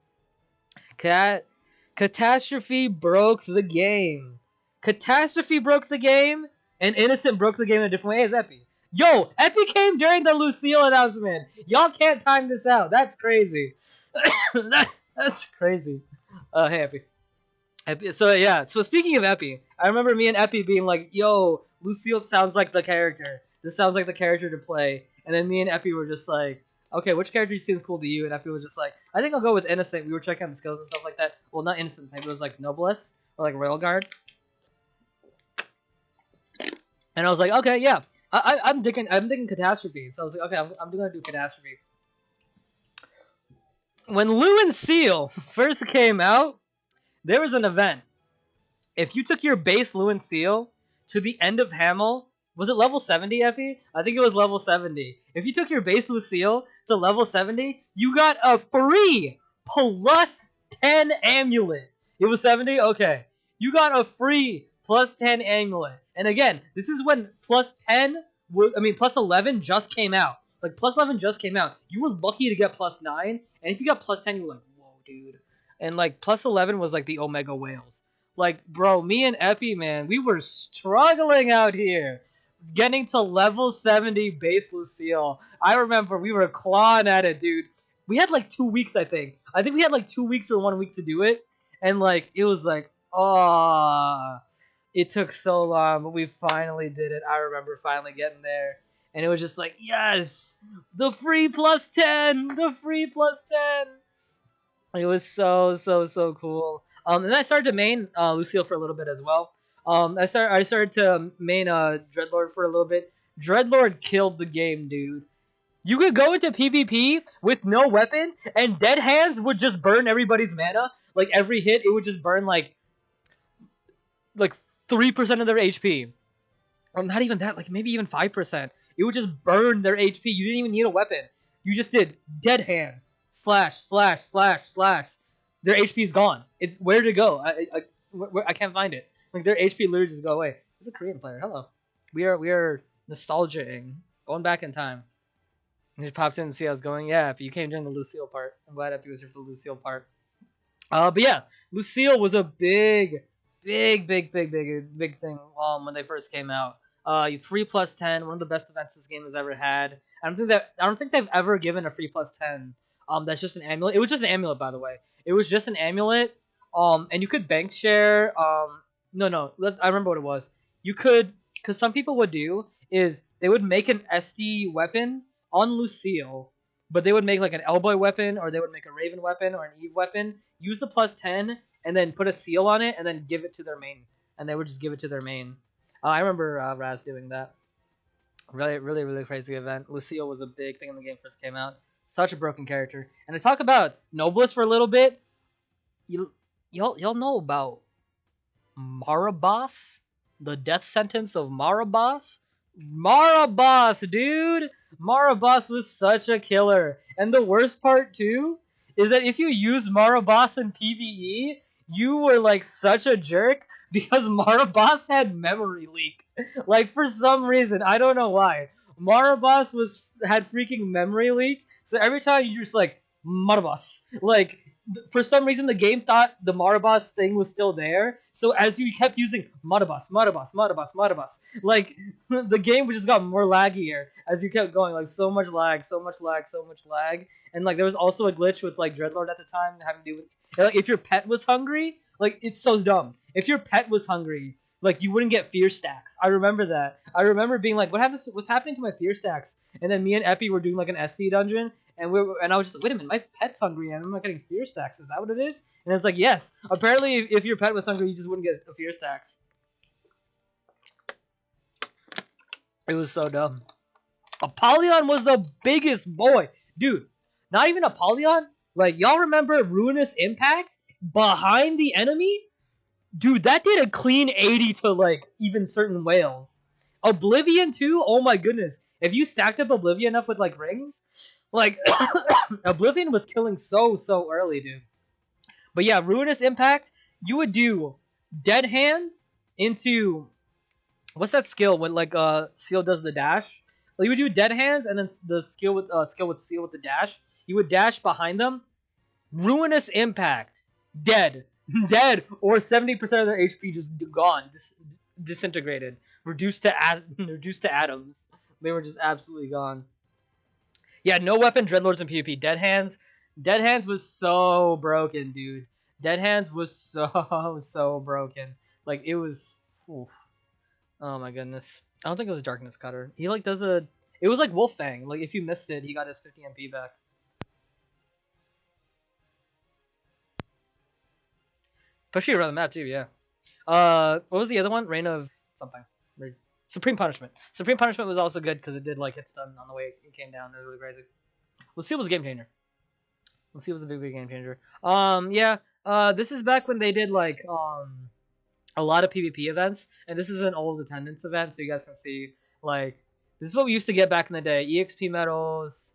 Catastrophe broke the game. Catastrophe broke the game. And Innocent broke the game in a different way. Hey, it's Epi. Yo, Epi came during the Lucille announcement. Y'all can't time this out. That's crazy. That's crazy. Hey, Epi. So yeah, so speaking of Epi, I remember me and Epi being like, yo, Lucille sounds like the character. This sounds like the character to play. And then me and Epi were just like, okay, which character seems cool to you? And Epi was just like, I think I'll go with Innocent. We were checking out the skills and stuff like that. Well, not Innocent type, it was like Noblesse or like Royal Guard. And I was like, okay, yeah, I'm digging Catastrophe. So I was like, okay, I'm gonna do Catastrophe. When Lou and Seal first came out, there was an event. If you took your base Lou and Seal to the end of Hamel, was it level 70, Effie? I think it was level 70. If you took your base Lucille to level 70, you got a free plus 10 amulet. It was 70? Okay. You got a free plus 10 amulet. And again, this is when plus 11 just came out. Like, plus 11 just came out. You were lucky to get plus 9. And if you got plus 10, you were like, whoa, dude. And, like, plus 11 was, like, the Omega Whales. Like, bro, me and Epi, man, we were struggling out here. Getting to level 70 base Lucille. I remember we were clawing at it, dude. We had, like, 2 weeks, I think. I think we had, like, 2 weeks or 1 week to do it. And, like, it was like, oh, it took so long, but we finally did it. I remember finally getting there. And it was just like, yes, the free plus 10, the free plus 10. It was so cool. And then I started to main Lucille for a little bit as well. I started to main Dreadlord for a little bit. Dreadlord killed the game, dude. You could go into PvP with no weapon, and dead hands would just burn everybody's mana. Like every hit, it would just burn like 3% of their HP. Or not even that, like maybe even 5%. It would just burn their HP. You didn't even need a weapon. You just did dead hands. Slash. Their HP is gone. It's where to go. I can't find it. Like their HP literally just go away. It's a Korean player. Hello. We are nostalgiaing. Going back in time. You just popped in and see how it's going. Yeah, if you came during the Lucille part. I'm glad Epi was here for the Lucille part. But yeah, Lucille was a big thing when they first came out. 3 plus 10, one of the best events this game has ever had. I don't think they've ever given a free plus 10. That's just an amulet. It was just an amulet, by the way. It was just an amulet. And you could bank share. No, I remember what it was. You could, because some people would do is they would make an SD weapon on Lucille, but they would make like an Elboy weapon, or they would make a Raven weapon or an Eve weapon. Use the plus 10 and then put a seal on it and then give it to their main. And they would just give it to their main. I remember Raz doing that. Really crazy event. Lucille was a big thing when the game first came out. Such a broken character. And to talk about Noblesse for a little bit, y'all know about Marabas? The death sentence of Marabas? Marabas, dude! Marabas was such a killer. And the worst part, too, is that if you use Marabas in PvE, you were like such a jerk because Marabas had memory leak. Like for some reason, I don't know why. Marabas had freaking memory leak. So every time you just like Marabas, like for some reason the game thought the Marabas thing was still there. So as you kept using Marabas, like the game just got more laggier as you kept going. Like so much lag. And like there was also a glitch with like Dreadlord at the time having to do with like if your pet was hungry. Like it's so dumb. If your pet was hungry, Like you wouldn't get fear stacks. I remember that. I remember being like, what's happening to my fear stacks? And then me and Epi were doing like an SC dungeon, and I was just like, wait a minute, my pet's hungry and I'm not getting fear stacks. Is that what it is? And it's like, yes. Apparently, if your pet was hungry, you just wouldn't get a fear stacks. It was so dumb. Apollyon was the biggest boy, dude. Not even Apollyon. Like y'all remember Ruinous Impact behind the enemy? Dude, that did a clean 80 to like even certain whales. Oblivion too? Oh my goodness. If you stacked up Oblivion enough with like rings, like Oblivion was killing so early, dude. But yeah, Ruinous Impact, you would do Dead Hands into what's that skill when like Seal does the dash? Well, you would do Dead Hands and then the skill with Seal with the dash. You would dash behind them. Ruinous Impact, dead, dead, or 70% of their HP just gone, disintegrated, reduced to atoms. They were just absolutely gone. Yeah, no weapon dreadlords in PvP. Dead Hands was so broken, dude. Dead Hands was so broken. Like it was. Oof. Oh my goodness. I don't think it was Darkness Cutter. He like does a. It was like Wolf Fang. Like if you missed it, he got his 50 MP back. Especially around the map too, yeah. What was the other one? Reign of something. Supreme Punishment. Supreme Punishment was also good because it did like hit stun on the way it came down. It was really crazy. Lucille was a game changer. Lucille was a big game changer. Yeah. This is back when they did like a lot of PvP events, and this is an old attendance event, so you guys can see like this is what we used to get back in the day: EXP medals,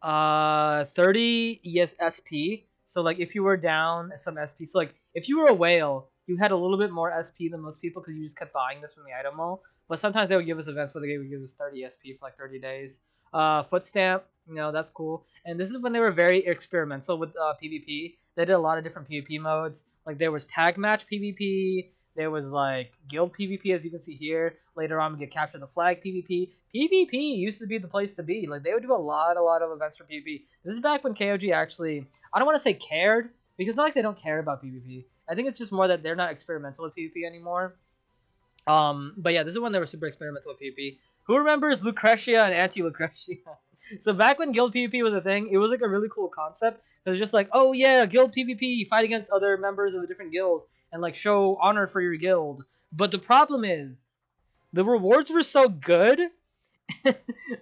30 SP. So like if you were down some SP, so like if you were a whale, you had a little bit more SP than most people because you just kept buying this from the item mall. But sometimes they would give us events where they would give us 30 SP for like 30 days. Foot stamp, that's cool. And this is when they were very experimental with PvP. They did a lot of different PvP modes. Like there was tag match PvP. There was like guild PvP, as you can see here. Later on, we get capture the flag PvP. PvP used to be the place to be. Like they would do a lot of events for PvP. This is back when KOG actually, I don't want to say cared, because not like they don't care about PvP. I think it's just more that they're not experimental with PvP anymore. But yeah, this is when they were super experimental with PvP. Who remembers Lucretia and anti-Lucretia? So back when guild PvP was a thing, it was like a really cool concept. It was just like, oh yeah, guild PvP, fight against other members of a different guild and like show honor for your guild. But the problem is, the rewards were so good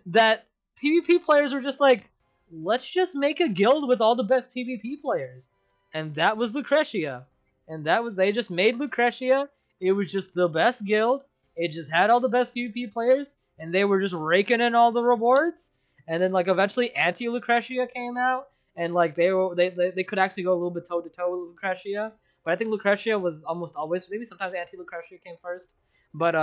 that PvP players were just like, let's just make a guild with all the best PvP players. And that was Lucretia. And they just made Lucretia. It was just the best guild. It just had all the best PvP players, and they were just raking in all the rewards. And then like eventually anti-Lucretia came out, and like they could actually go a little bit toe to toe with Lucretia. But I think Lucretia was almost always, maybe sometimes anti-Lucretia came first. But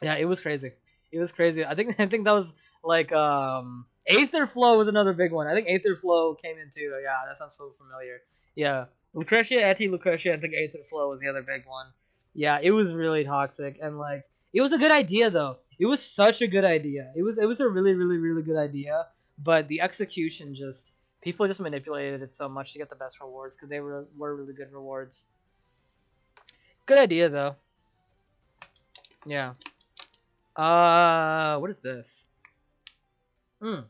yeah, it was crazy. It was crazy. I think that was like Aether Flow was another big one. I think Aether Flow came in too. Yeah, that sounds so familiar. Yeah, Lucretia, anti-Lucretia. I think Aether Flow was the other big one. Yeah, it was really toxic, and like it was a good idea though. It was such a good idea. It was a really good idea, but the execution just people just manipulated it so much to get the best rewards because they were really good rewards. Good idea though. Yeah. What is this? We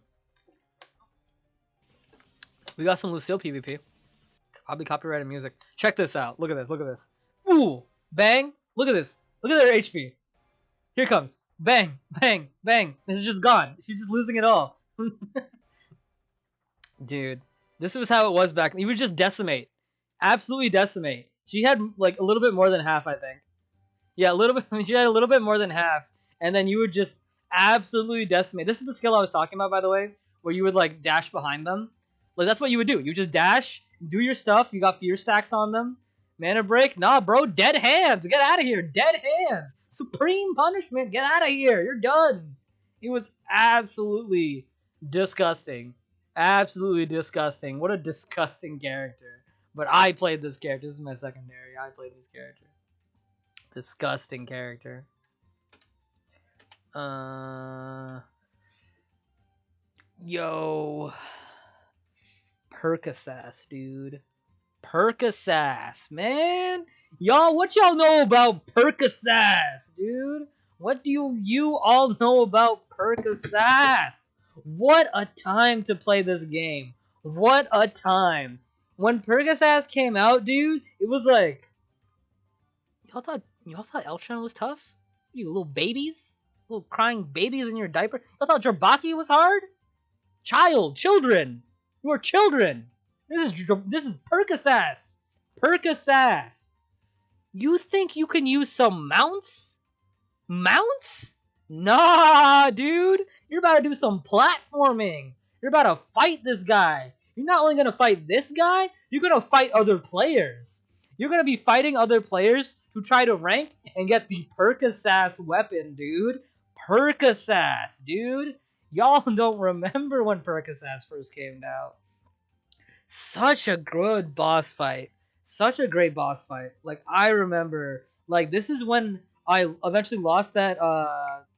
got some Lucille Pvp. Probably copyrighted music. Check this out. Look at this. Look at this. Ooh, bang! Look at this. Look at their HP. Here it comes. Bang, bang, bang. This is just gone. She's just losing it all. Dude, this was how it was back. You would just decimate. Absolutely decimate. She had like a little bit more than half, I think. Yeah, a little bit. She had a little bit more than half, and then you would just absolutely decimate. This is the skill I was talking about, by the way, where you would like dash behind them. Like that's what you would do. You just dash, do your stuff. You got fear stacks on them. Mana break? Nah, bro. Dead hands. Get out of here. Dead hands. Supreme punishment. Get out of here. You're done. It was absolutely disgusting. Absolutely disgusting. What a disgusting character. But I played this character. This is my secondary. I played this character. Disgusting character. Yo. Percocet, dude. Percocet, man. Y'all, what y'all know about Percocet, dude? What do you all know about Percocet? What a time to play this game. What a time. When Percocet came out, dude, it was like y'all thought Eltron was tough? You little babies? Little crying babies in your diaper? Y'all thought Drbaki was hard? Children. You are children. This is Percocet. Percocet. You think you can use some mounts? Mounts? Nah, dude. You're about to do some platforming. You're about to fight this guy. You're not only gonna fight this guy, you're gonna fight other players. You're gonna be fighting other players who try to rank and get the Percocet weapon, dude. Percocet, dude. Y'all don't remember when Percocet first came out. Such a good boss fight. Such a great boss fight. Like, I remember, like, this is when I eventually lost that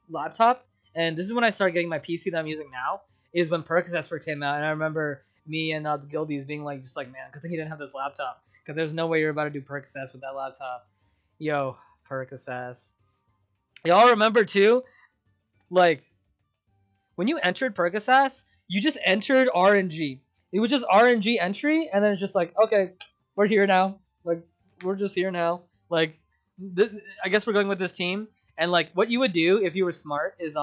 laptop, and this is when I started getting my PC that I'm using now, is when Percocet first came out, and I remember me and the guildies being like, just like, man, because he didn't have this laptop, because there's no way you're about to do Percocet with that laptop. Yo, Percocet. Y'all remember, too, like, when you entered Percocet, you just entered RNG. It was just RNG entry, and then it's just like, okay, we're here now. Like, we're just here now. Like, I guess we're going with this team. And like, what you would do if you were smart is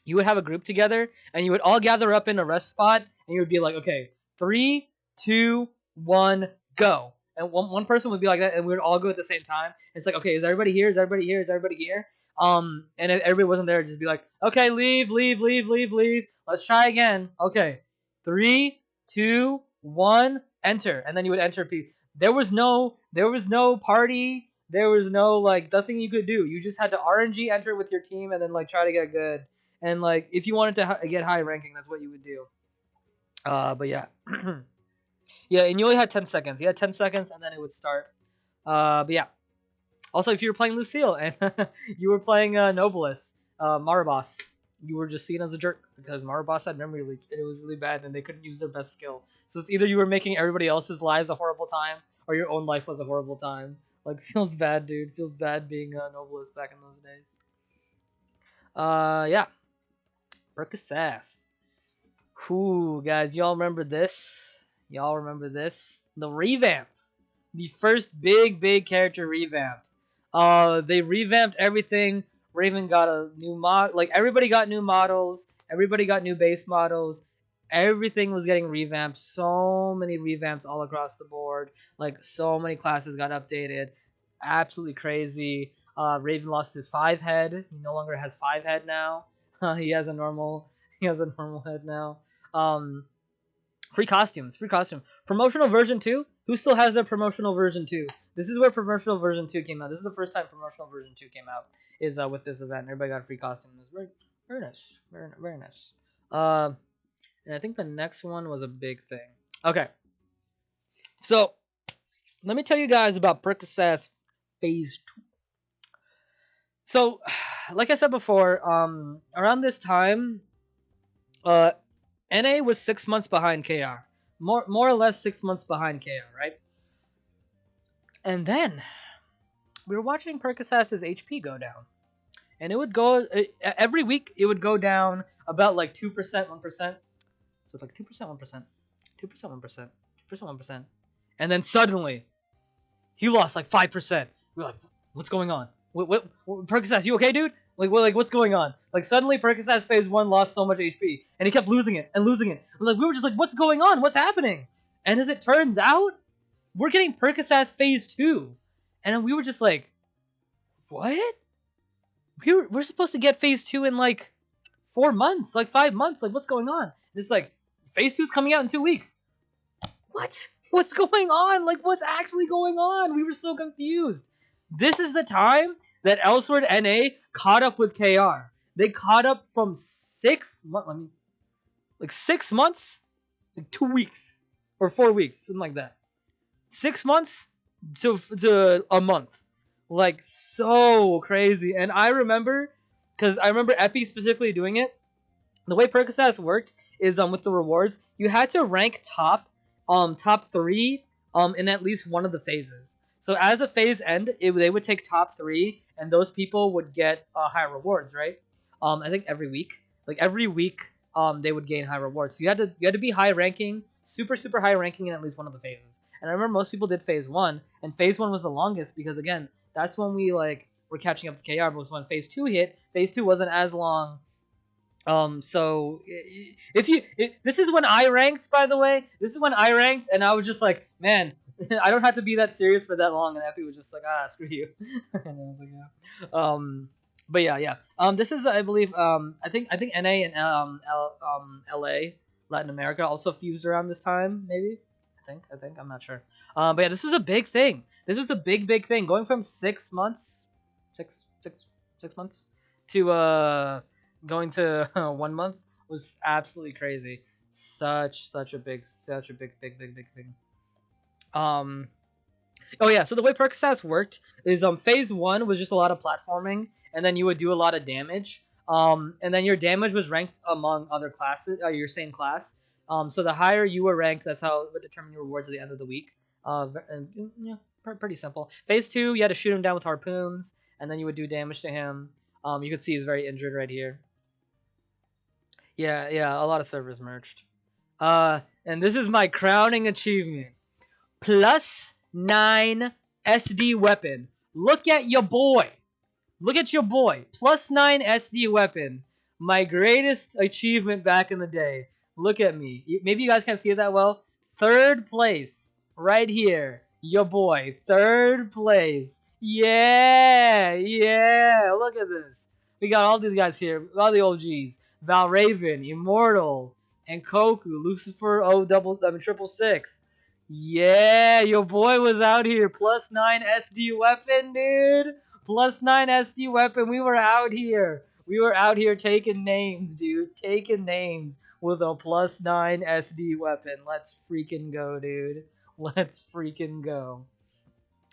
you would have a group together, and you would all gather up in a rest spot, and you would be like, okay, 3, 2, 1, go. And one person would be like that, and we would all go at the same time. It's like, okay, is everybody here? Is everybody here? Is everybody here? And if everybody wasn't there, just be like, okay, leave. Let's try again. Okay, 3, 2, 1, enter, and then you would enter people. There was no party. There was no like nothing you could do. You just had to RNG enter with your team and then like try to get good. And like if you wanted to get high ranking, that's what you would do. But yeah, yeah, and you only had 10 seconds. You had 10 seconds, and then it would start. But yeah. Also, if you were playing Lucille and you were playing Nobilis, Marabas, you were just seen as a jerk because Marabas had memory leak and it was really bad and they couldn't use their best skill. So it's either you were making everybody else's lives a horrible time or your own life was a horrible time. Like, feels bad, dude. Feels bad being a Nobilis back in those days. Yeah. Percocet. Whoo, guys, y'all remember this? Y'all remember this? The revamp. The first big character revamp. They revamped everything. Raven got a new mod. Like, everybody got new models. Everybody got new base models. Everything was getting revamped. So many revamps all across the board. Like, so many classes got updated. Absolutely crazy. Raven lost his 5 head. He no longer has 5 head now. He has a normal head now. Free costumes. Promotional version 2. Who still has their promotional version 2? This is where promotional version 2 came out. This is the first time promotional version 2 came out. Is with this event. Everybody got a free costume. It was very nice. Very nice. And I think the next one was a big thing. Okay. So, let me tell you guys about Percocet Phase 2. So, like I said before, around this time, NA was 6 months behind KR. More or less 6 months behind KR, right? And then we were watching Percocet's HP go down. And it would go every week it would go down about like 2%, 1%. So it's like 2%, 1%, 2%, 1%, 2%, 1%. And then suddenly he lost like 5%. We're like, what's going on? What Percocet, you okay, dude? Like what's going on? Like suddenly Percocet's phase 1 lost so much HP and he kept losing it. Like we were just like, what's going on? What's happening? And as it turns out, we're getting Percocet's phase 2. And we were just like, what? We're supposed to get phase 2 in like 4 months, like 5 months. Like, what's going on? And it's like, phase 2's coming out in 2 weeks. What? What's going on? Like, what's actually going on? We were so confused. This is the time that Elsword NA caught up with KR. They caught up from 6 months, 6 months, like 2 weeks or 4 weeks, something like that. 6 months to a month. Like, so crazy. And I remember, because I remember Epi specifically doing it, the way Percocet worked is with the rewards, you had to rank top 3 in at least one of the phases. So as a phase end, they would take top 3, and those people would get high rewards, right? I think every week, they would gain high rewards. So you had to be high ranking, super high ranking in at least one of the phases. And I remember most people did phase 1, and phase 1 was the longest because again, that's when we like were catching up to KR. But when phase 2 hit, phase 2 wasn't as long. So this is when I ranked, by the way. This is when I ranked, and I was just like, man, I don't have to be that serious for that long. And Epi was just like, screw you. And I was like, yeah. But yeah. This is, I believe, I think NA and LA, Latin America, also fused around this time, maybe. I think I'm not sure. But yeah, this was a big thing. This was a big thing. Going from 6 months, six months to going to 1 month was absolutely crazy. Such a big thing. Oh yeah, so the way Percocets worked is phase 1 was just a lot of platforming, and then you would do a lot of damage. And then your damage was ranked among other classes, your same class. So the higher you were ranked, that's how it would determine your rewards at the end of the week. And yeah, pretty simple. Phase 2, you had to shoot him down with harpoons, and then you would do damage to him. You could see he's very injured right here. Yeah, a lot of servers merged. And this is my crowning achievement. +9 SD weapon. Look at your boy. +9 SD weapon. My greatest achievement back in the day. Look at me. Maybe you guys can't see it that well. 3rd place. Right here. Your boy. 3rd place. Yeah. Look at this. We got all these guys here. All the OGs. Valraven, Immortal, and Koku, Lucifer, 666. Yeah, your boy was out here. +9 SD weapon, dude. +9 SD weapon. We were out here. Taking names, dude. Taking names with a +9 SD weapon. Let's freaking go, dude. Let's freaking go.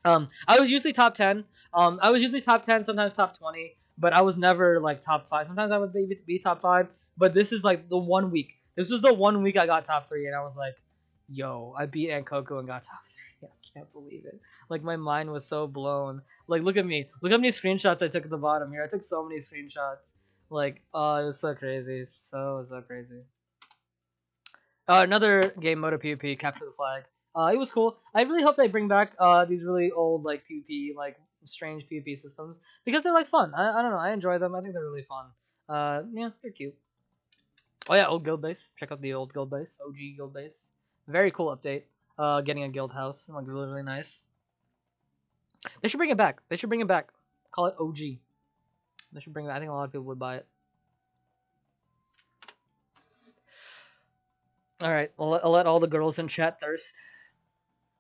I was usually top 10. I was usually top 10, sometimes top 20. But I was never like top 5. Sometimes I would be top 5. But this is like the 1 week. This was the 1 week I got top 3, and I was like, yo, I beat Ankoko and got top 3. I can't believe it. Like, my mind was so blown. Like, look at me. Look how many screenshots I took at the bottom here. I took so many screenshots. Like, oh, it was so crazy. It's so crazy. Another game mode of PvP, Capture the Flag. It was cool. I really hope they bring back these really old like PvP, like strange PvP systems, because they're like fun. I don't know. I enjoy them. I think they're really fun. Yeah, they're cute. Oh yeah, old guild base. Check out the old guild base, OG guild base. Very cool update. Getting a guild house, like really nice. They should bring it back. Call it OG. They should bring it. I think a lot of people would buy it. All right, I'll let all the girls in chat thirst.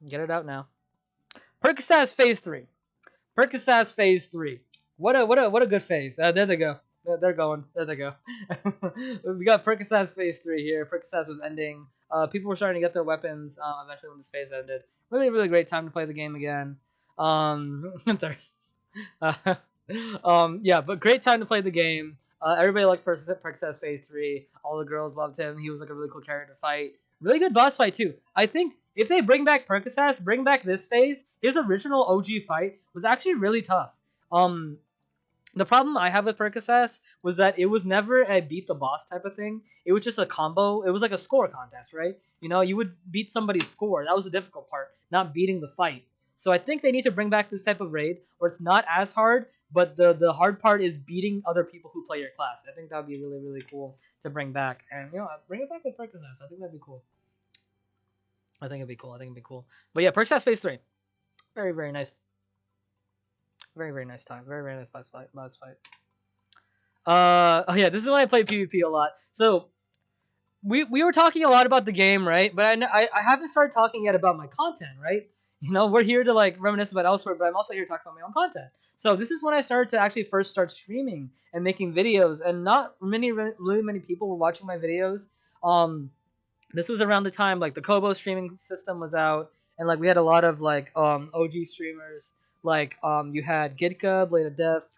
Get it out now. Percocets phase 3. What a good phase. There they go. They're going. There they go. We got Percocets phase 3 here. Percocets was ending. People were starting to get their weapons eventually when this phase ended. Really great time to play the game again. Thirsts. Yeah, but great time to play the game. Everybody liked Percocets phase 3. All the girls loved him. He was like a really cool character to fight. Really good boss fight too. I think if they bring back Percocets, bring back this phase, his original OG fight was actually really tough. The problem I have with Percocets was that it was never a beat the boss type of thing. It was just a combo. It was like a score contest, right? You know, you would beat somebody's score. That was the difficult part, not beating the fight. So I think they need to bring back this type of raid where it's not as hard, but the hard part is beating other people who play your class. I think that would be really cool to bring back. And, you know, bring it back with Percocets. I think that'd be cool. I think it'd be cool. But yeah, Percocets phase 3. Very nice. Very nice time. Very nice boss fight. Oh yeah, this is when I play PvP a lot. So we were talking a lot about the game, right? But I haven't started talking yet about my content, right? You know, we're here to like reminisce about Elsword, but I'm also here to talk about my own content. So this is when I started to actually first start streaming and making videos, and not really many people were watching my videos. This was around the time like the Kobo streaming system was out, and like we had a lot of like OG streamers. Like you had Gitka, Blade of Death,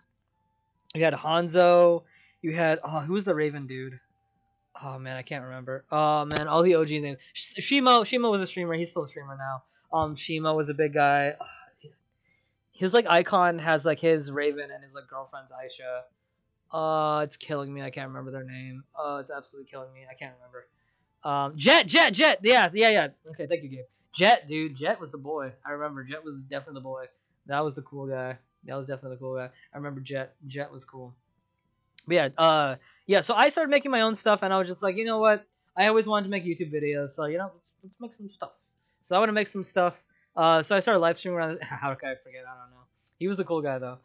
you had Hanzo, you had who was the Raven dude? Oh man, I can't remember. Oh man, all the OG names. Shimo was a streamer. He's still a streamer now. Shimo was a big guy. His like icon has like his Raven and his like girlfriend's Aisha. It's killing me. I can't remember their name. It's absolutely killing me. I can't remember. Jet. Yeah. Okay, thank you, Gabe. Jet, dude. Jet was the boy. I remember. Jet was definitely the boy. That was the cool guy. That was definitely the cool guy. I remember Jet. Jet was cool. But yeah. So I started making my own stuff, and I was just like, you know what? I always wanted to make YouTube videos, so let's make some stuff. So I want to make some stuff. So I started live streaming around. How could I forget? I don't know. He was the cool guy though.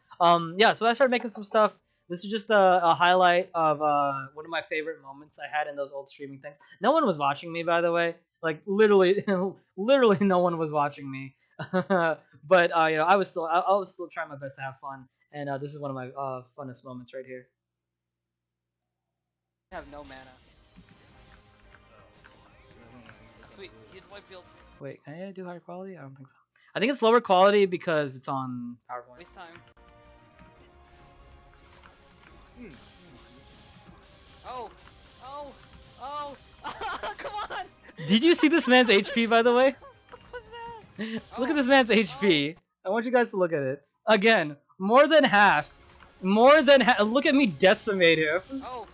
Yeah. So I started making some stuff. This is just a highlight of one of my favorite moments I had in those old streaming things. No one was watching me, by the way. Like literally, literally, no one was watching me. But I was still trying my best to have fun, and this is one of my funnest moments right here. I have no mana. Sweet, he's white field. Wait, can I do higher quality? I don't think so. I think it's lower quality because it's on PowerPoint. Waste time. Oh! Come on! Did you see this man's HP, by the way? What's that? Look at this man's HP. I want you guys to look at it. Again, more than half. More than half. Look at me decimate him. Oh!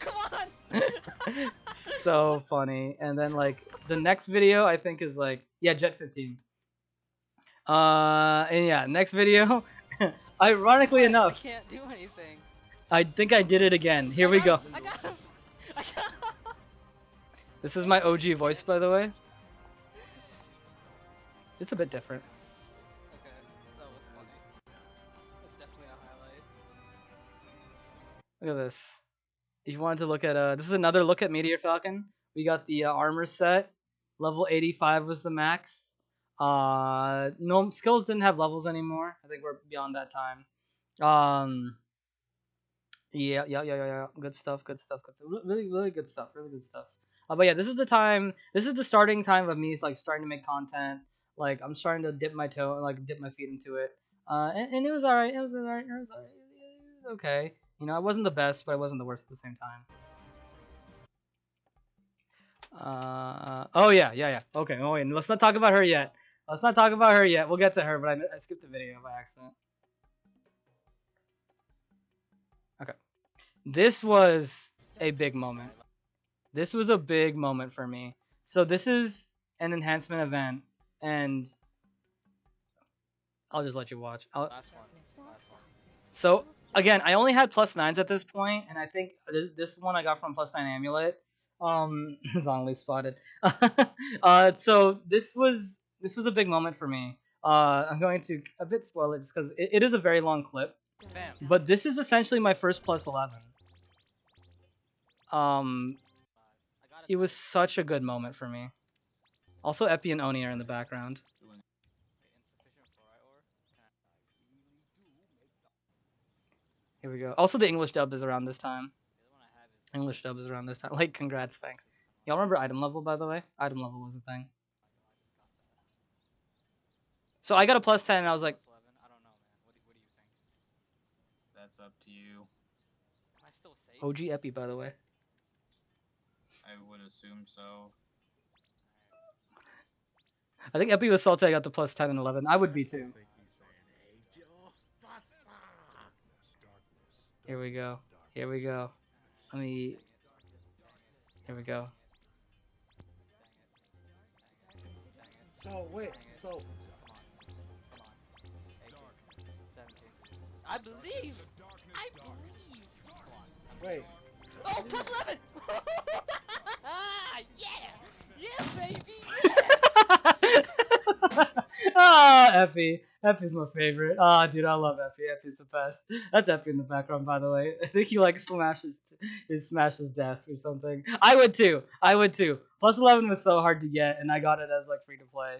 Come on! So funny. And then like the next video I think is like Jet 15. And yeah, next video. Ironically enough, I can't do anything. I think I did it again. Here we go. I got him! This is my OG voice, by the way. It's a bit different. Okay, that was funny. That's definitely a highlight. Look at this. If you wanted to look at this is another look at Meteor Falcon. We got the armor set. Level 85 was the max. No skills didn't have levels anymore. I think we're beyond that time. Yeah. Good stuff. Really good stuff. Really good stuff. But yeah, this is the time. This is the starting time of me like starting to make content. Like I'm starting to dip my toe, like dip my feet into it. And it was alright. It was alright. It was okay. I wasn't the best, but I wasn't the worst at the same time. Oh yeah. Okay. Oh wait, let's not talk about her yet. We'll get to her, but I skipped the video by accident. Okay. This was a big moment. This was a big moment for me. So this is an enhancement event, and I'll just let you watch. Last one. So again, I only had +9s at this point, and I think this one I got from +9 Amulet. Zongli spotted. So this was a big moment for me. I'm going to a bit spoil it just because it is a very long clip. Bam. But this is essentially my first +11. It was such a good moment for me. Also, Epi and Oni are in the background. Here we go. Also, the English dub is around this time. Like, congrats, thanks. Y'all remember item level, by the way? Item level was a thing. So I got a +10, and I was like, I don't know, man. What do you think? That's up to you. Am I still safe? OG Epi, by the way. I would assume so. I think Epi was salty I got the +10 and 11. I would be too. Here we go. Here we go. Here we go. So wait, so I believe. wait. Oh, +11! Yeah, baby. Ah, Epi. Epi's my favorite. Ah, dude, I love Epi. Epi's the best. That's Epi in the background, by the way. I think he like smashes his desk or something. I would too. +11 was so hard to get, and I got it as like free to play.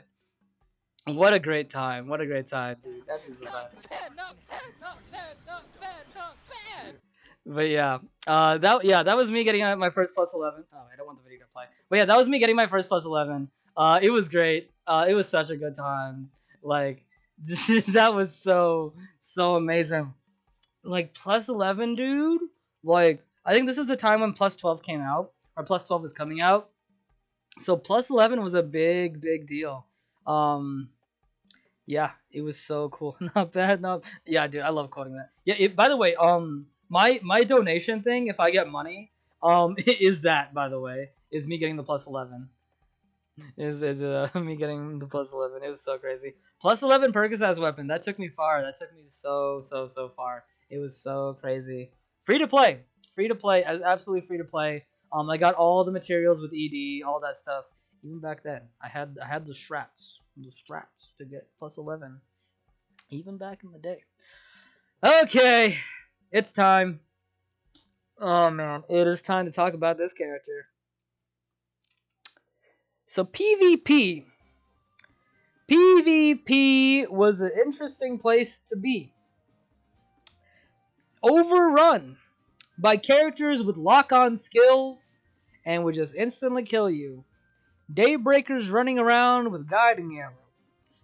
What a great time. What a great time, dude. Epi's the best. Not bad. But yeah, that was me getting my first +11. Oh, I don't want the video to play. But yeah, that was me getting my first +11. It was great. It was such a good time. Like, that was so amazing. Like +11, dude. Like, I think this is the time when plus 12 came out, or plus 12 was coming out. So plus 11 was a big deal. Yeah, it was so cool. Not bad. Not yeah, dude. I love quoting that. Yeah. By the way, my donation thing, if I get money, is that, by the way, is me getting the plus 11. Is me getting the plus 11. It was so crazy. Plus 11 Percocet's weapon. That took me far. That took me so far. It was so crazy. Free to play. Free to play. Absolutely free to play. I got all the materials with ED, all that stuff. Even back then, I had the strats to get plus 11. Even back in the day. Okay, it's time. Oh man, it is time to talk about this character. So PvP. PvP was an interesting place to be. Overrun by characters with lock-on skills and would just instantly kill you. Daybreakers running around with guiding arrow.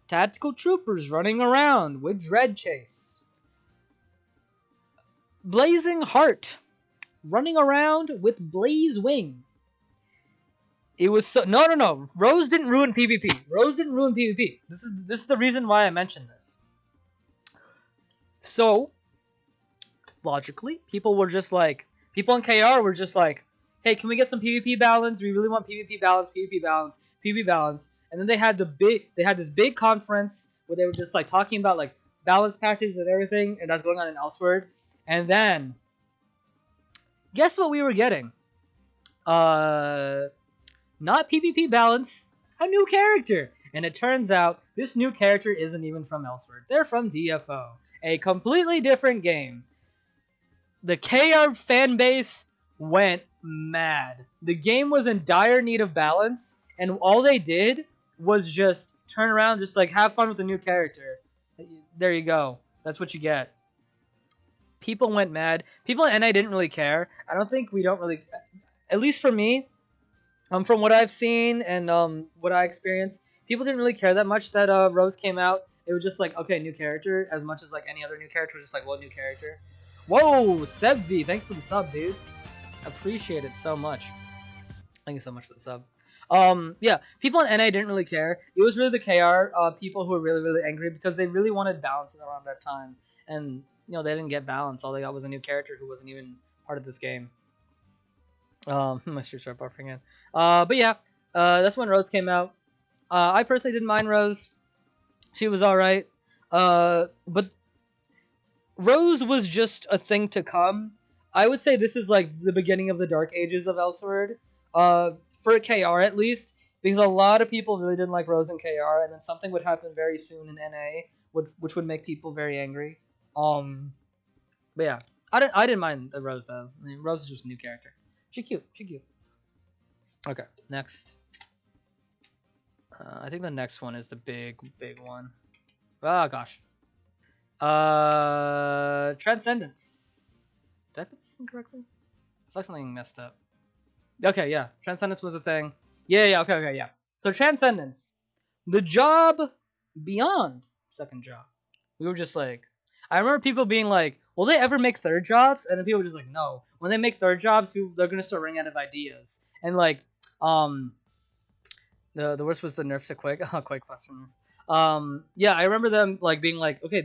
Tactical troopers running around with dread chase. Blazing heart running around with blaze wing. It was so no. Rose didn't ruin PvP. Rose didn't ruin PvP. This is the reason why I mentioned this. So logically, people in KR were just like, hey, can we get some PvP balance? We really want PvP balance, PvP balance, PvP balance. And then they had this big conference where they were just like talking about like balance patches and everything, and that's going on in Elsword. And then guess what we were getting? Not PvP balance, a new character. And it turns out this new character isn't even from Elsword. They're from DFO, a completely different game. The KR fan base went mad. The game was in dire need of balance, and all they did was just turn around, just like have fun with the new character. There you go. That's what you get. People went mad. People in NA didn't really care. I don't think we don't really, at least for me, from what I've seen and what I experienced, people didn't really care that much that Rose came out. It was just like, okay, new character, as much as like any other new character was just like, well, new character. Whoa, SebV, thanks for the sub, dude. Appreciate it so much. Thank you so much for the sub. Yeah, people in NA didn't really care. It was really the KR people who were really angry because they really wanted balance around that time, and they didn't get balance. All they got was a new character who wasn't even part of this game. My streets are buffering in. But yeah, that's when Rose came out. I personally didn't mind Rose. She was alright. But Rose was just a thing to come. I would say this is like the beginning of the dark ages of Elsword. For KR at least. Because a lot of people really didn't like Rose and KR, and then something would happen very soon in NA, which would make people very angry. But yeah, I didn't mind the Rose though. I mean, Rose is just a new character. She cute. Okay, next. I think the next one is the big one. Oh gosh. Transcendence. Did I put this in correctly? I feel like something messed up. Okay, yeah. Transcendence was a thing. Yeah. Okay, yeah. So Transcendence, the job beyond second job. We were just like, I remember people being like, will they ever make third jobs? And then people were just like, no. When they make third jobs, they're gonna start running out of ideas. And like, the worst was the nerf to Quake. Oh, Quake question. Yeah, I remember them like being like, okay,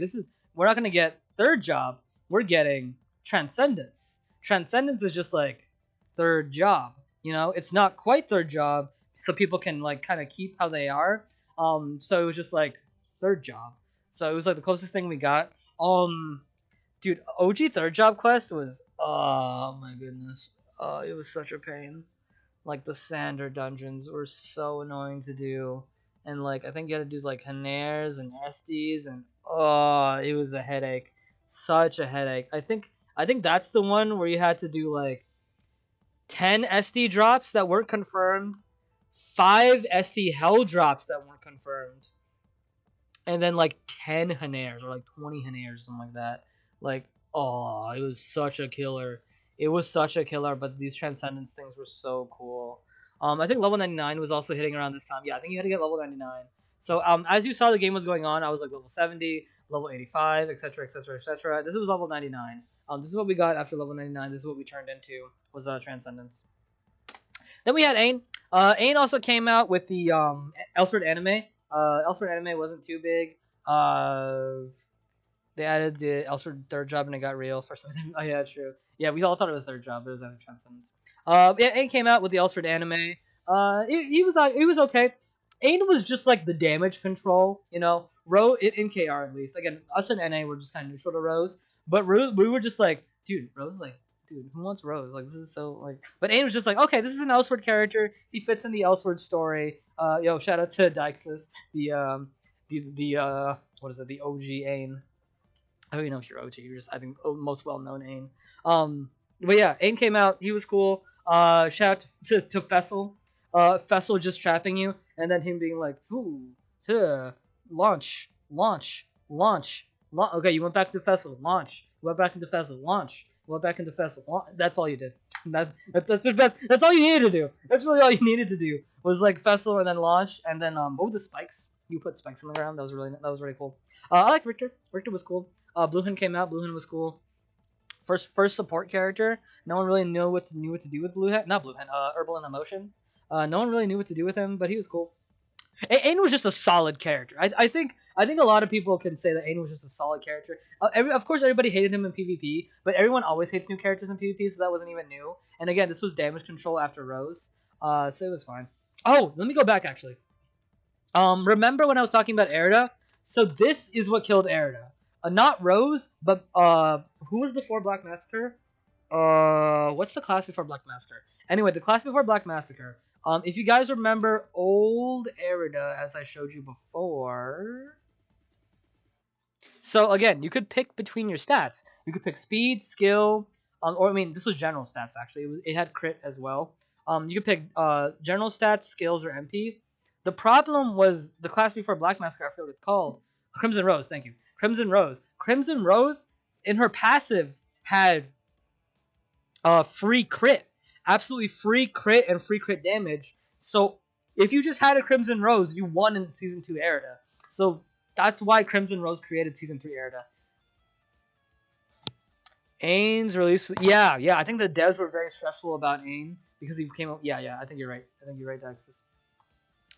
we're not gonna get third job. We're getting Transcendence. Transcendence is just like third job. It's not quite third job, so people can like kind of keep how they are. So it was just like third job. So it was like the closest thing we got. Dude, OG third job quest was, oh my goodness, it was such a pain. Like the Sander dungeons were so annoying to do, and like I think you had to do like Hanares and Estes, and it was a headache, such a headache. I think that's the one where you had to do like 10 SD drops that weren't confirmed, 5 SD hell drops that weren't confirmed, and then like 10 Hanares or like 20 Hanares, something like that. Like, it was such a killer. It was such a killer, but these Transcendence things were so cool. I think level 99 was also hitting around this time. Yeah, I think you had to get level 99. So as you saw the game was going on, I was like level 70, level 85, etc. This was level 99. This is what we got after level 99. This is what we turned into, was Transcendence. Then we had Ain. Ain also came out with the Elsword anime. Elsword anime wasn't too big. They added the Elsword third job and it got real for some reason. Oh yeah, true. Yeah, we all thought it was third job, but it was after Transcendence. Yeah, Ain came out with the Elsword anime. He was okay. Ain was just like the damage control, you know. Rose in KR at least. Again, us and NA were just kind of neutral to Rose, but we were just like, dude, Rose, like, dude, who wants Rose? Like, this is so like. But Ain was just like, okay, this is an Elsword character. He fits in the Elsword story. Yo, shout out to Dixis, the what is it, the OG Ain. I don't even know if you're OG. You're just, I think, most well-known Ain. But yeah, Ain came out. He was cool. Shout out to Fessel. Fessel just trapping you, and then him being like, "Ooh, launch. Okay, you went back to Fessel. Launch. You went back into Fessel. Launch. You went back into Fessel. That's all you did. That's all you needed to do. That's really all you needed to do was like Fessel and then launch, and then the spikes. You put spikes on the ground. That was really cool. I like Richter. Richter was cool. Blue Hen came out. Blue Hen was cool. First support character. No one really knew what to do with Blue Hen. Not Blue Hen. Herbal and Emotion. No one really knew what to do with him, but he was cool. Ain was just a solid character. I think a lot of people can say that Ain was just a solid character. Of course, everybody hated him in PvP, but everyone always hates new characters in PvP, so that wasn't even new. And again, this was damage control after Rose, so it was fine. Oh, let me go back actually. Remember when I was talking about Erida? So this is what killed Erida. Not Rose, but who was before Black Massacre? What's the class before Black Massacre? Anyway, the class before Black Massacre. If you guys remember old Erida, as I showed you before. So again, you could pick between your stats. You could pick speed, skill, or I mean, this was general stats actually. It had crit as well. You could pick general stats, skills, or MP. The problem was the class before Black Massacre. I forget what it's called. Crimson Rose. Thank you. Crimson Rose. Crimson Rose in her passives had free crit. Absolutely free crit and free crit damage. So if you just had a Crimson Rose, you won in Season 2 Erida. So that's why Crimson Rose created Season 3 Erida. Ain's release. Yeah. I think the devs were very stressful about Ain because he came up. Yeah. I think you're right. Daxis.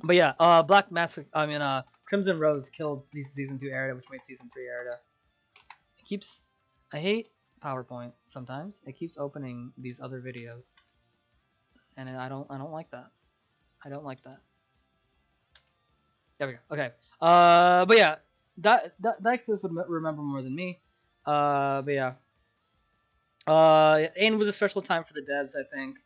But yeah, Black Massacre. I mean, Crimson Rose killed Season 2 Erida, which made Season 3 Erida. It keeps. I hate PowerPoint sometimes. It keeps opening these other videos. And I don't like that. I don't like that. There we go. Okay. But yeah, Daxis would remember more than me. But yeah. Ain was a special time for the devs, I think.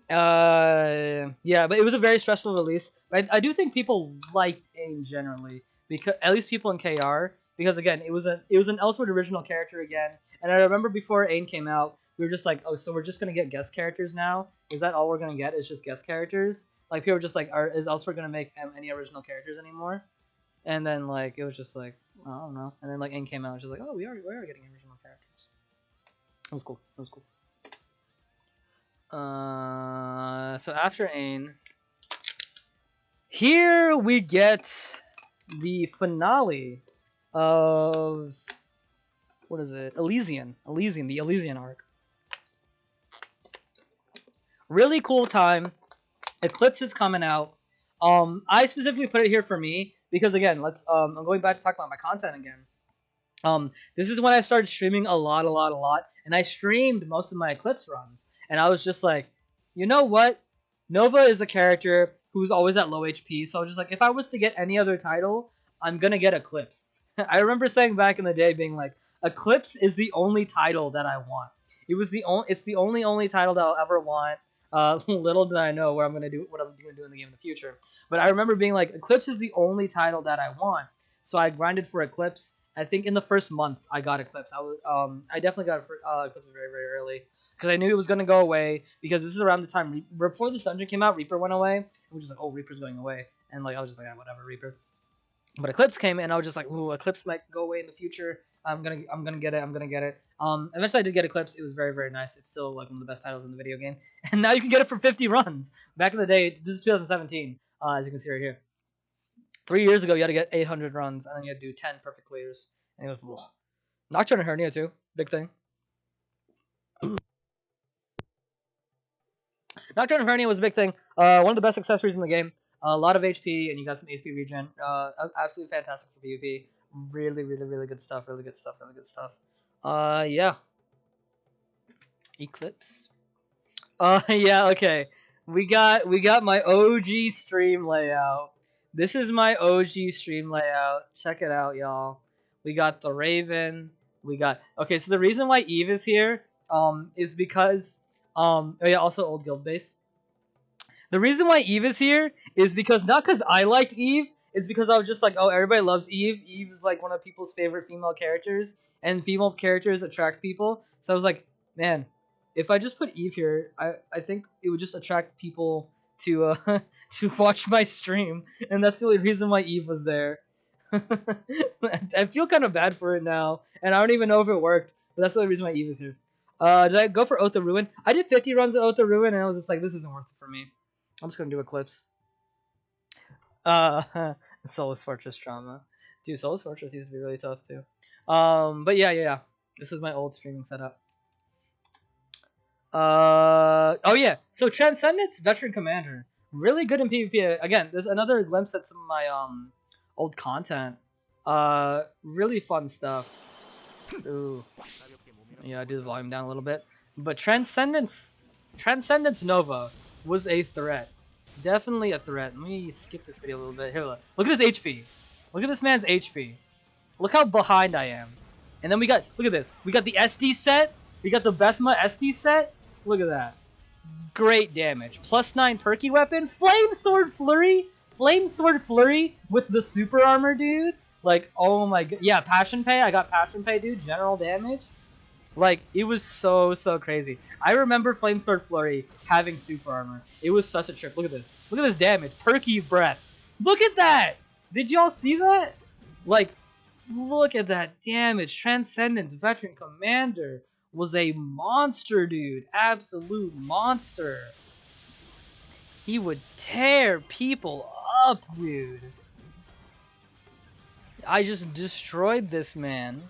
Yeah, but it was a very stressful release. But I do think people liked Ain generally, because at least people in KR, because again, it was an Elsword original character again. And I remember before Ain came out, we were just like, oh, so we're just gonna get guest characters now? Is that all we're gonna get? Is just guest characters? Like people were just like, is Elsword gonna make any original characters anymore? And then like it was just like, I don't know. And then like Ain came out, it's just like, oh, we are getting original characters. It was cool. So after Ain, here we get the finale of what is it? Elysian, the Elysian arc. Really cool time. Eclipse is coming out. I specifically put it here for me because again, I'm going back to talk about my content again. This is when I started streaming a lot, and I streamed most of my Eclipse runs, and I was just like, you know what? Nova is a character who's always at low HP, so I was just like, if I was to get any other title, I'm gonna get Eclipse. I remember saying back in the day, being like, Eclipse is the only title that I want. It's the only title that I'll ever want. Little did I know what I'm gonna do in the game in the future. But I remember being like, Eclipse is the only title that I want. So I grinded for Eclipse. I think in the first month I got Eclipse. I definitely got Eclipse very, very early because I knew it was gonna go away, because this is around the time before this dungeon came out. Reaper went away. It was just like, oh, Reaper's going away, and like I was just like, whatever, Reaper. But Eclipse came, and I was just like, ooh, Eclipse might go away in the future. I'm gonna get it. Eventually I did get Eclipse. It was very, very nice. It's still like one of the best titles in the video game, and now you can get it for 50 runs. Back in the day, this is 2017, as you can see right here. 3 years ago, you had to get 800 runs, and then you had to do 10 perfect clears, and it was, ugh. Nocturne and Hernia too. Big thing. Nocturne and Hernia was a big thing. One of the best accessories in the game. A lot of HP, and you got some HP regen. Absolutely fantastic for PvP. Really, really, really good stuff. Really good stuff. Really good stuff. Yeah. Eclipse. Yeah. Okay. We got my OG stream layout. This is my OG stream layout. Check it out, y'all. We got the Raven. We got okay. So the reason why Eve is here, is because oh yeah, also old guild base. The reason why Eve is here is because not because I liked Eve, it's because I was just like, oh, everybody loves Eve. Eve is like one of people's favorite female characters, and female characters attract people. So I was like, man, if I just put Eve here, I think it would just attract people to to watch my stream, and that's the only reason why Eve was there. I feel kind of bad for it now, and I don't even know if it worked, but that's the only reason why Eve is here. Did I go for Oath of Ruin? I did 50 runs of Oath of Ruin, and I was just like, this isn't worth it for me. I'm just gonna do Eclipse. Solus Fortress trauma. Dude, Solus Fortress used to be really tough too. But yeah. This is my old streaming setup. Oh yeah. So Transcendence Veteran Commander, really good in PvP. Again, there's another glimpse at some of my old content. Really fun stuff. Ooh. Yeah, I do the volume down a little bit. But Transcendence Nova was a threat. Definitely a threat. Let me skip this video a little bit. Here, look at his HP. Look at this man's HP. Look how behind I am. And then look at this. We got the SD set. We got the Bethma SD set. Look at that. Great damage. +9 perky weapon. Flame Sword Flurry. Flame Sword Flurry with the super armor, dude. Like, oh my god. Yeah, Passion Pay. I got Passion Pay, dude. General damage. Like, it was so crazy. I remember Flame Sword Flurry having super armor. It was such a trip. Look at this. Look at this damage. Perky breath. Look at that! Did y'all see that? Like, look at that damage. Transcendence Veteran Commander was a monster, dude. Absolute monster. He would tear people up, dude. I just destroyed this man.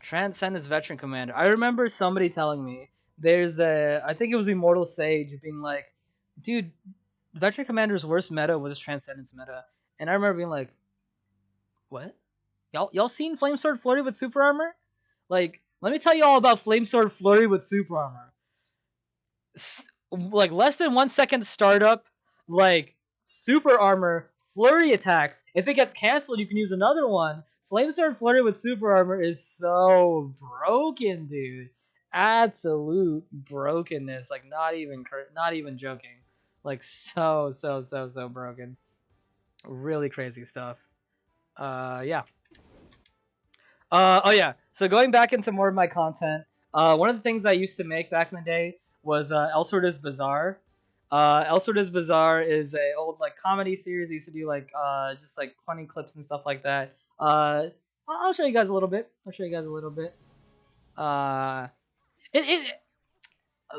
Transcendence Veteran Commander. I remember somebody telling me I think it was Immortal Sage being like, dude, Veteran Commander's worst meta was Transcendence meta. And I remember being like, what? Y'all seen Flamesword Flurry with super armor? Like, let me tell you all about Flamesword Flurry with super armor. Like, less than 1 second startup, like, super armor, flurry attacks. If it gets canceled, you can use another one. Flamesword Flurry with super armor is so broken, dude. Absolute brokenness. Like, not even joking. Like, so broken. Really crazy stuff. Yeah. Oh yeah. So going back into more of my content, one of the things I used to make back in the day was Elsword is Bizarre. Elsword is Bizarre is a old like comedy series. I used to do like just like funny clips and stuff like that. I'll show you guys a little bit. It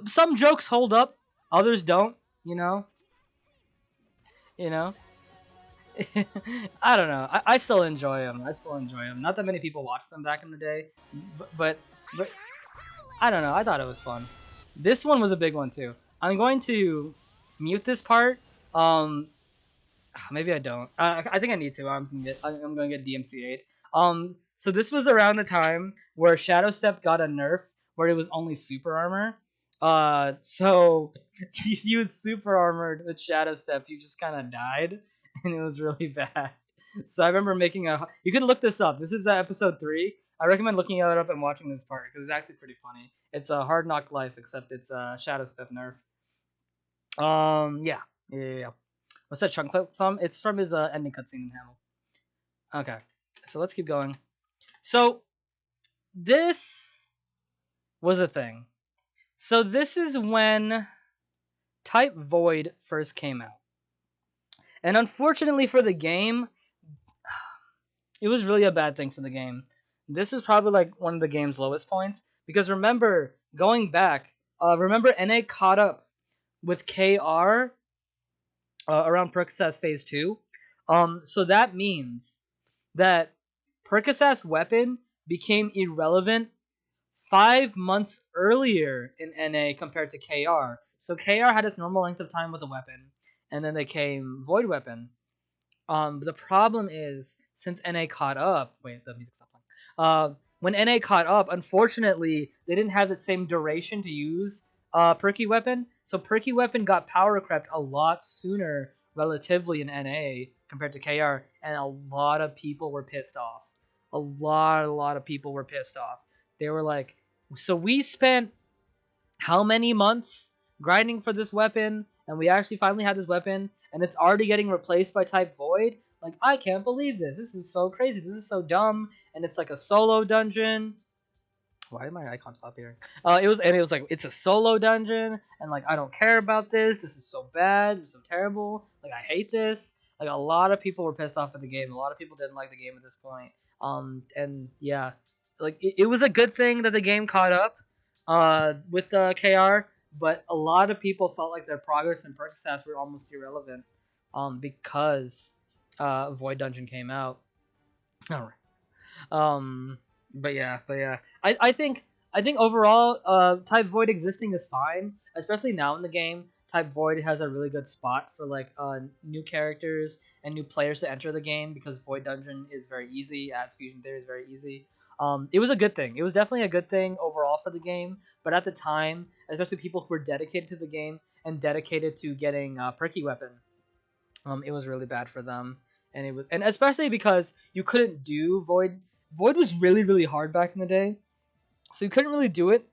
some jokes hold up, others don't. You know. I don't know. I still enjoy them. Not that many people watched them back in the day, but I don't know. I thought it was fun. This one was a big one too. I'm going to mute this part. Maybe I don't. I think I need to. I'm going to get DMCA'd. So this was around the time where Shadow Step got a nerf where it was only super armor. So if you was super armored with Shadow Step, you just kind of died, and it was really bad. So I remember making you can look this up. This is episode 3. I recommend looking it up and watching this part because it's actually pretty funny. It's a Hard Knock Life, except it's Shadow Step nerf. Yeah. What's that chunk clip from? It's from his ending cutscene in Hamel. Okay, so let's keep going. So this was a thing. So this is when Type Void first came out. And unfortunately for the game, it was really a bad thing for the game. This is probably like one of the game's lowest points. Because remember, going back, remember NA caught up with KR around Percocet Phase 2. So that means that Percocet's weapon became irrelevant 5 months earlier in NA compared to KR. So KR had its normal length of time with a weapon, and then they came Void Weapon. The problem is, since NA caught up, wait, the music stopped playing. When NA caught up, unfortunately, they didn't have the same duration to use Perky Weapon. So Perky Weapon got power crept a lot sooner, relatively, in NA compared to KR, and a lot of people were pissed off. A lot of people were pissed off. They were like, so we spent how many months grinding for this weapon, and we actually finally had this weapon, and it's already getting replaced by Type Void? Like, I can't believe this. This is so crazy. This is so dumb, and it's like a solo dungeon. Why did my icon stop here? It was like, it's a solo dungeon, and like, I don't care about this. This is so bad. This is so terrible. Like, I hate this. Like, a lot of people were pissed off at the game. A lot of people didn't like the game at this point. And yeah, like, it was a good thing that the game caught up with KR, but a lot of people felt like their progress and perk stats were almost irrelevant because Void Dungeon came out. All right. But yeah. I think overall, Type Void existing is fine, especially now in the game. Type Void has a really good spot for like new characters and new players to enter the game because Void Dungeon is very easy, as Fusion Theory is very easy. It was a good thing. It was definitely a good thing overall for the game. But at the time, especially people who were dedicated to the game and dedicated to getting Perky Weapon, it was really bad for them. And especially because you couldn't do Void. Void was really hard back in the day, so you couldn't really do it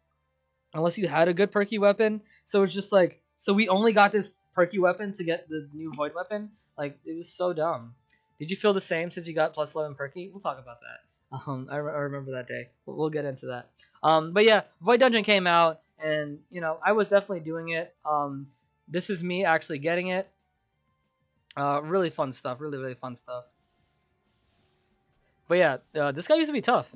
unless you had a good Perky Weapon. So it's just like, so we only got this Perky Weapon to get the new Void Weapon. Like, it was so dumb. Did you feel the same since you got plus 11 Perky? We'll talk about that. I remember that day. We'll get into that. But yeah, Void Dungeon came out, and I was definitely doing it. This is me actually getting it. Really fun stuff. Really fun stuff. But yeah, this guy used to be tough.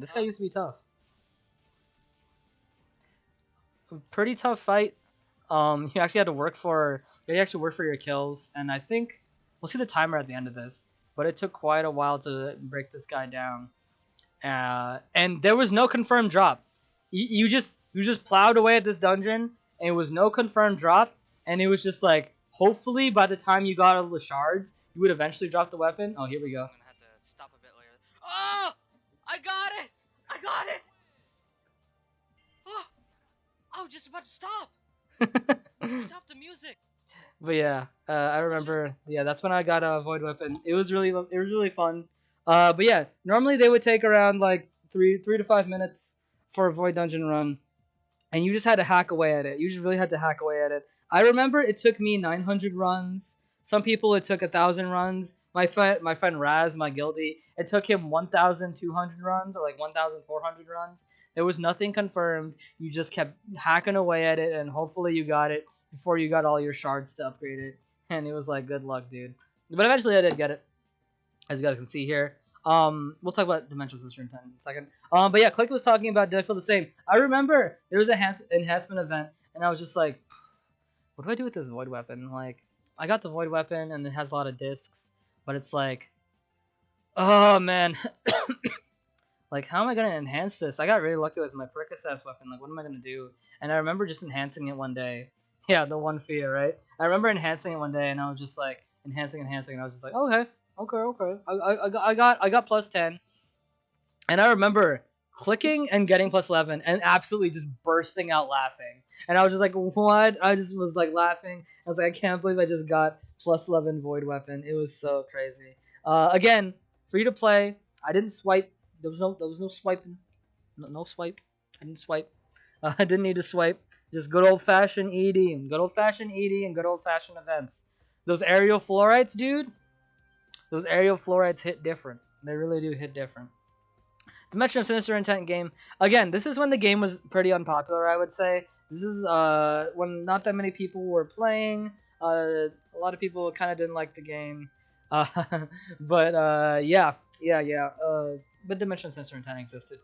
Pretty tough fight. You actually had to work for your kills, and I think we'll see the timer at the end of this. But it took quite a while to break this guy down. And there was no confirmed drop. You just plowed away at this dungeon, and it was no confirmed drop, and it was just like, hopefully by the time you got all the shards, you would eventually drop the weapon. Oh, here we go. I'm gonna have to stop a bit later. Oh! I got it! Oh! I was just about to stop! Stop the music! But yeah, I remember. Yeah, that's when I got a Void Weapon. It was really fun. But yeah, normally they would take around like 3 to 5 minutes for a Void Dungeon run, and you just had to hack away at it. You just really had to hack away at it. I remember it took me 900 runs. Some people it took 1,000 runs. My friend Raz, my guildie, it took him 1,200 runs or like 1,400 runs. There was nothing confirmed. You just kept hacking away at it, and hopefully you got it before you got all your shards to upgrade it. And it was like, good luck, dude. But eventually I did get it, as you guys can see here. We'll talk about Dimensional Sister in a second. But yeah, Click was talking about, did I feel the same? I remember there was an enhancement event, and I was just like, what do I do with this Void Weapon? Like, I got the Void Weapon, and it has a lot of discs, but it's like, oh man, like, how am I gonna enhance this? I got really lucky with my Percocet weapon. Like, what am I gonna do? And I remember just enhancing it one day. Yeah, the one fear, right? I remember enhancing it one day, and I was just like enhancing, and I was just like, okay. I got plus 10, and I remember clicking and getting plus 11, and absolutely just bursting out laughing. And I was just like, what? I just was like laughing. I was like, I can't believe I just got plus 11 Void Weapon. It was so crazy. Again, free to play. I didn't swipe. There was no swiping. No swipe. I didn't swipe. I didn't need to swipe. Just good old fashioned ED and good old fashioned events. Those aerial fluorites, dude. Those aerial fluorites hit different. They really do hit different. Dimension of Sinister Intent game. Again, this is when the game was pretty unpopular, I would say. This is when not that many people were playing. A lot of people kind of didn't like the game. But yeah. But Dimension of Sinister Intent existed.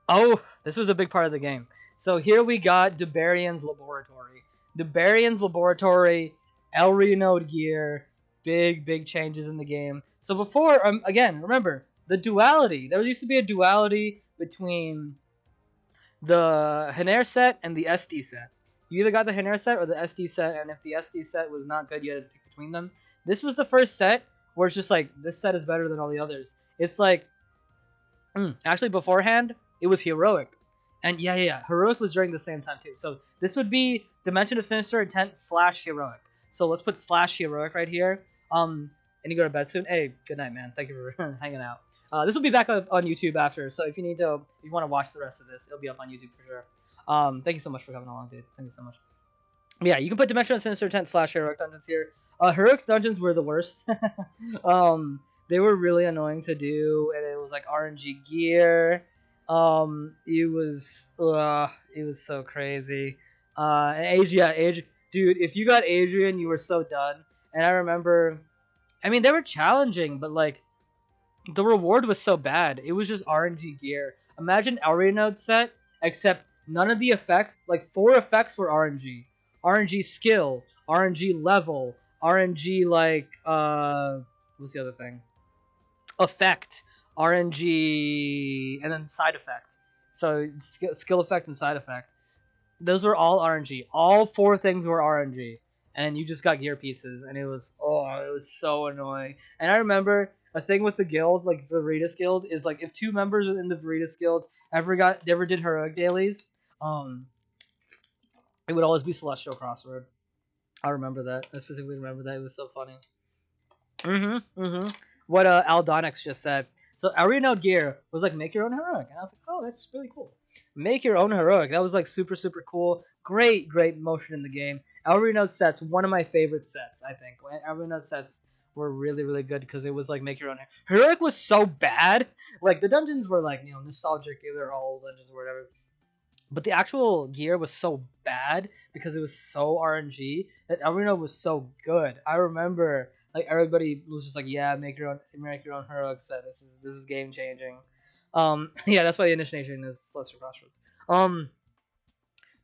Oh, this was a big part of the game. So here we got Debarian's Laboratory. Debarian's Laboratory, El Renode gear, big changes in the game. So before, again, remember the duality. There used to be a duality between the Haner set and the SD set. You either got the Haner set or the SD set, and if the SD set was not good, you had to pick between them. This was the first set where it's just like, this set is better than all the others. It's like, actually beforehand, it was Heroic. And yeah, Heroic was during the same time too. So this would be Dimension of Sinister Intent / Heroic. So let's put / Heroic right here. And you go to bed soon. Hey, good night, man. Thank you for hanging out. This will be back on YouTube after. So if you want to watch the rest of this, it'll be up on YouTube for sure. Thank you so much for coming along, dude. Thank you so much. Yeah, you can put Dimension of Sinister Intent / Heroic dungeons here. Heroic dungeons were the worst. They were really annoying to do, and it was like RNG gear. It was so crazy. Adrian, dude, if you got Adrian, you were so done. And I remember, I mean, they were challenging, but like, the reward was so bad. It was just RNG gear. Imagine Elrenode set, except none of the effects, like 4 effects were RNG. RNG skill, RNG level, RNG like, what's the other thing? Effect, RNG, and then side effect. So skill effect and side effect. Those were all RNG. All 4 things were RNG, and you just got gear pieces, and it was so annoying. And I remember a thing with the guild, like the Veritas guild, is like if 2 members in the Veritas guild ever did heroic dailies, it would always be Celestial Crossword. I remember that. I specifically remember that. It was so funny. What Aldonix just said. So Elrenode gear was like, make your own heroic, and I was like, oh, that's really cool. Make your own heroic. That was like super cool. Great motion in the game. Elrenode sets, one of my favorite sets, I think. Elrenode sets were really good because it was like, make your own heroic was so bad. Like the dungeons were like, nostalgic. They were all dungeons or whatever. But the actual gear was so bad because it was so RNG that Elrenode was so good. I remember like everybody was just like, yeah, make your own heroic set. This is game changing. Yeah, that's why the initiation is Celestial Crossroads.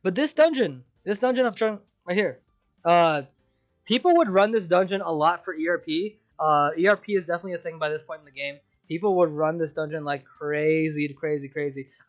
But this dungeon I'm trying right here. People would run this dungeon a lot for ERP. ERP is definitely a thing by this point in the game. People would run this dungeon like crazy.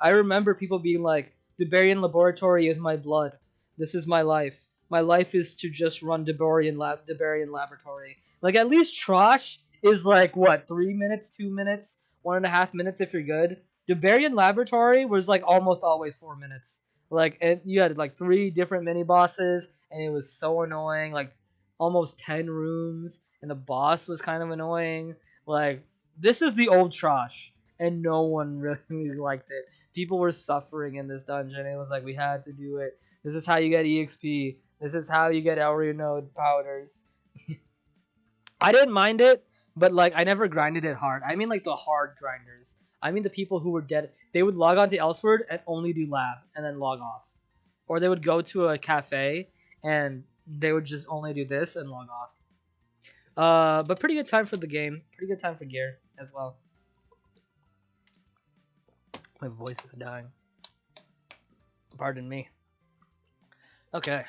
I remember people being like, Debarian Laboratory is my blood. This is my life. My life is to just run Debarian Laboratory. Like, at least Trosh is like, what, 3 minutes, 2 minutes, 1.5 minutes if you're good. Debarian Laboratory was like almost always 4 minutes. Like, you had like 3 different mini bosses, and it was so annoying. Like, almost 10 rooms, and the boss was kind of annoying. Like, this is the old Trosh, and no one really liked it. People were suffering in this dungeon. It was like, we had to do it. This is how you get EXP. This is how you get Elrenode powders. I didn't mind it, but like, I never grinded it hard. I mean like the hard grinders. I mean the people who were dead. They would log on to Elsword and only do lab and then log off. Or they would go to a cafe and they would just only do this and log off. But pretty good time for the game. Pretty good time for gear as well. My voice is dying. Pardon me. Okay.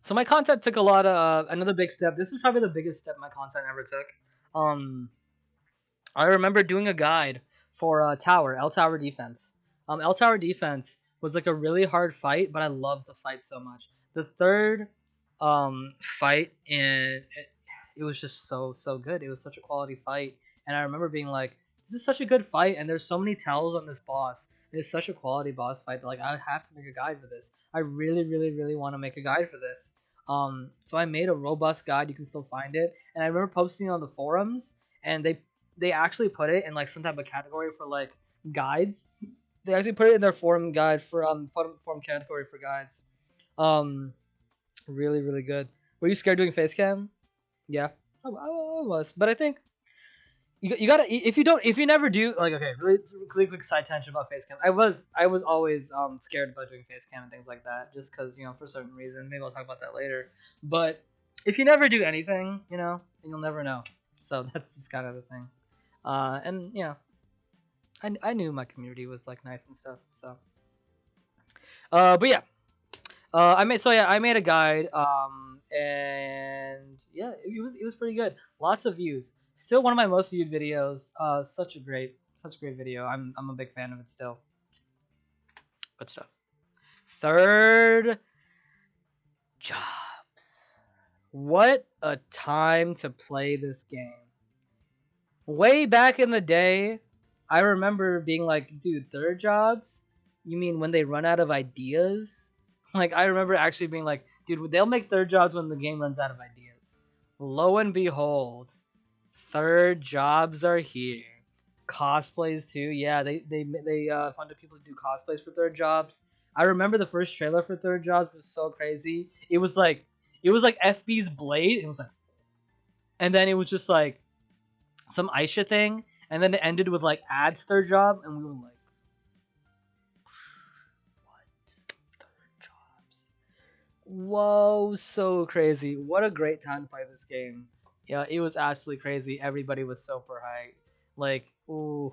So my content took a lot of another big step. This is probably the biggest step my content ever took. I remember doing a guide for L Tower Defense. L Tower Defense was like a really hard fight, but I loved the fight so much. The third fight, and it was just so good. It was such a quality fight. And I remember being like, this is such a good fight, and there's so many tells on this boss. It's such a quality boss fight that like I have to make a guide for this. I really want to make a guide for this. So I made a robust guide. You can still find it. And I remember posting it on the forums, and they actually put it in like some type of category for like guides. They actually put it in their forum guide for forum category for guides. Really good. Were you scared doing face cam? Yeah, I was, but I think you gotta, if you never do, like, okay, really quick side tangent about facecam. I was always scared about doing facecam and things like that, just because, for certain reason. Maybe I'll talk about that later. But if you never do anything, then you'll never know. So that's just kind of the thing. And I knew my community was like nice and stuff. So, but yeah. I made a guide. And yeah, it was pretty good. Lots of views. Still one of my most viewed videos. Such a great video. I'm a big fan of it still. Good stuff. Third jobs. What a time to play this game. Way back in the day, I remember being like, dude, third jobs? You mean when they run out of ideas? Like, I remember actually being like, dude, they'll make third jobs when the game runs out of ideas. Lo and behold, third jobs are here. Cosplays too. Yeah, they funded people to do cosplays for third jobs. I remember the first trailer for third jobs was so crazy. It was like FB's Blade. It was like, and then it was just like some Aisha thing, and then it ended with like ads third job, and we were like, what? Third jobs? Whoa, so crazy. What a great time to play this game. Yeah, it was absolutely crazy. Everybody was super hyped. Like, ooh,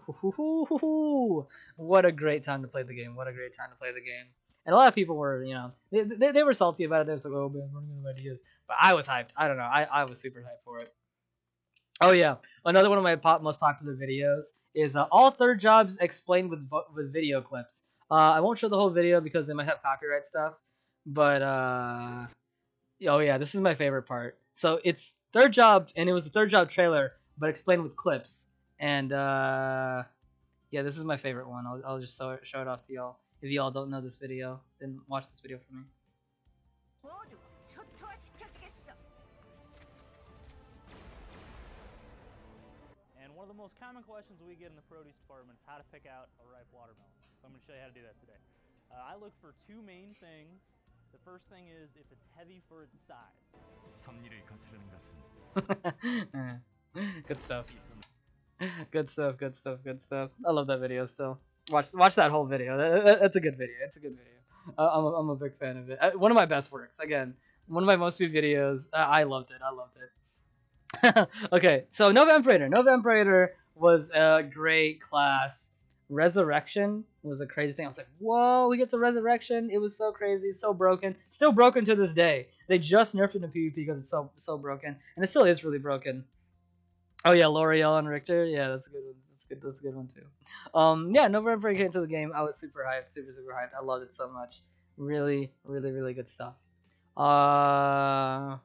what a great time to play the game. What a great time to play the game. And a lot of people were, they were salty about it. They were like, oh man, running out of ideas. But I was hyped. I don't know. I was super hyped for it. Oh yeah, another one of my most popular videos is all third jobs explained with video clips. I won't show the whole video because they might have copyright stuff, but oh yeah, this is my favorite part. So it's third job, and it was the third job trailer, but explained with clips. And yeah, this is my favorite one. I'll just show it off to y'all. If y'all don't know this video, then watch this video for me. And one of the most common questions we get in the produce department is how to pick out a ripe watermelon. So I'm going to show you how to do that today. I look for two main things. The first thing is if it's heavy for its size. Good stuff. Good stuff. Good stuff. Good stuff. I love that video still. Watch that whole video. That's a good video. It's a good video. I'm a big fan of it. One of my best works. Again, one of my most viewed videos. I loved it. I loved it. Okay, so Nova Imperator. Nova Imperator was a great class. Resurrection was a crazy thing. I was like, whoa, he gets a resurrection. It was so crazy, so broken. Still broken to this day. They just nerfed it in PvP because it's so broken. And it still is really broken. Oh yeah, L'Oreal and Richter. Yeah, that's a good one. That's a good one too. Yeah, Nova Imperator came to the game. I was super hyped, super hyped. I loved it so much. Really good stuff. Oh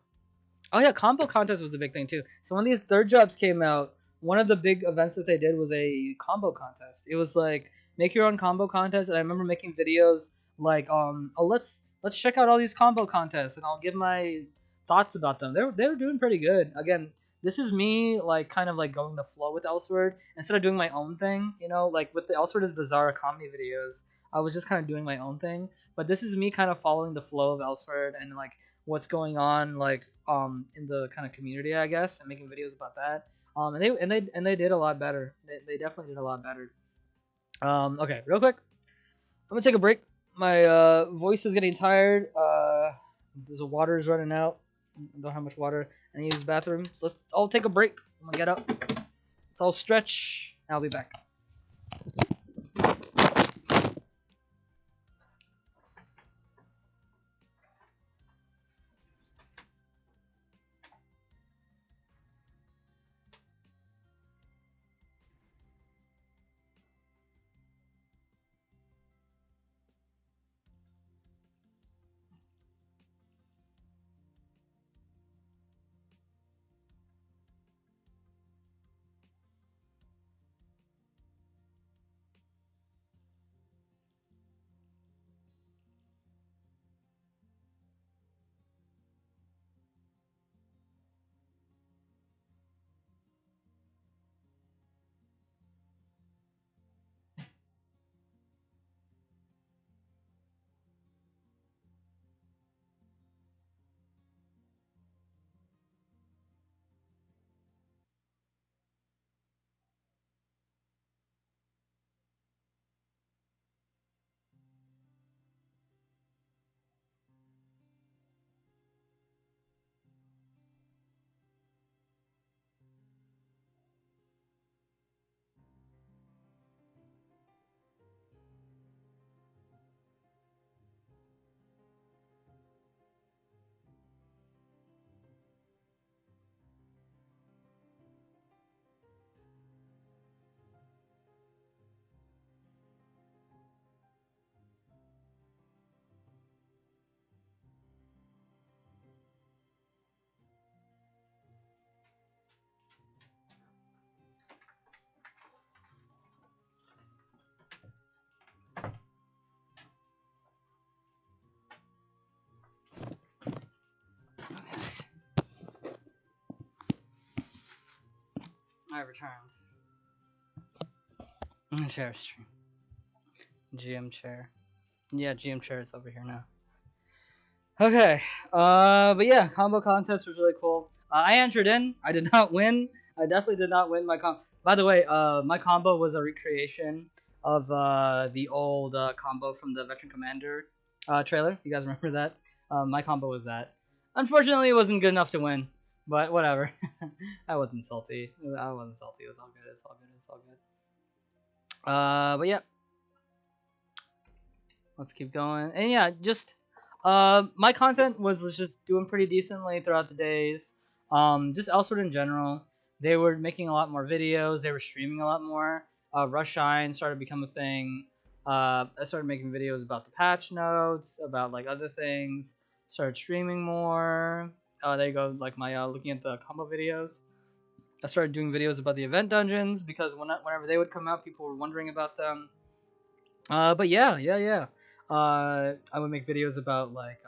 yeah, combo contest was a big thing too. So when these third jobs came out, one of the big events that they did was a combo contest. It was like make your own combo contest, and I remember making videos like oh let's check out all these combo contests, and I'll give my thoughts about them. They were doing pretty good. Again, this is me like kind of like going the flow with Elsword instead of doing my own thing. Like with the Elsword is bizarre comedy videos. I was just kind of doing my own thing, but this is me kind of following the flow of Elsword and like what's going on like in the kind of community, I guess, and making videos about that. And they did a lot better. They definitely did a lot better. Okay, real quick, I'm gonna take a break. My voice is getting tired. The water is running out. I don't have much water. I need to use the bathroom. So let's all take a break. I'm gonna get up. Let's all stretch. I'll be back. I returned. Share stream. GM chair. Yeah, GM chair is over here now. Okay. But yeah, combo contest was really cool. I entered in. I did not win. I definitely did not win my combo. By the way, my combo was a recreation of the old combo from the Veteran Commander trailer. You guys remember that? My combo was that. Unfortunately, it wasn't good enough to win, but whatever. I wasn't salty. I wasn't salty. It was all good. It's all good. It's all good. But yeah, let's keep going. And yeah, just my content was just doing pretty decently throughout the days. Just Elsword in general. They were making a lot more videos. They were streaming a lot more. Rush Shine started to become a thing. I started making videos about the patch notes, about like other things. Started streaming more. There you go, like my looking at the combo videos. I started doing videos about the event dungeons because whenever they would come out, people were wondering about them. But yeah. I would make videos about like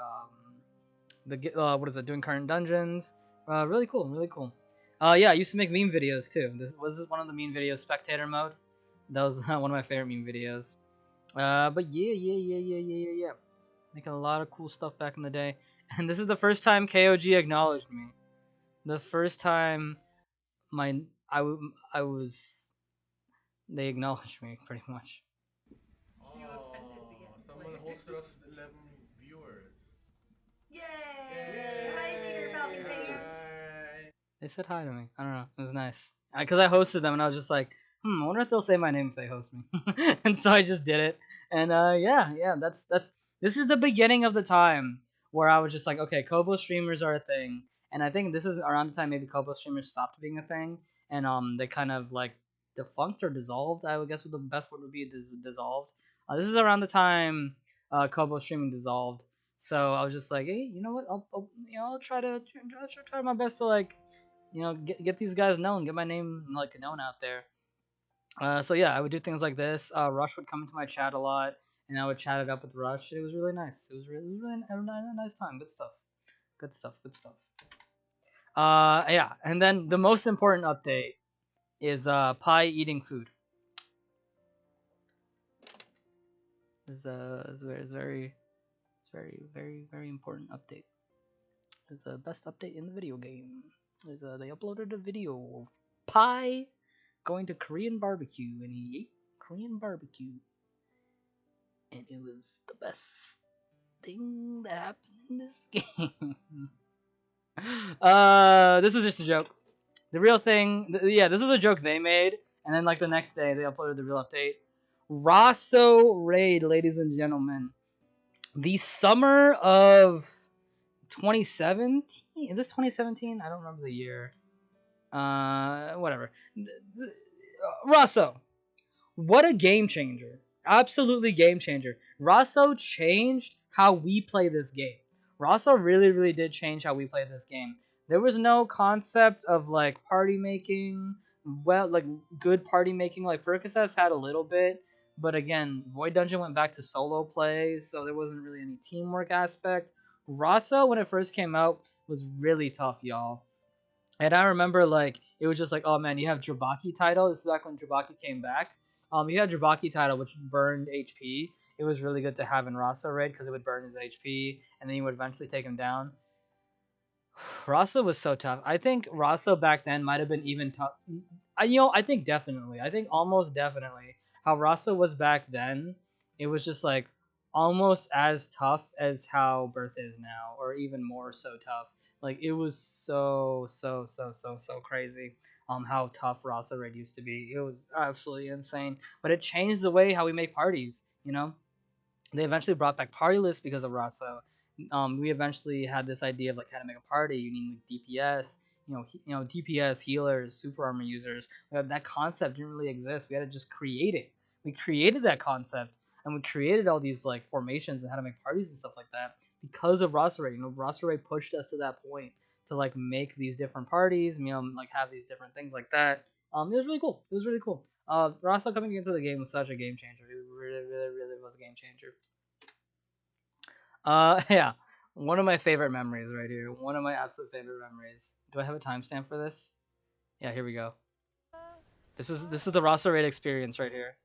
what is it, doing current dungeons. Really cool, really cool. Yeah, I used to make meme videos too. This was one of the meme videos, spectator mode. That was one of my favorite meme videos. But yeah. Making a lot of cool stuff back in the day. And this is the first time KOG acknowledged me. The first time I was they acknowledged me pretty much. Someone hosted us 11 viewers. Yay! Hi, Peter Falcon fans. They said hi to me. I don't know. It was nice. Because I hosted them and I was just like, I wonder if they'll say my name if they host me. And so I just did it. And yeah, that's this is the beginning of the time where I was just like, okay, Kobo streamers are a thing. And I think this is around the time maybe Kobo streamers stopped being a thing and they kind of like defunct or dissolved. I would guess what the best word would be dissolved. This is around the time Kobo streaming dissolved. So I was just like, hey, you know what? I'll try my best to like, get these guys known, get my name like known out there. So yeah, I would do things like this. Rush would come into my chat a lot, and I would chat it up with Rush. It was really nice. It was really a nice time. Good stuff. Good stuff. Good stuff. Yeah, and then the most important update is Pie eating food. It's very important update. It's the best update in the video game. Is they uploaded a video of Pie going to Korean barbecue and he ate Korean barbecue, and it was the best thing that happened in this game. This was just a joke. The real thing, yeah, this was a joke they made, and then like the next day they uploaded the real update. Rosso raid, ladies and gentlemen. The summer of 2017? Is this 2017? I don't remember the year. Whatever. Rosso. What a game changer. Absolutely game changer. Rosso changed how we play this game. Rosso really did change how we play this game. There was no concept of like party making, like good party making. Like Percocets had a little bit, but again, Void Dungeon went back to solo play, so there wasn't really any teamwork aspect. Rosso, when it first came out, was really tough, y'all. And I remember like it was just like, oh man, you have Jabaki title. This is back when Jabaki came back. You had Jabaki title, which burned HP. It was really good to have in Rosso raid because it would burn his HP, and then you would eventually take him down. Rosso was so tough. I think Rosso back then might have been even tough. I think definitely. I think almost definitely how Rosso was back then. It was just like almost as tough as how Birth is now, or even more so tough. Like it was so crazy. How tough Rosso raid used to be. It was absolutely insane. But it changed the way how we make parties. They eventually brought back party lists because of Rosso. We eventually had this idea of like how to make a party. You need like DPS, DPS healers, super armor users. That concept didn't really exist. We had to just create it. We created that concept, and we created all these like formations and how to make parties and stuff like that because of Rosso raid. Rosso raid pushed us to that point to like make these different parties. Like have these different things like that. It was really cool. It was really cool. Rosso coming into the game was such a game changer. It really was a game changer. Yeah, one of my favorite memories right here. One of my absolute favorite memories. Do I have a timestamp for this? Yeah, here we go. This is the roster raid experience right here.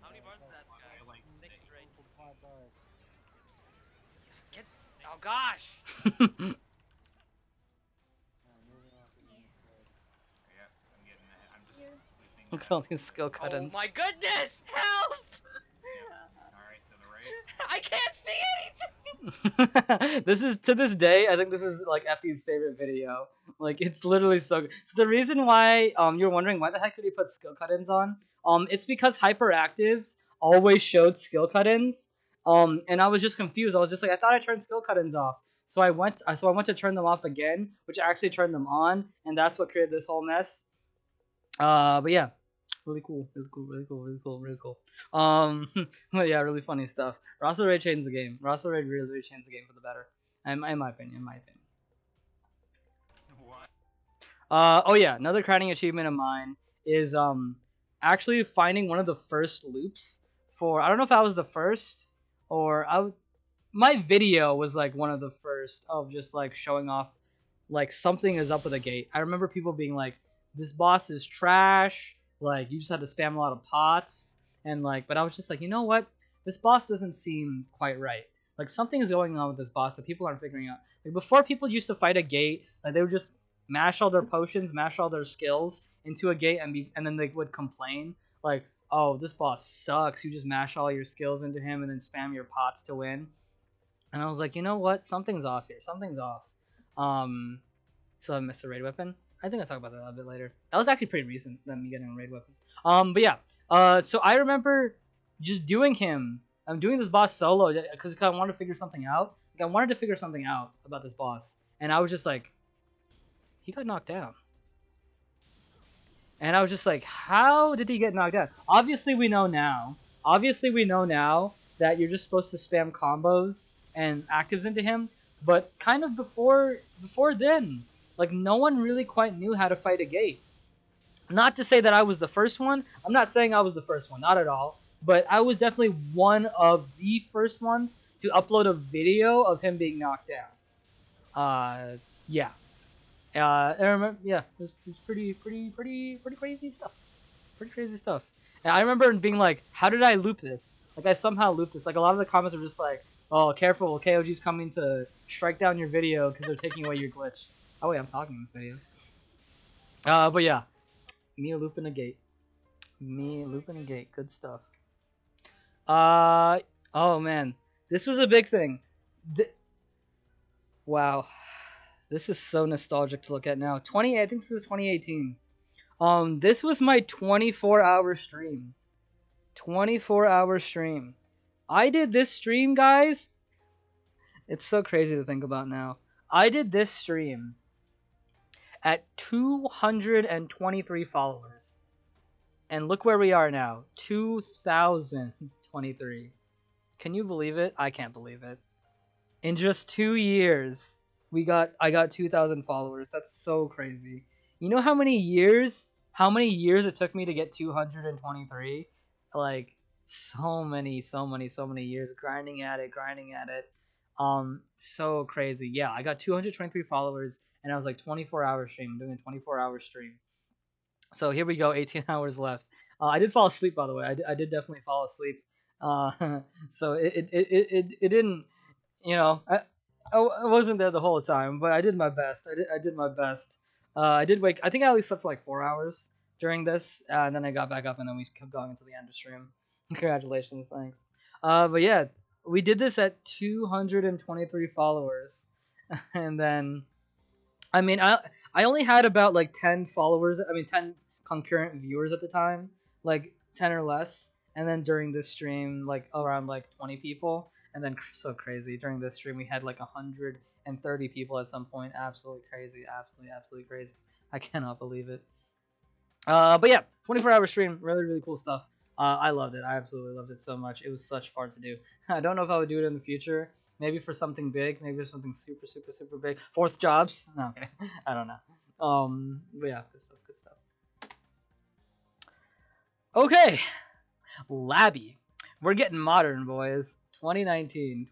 How many bars is that guy? Like 6 straight. Get. Oh gosh! Yeah, I'm getting that. I'm just leaving Look that. at all these skill Oh cut-ins. my goodness! Help! Alright, to the right. I can't see anything! This is, to this day, I think this is like Epi's favorite video. Like, it's literally so good. So the reason why you're wondering why the heck did he put skill cut-ins on, it's because hyperactives always showed skill cut-ins. And I was just confused. I was just like, I thought I turned skill cut-ins off. So I went to turn them off again, which actually turned them on, and that's what created this whole mess. But yeah, really cool. It was cool, really cool, really cool, really cool. But yeah, really funny stuff. Roster Raid changed the game. Roster Raid really, really changed the game for the better. In my opinion, What? Oh yeah, another crowning achievement of mine is actually finding one of the first loops for, I don't know if that was the first or my video was like one of the first of just like showing off like something is up with a gate. I remember people being like, this boss is trash, like you just had to spam a lot of pots, and like, but I was just like, you know what, this boss doesn't seem quite right. Like something is going on with this boss that people aren't figuring out. Like before, people used to fight a gate, like they would just mash all their potions, mash all their skills into a gate, and then they would complain like, oh, this boss sucks, you just mash all your skills into him and then spam your pots to win. And I was like, you know what? Something's off here. Something's off. So I missed a raid weapon. I think I'll talk about that a little bit later. That was actually pretty recent, than me getting a raid weapon. But yeah. So I remember just doing him. I'm doing this boss solo because I wanted to figure something out. Like, I wanted to figure something out about this boss, and I was just like, he got knocked down. And I was just like, how did he get knocked down? Obviously, we know now. That you're just supposed to spam combos and actives into him. But kind of before then, like no one really quite knew how to fight a gate. Not to say that I was the first one. I'm not saying I was the first one, not at all. But I was definitely one of the first ones to upload a video of him being knocked down. Yeah. I remember, yeah, it was pretty crazy stuff. Pretty crazy stuff. And I remember being like, how did I loop this? Like, I somehow looped this. Like, a lot of the comments were just like, oh, careful, KOG's coming to strike down your video because they're taking away your glitch. Oh, wait, I'm talking in this video. But yeah. Me looping a gate. Good stuff. Oh, man. This was a big thing. Wow. This is so nostalgic to look at now. I think this was 2018. This was my 24-hour stream. 24-hour stream. I did this stream, guys. It's so crazy to think about now. I did this stream at 223 followers. And look where we are now. 2023. Can you believe it? I can't believe it. In just 2 years, I got 2,000 followers. That's so crazy. You know how many years it took me to get 223? Like so many years grinding at it. So crazy. Yeah, I got 223 followers and I was like 24-hour stream, doing a 24-hour stream. So here we go, 18 hours left. I did fall asleep, by the way. I did definitely fall asleep. So it didn't, you know, I wasn't there the whole time, but I did my best. I did my best. I did wake. I think I at least slept for like 4 hours during this, and then I got back up, and then we kept going until the end of stream. Congratulations, thanks. But yeah, we did this at 223 followers, and then, I mean, I only had about like 10 followers. I mean, 10 concurrent viewers at the time, like 10 or less. And then during this stream, like around like 20 people. And then so crazy, during this stream we had like 130 people at some point. Absolutely crazy, absolutely crazy. I cannot believe it. But yeah, 24-hour stream, really cool stuff. I loved it. I absolutely loved it so much. It was such fun to do. I don't know if I would do it in the future. Maybe for something big. Maybe for something super big. Fourth jobs? No, okay. I don't know. But yeah, good stuff. Okay, Labby. We're getting modern, boys. 2019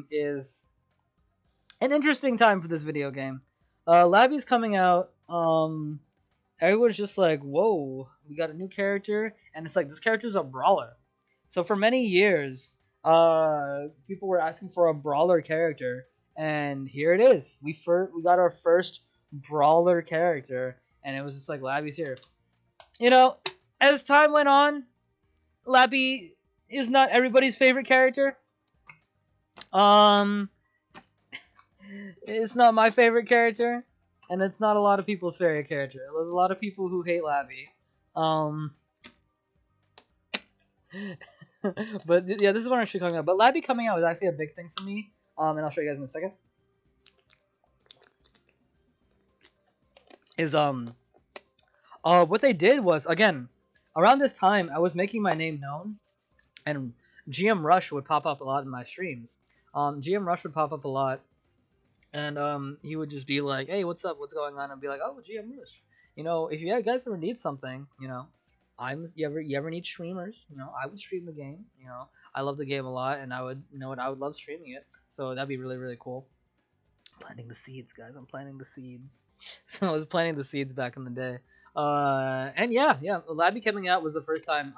is an interesting time for this video game. Labby's coming out. Everyone's just like, whoa, we got a new character, and it's like this character's a brawler. So for many years, people were asking for a brawler character, and here it is. We got our first brawler character, and it was just like Labby's here. You know, as time went on, Labby is not everybody's favorite character. It's not my favorite character, and it's not a lot of people's favorite character. There's a lot of people who hate Labby. But yeah, this is what I'm actually talking about. But Labby coming out was actually a big thing for me. And I'll show you guys in a second. Is what they did was, again, around this time I was making my name known, and GM Rush would pop up a lot in my streams. GM Rush would pop up a lot, and he would just be like, "Hey, what's up? What's going on?" And be like, "Oh, GM Rush. You know, if you guys ever need something, you know, you ever need streamers, you know, I would stream the game. You know, I love the game a lot, and I would love streaming it. So that'd be really, really cool." Planting the seeds, guys. I'm planting the seeds. I was planting the seeds back in the day. And yeah, Labby coming out was the first time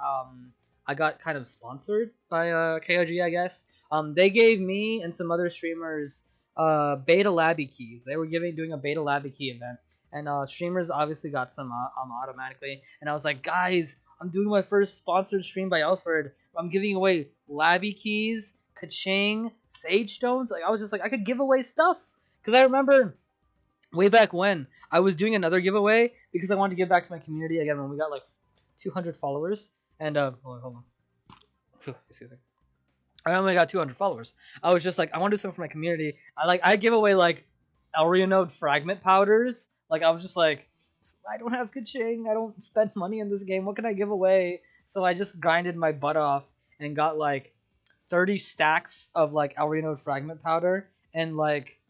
I got kind of sponsored by KOG, I guess. They gave me and some other streamers beta Labby keys. They were doing a beta Labby key event, and streamers obviously got some automatically. And I was like, guys, I'm doing my first sponsored stream by Elsword. I'm giving away Labby keys, Kaching, Sage Stones. Like I was just like, I could give away stuff. Because I remember way back when I was doing another giveaway because I wanted to give back to my community again when we got like 200 followers. And hold on. Excuse me. I only got 200 followers. I was just like, I want to do something for my community. I give away like Elrianode fragment powders. Like I was just like, I don't have Kaching. I don't spend money in this game. What can I give away? So I just grinded my butt off and got like 30 stacks of like Elrianode fragment powder, and like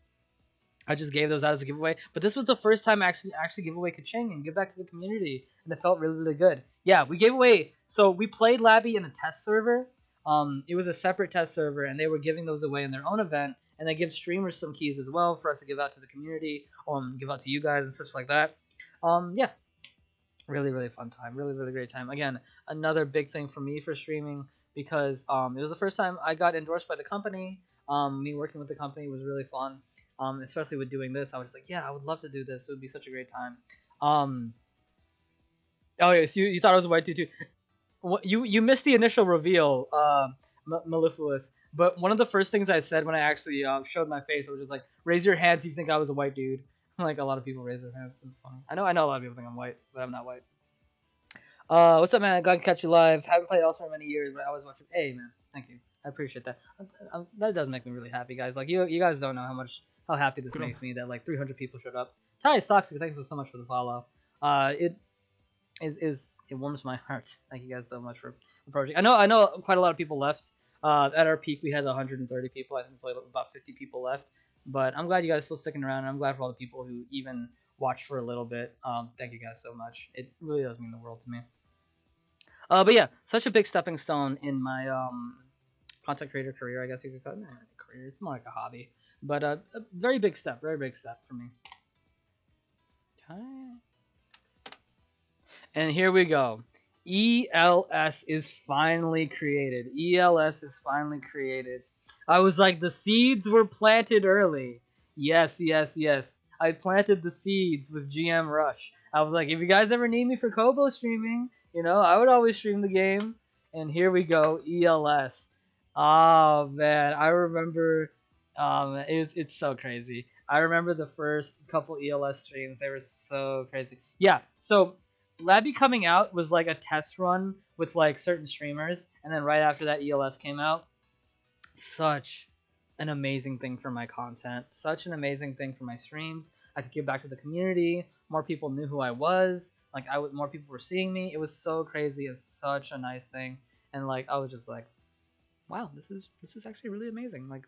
I just gave those out as a giveaway. But this was the first time I actually give away Kaching and give back to the community, and it felt really, really good. Yeah, we gave away. So we played Labby in a test server. It was a separate test server, and they were giving those away in their own event, and they give streamers some keys as well for us to give out to the community, give out to you guys and such like that. Yeah, really, really fun time. Really, really great time. Again, another big thing for me for streaming because it was the first time I got endorsed by the company. Me working with the company was really fun. Especially with doing this, I was just like, yeah, I would love to do this. It would be such a great time. Oh yes, you thought I was a white dude too. You missed the initial reveal, Mellifluous. But one of the first things I said when I actually showed my face, I was just like, raise your hands if you think I was a white dude. Like a lot of people raise their hands. It's funny. I know a lot of people think I'm white, but I'm not white. What's up, man? Glad to catch you live. Haven't played Elsword in many years, but I always watch it. Hey, man, thank you. I appreciate that. That does make me really happy, guys. Like you guys don't know how happy this makes me that like 300 people showed up. Ty is toxic. Thank you so much for the follow. It warms my heart. Thank you guys so much for approaching. I know quite a lot of people left. At our peak, we had 130 people. I think it's like about 50 people left. But I'm glad you guys are still sticking around, and I'm glad for all the people who even watched for a little bit. Thank you guys so much. It really does mean the world to me. But yeah, such a big stepping stone in my content creator career, I guess you could call it. Not a career, it's more like a hobby. But a very big step for me. Okay. And here we go. ELS is finally created. ELS is finally created. I was like, the seeds were planted early. Yes. I planted the seeds with GM Rush. I was like, if you guys ever need me for Kobo streaming, you know, I would always stream the game. And here we go, ELS. Oh man, I remember. It's so crazy. I remember the first couple ELS streams. They were so crazy. Yeah. So Labby coming out was like a test run with like certain streamers, and then right after that ELS came out. Such an amazing thing for my content. Such an amazing thing for my streams. I could give back to the community. More people knew who I was. Like more people were seeing me. It was so crazy. It's such a nice thing. And like I was just like, wow, this is actually really amazing. Like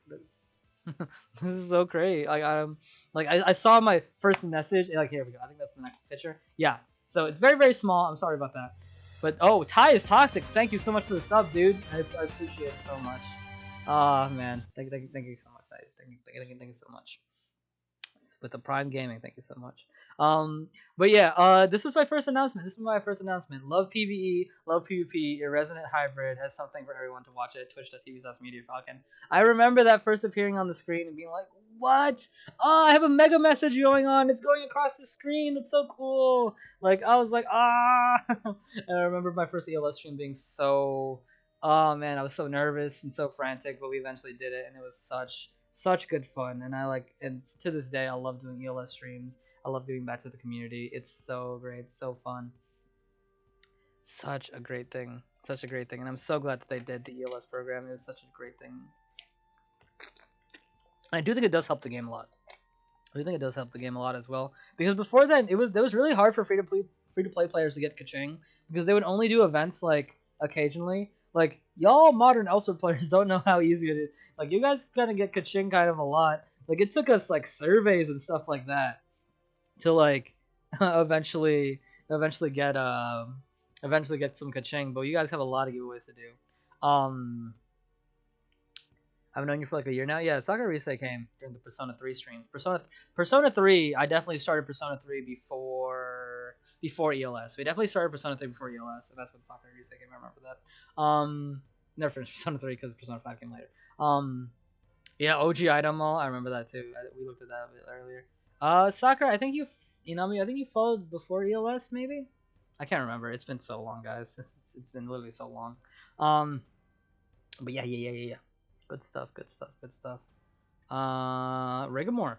this is so great. Like I saw my first message. Like here we go. I think that's the next picture. Yeah. So it's very, very small. I'm sorry about that. But oh, Ty is toxic. Thank you so much for the sub, dude. I appreciate it so much. Oh man, thank you so much, Ty. Thank you so much. with the Prime Gaming. Thank you so much. But yeah, this was my first announcement. This is my first announcement. Love PvE, love PvP. Irresident Hybrid has something for everyone to watch at twitch.tv/Media Falcon. I remember that first appearing on the screen and being like, what? Oh, I have a mega message going on. It's going across the screen. That's so cool. Like, I was like, ah. And I remember my first ELS stream being so, oh man, I was so nervous and so frantic, but we eventually did it, and it was such good fun. And and to this day, I love doing ELS streams. I love giving back to the community. It's so great, so fun. Such a great thing. Such a great thing. And I'm so glad that they did the ELS program. It was such a great thing. I do think it does help the game a lot. I do think it does help the game a lot as well. Because before then, it was really hard for free to play players to get Kaching, because they would only do events like occasionally. Like, y'all modern Elsword players don't know how easy it is. Like, you guys kind of get Kaching kind of a lot. Like, it took us like surveys and stuff like that to like eventually get some Kaching. But you guys have a lot of giveaways to do. I've known you for like a year now. Yeah, Sakura Risei came during the Persona 3 streams. Persona 3, I definitely started Persona 3 before ELS. We definitely started Persona 3 before ELS, so that's when Sakura Risei came. I remember that. Never finished Persona 3 because Persona 5 came later. Yeah, OG item mall. I remember that too. We looked at that a bit earlier. Sakura, I think I think you followed before ELS, maybe. I can't remember. It's been so long, guys. It's been literally so long. But yeah. Good stuff. Riggamore.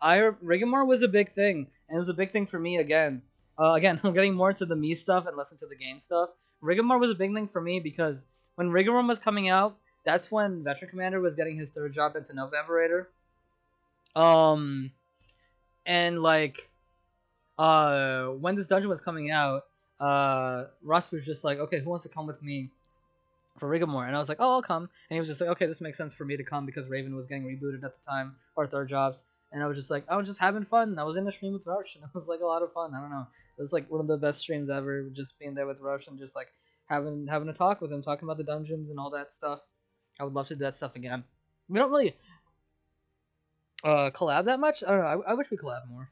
Riggamore was a big thing, and it was a big thing for me again. Again, I'm getting more into the me stuff and less into the game stuff. Riggamore was a big thing for me because when Riggamore was coming out, that's when Veteran Commander was getting his third job into Novemberator. And like, when this dungeon was coming out, Russ was just like, okay, who wants to come with me for Riggamore? And I was like, oh, I'll come. And he was just like, okay, this makes sense for me to come because Raven was getting rebooted at the time, or third jobs. And I was just having fun. I was in a stream with Rush, and it was like a lot of fun. I don't know. It was like one of the best streams ever, just being there with Rush and just like having a talk with him, talking about the dungeons and all that stuff. I would love to do that stuff again. We don't really collab that much. I don't know. I wish we collab more.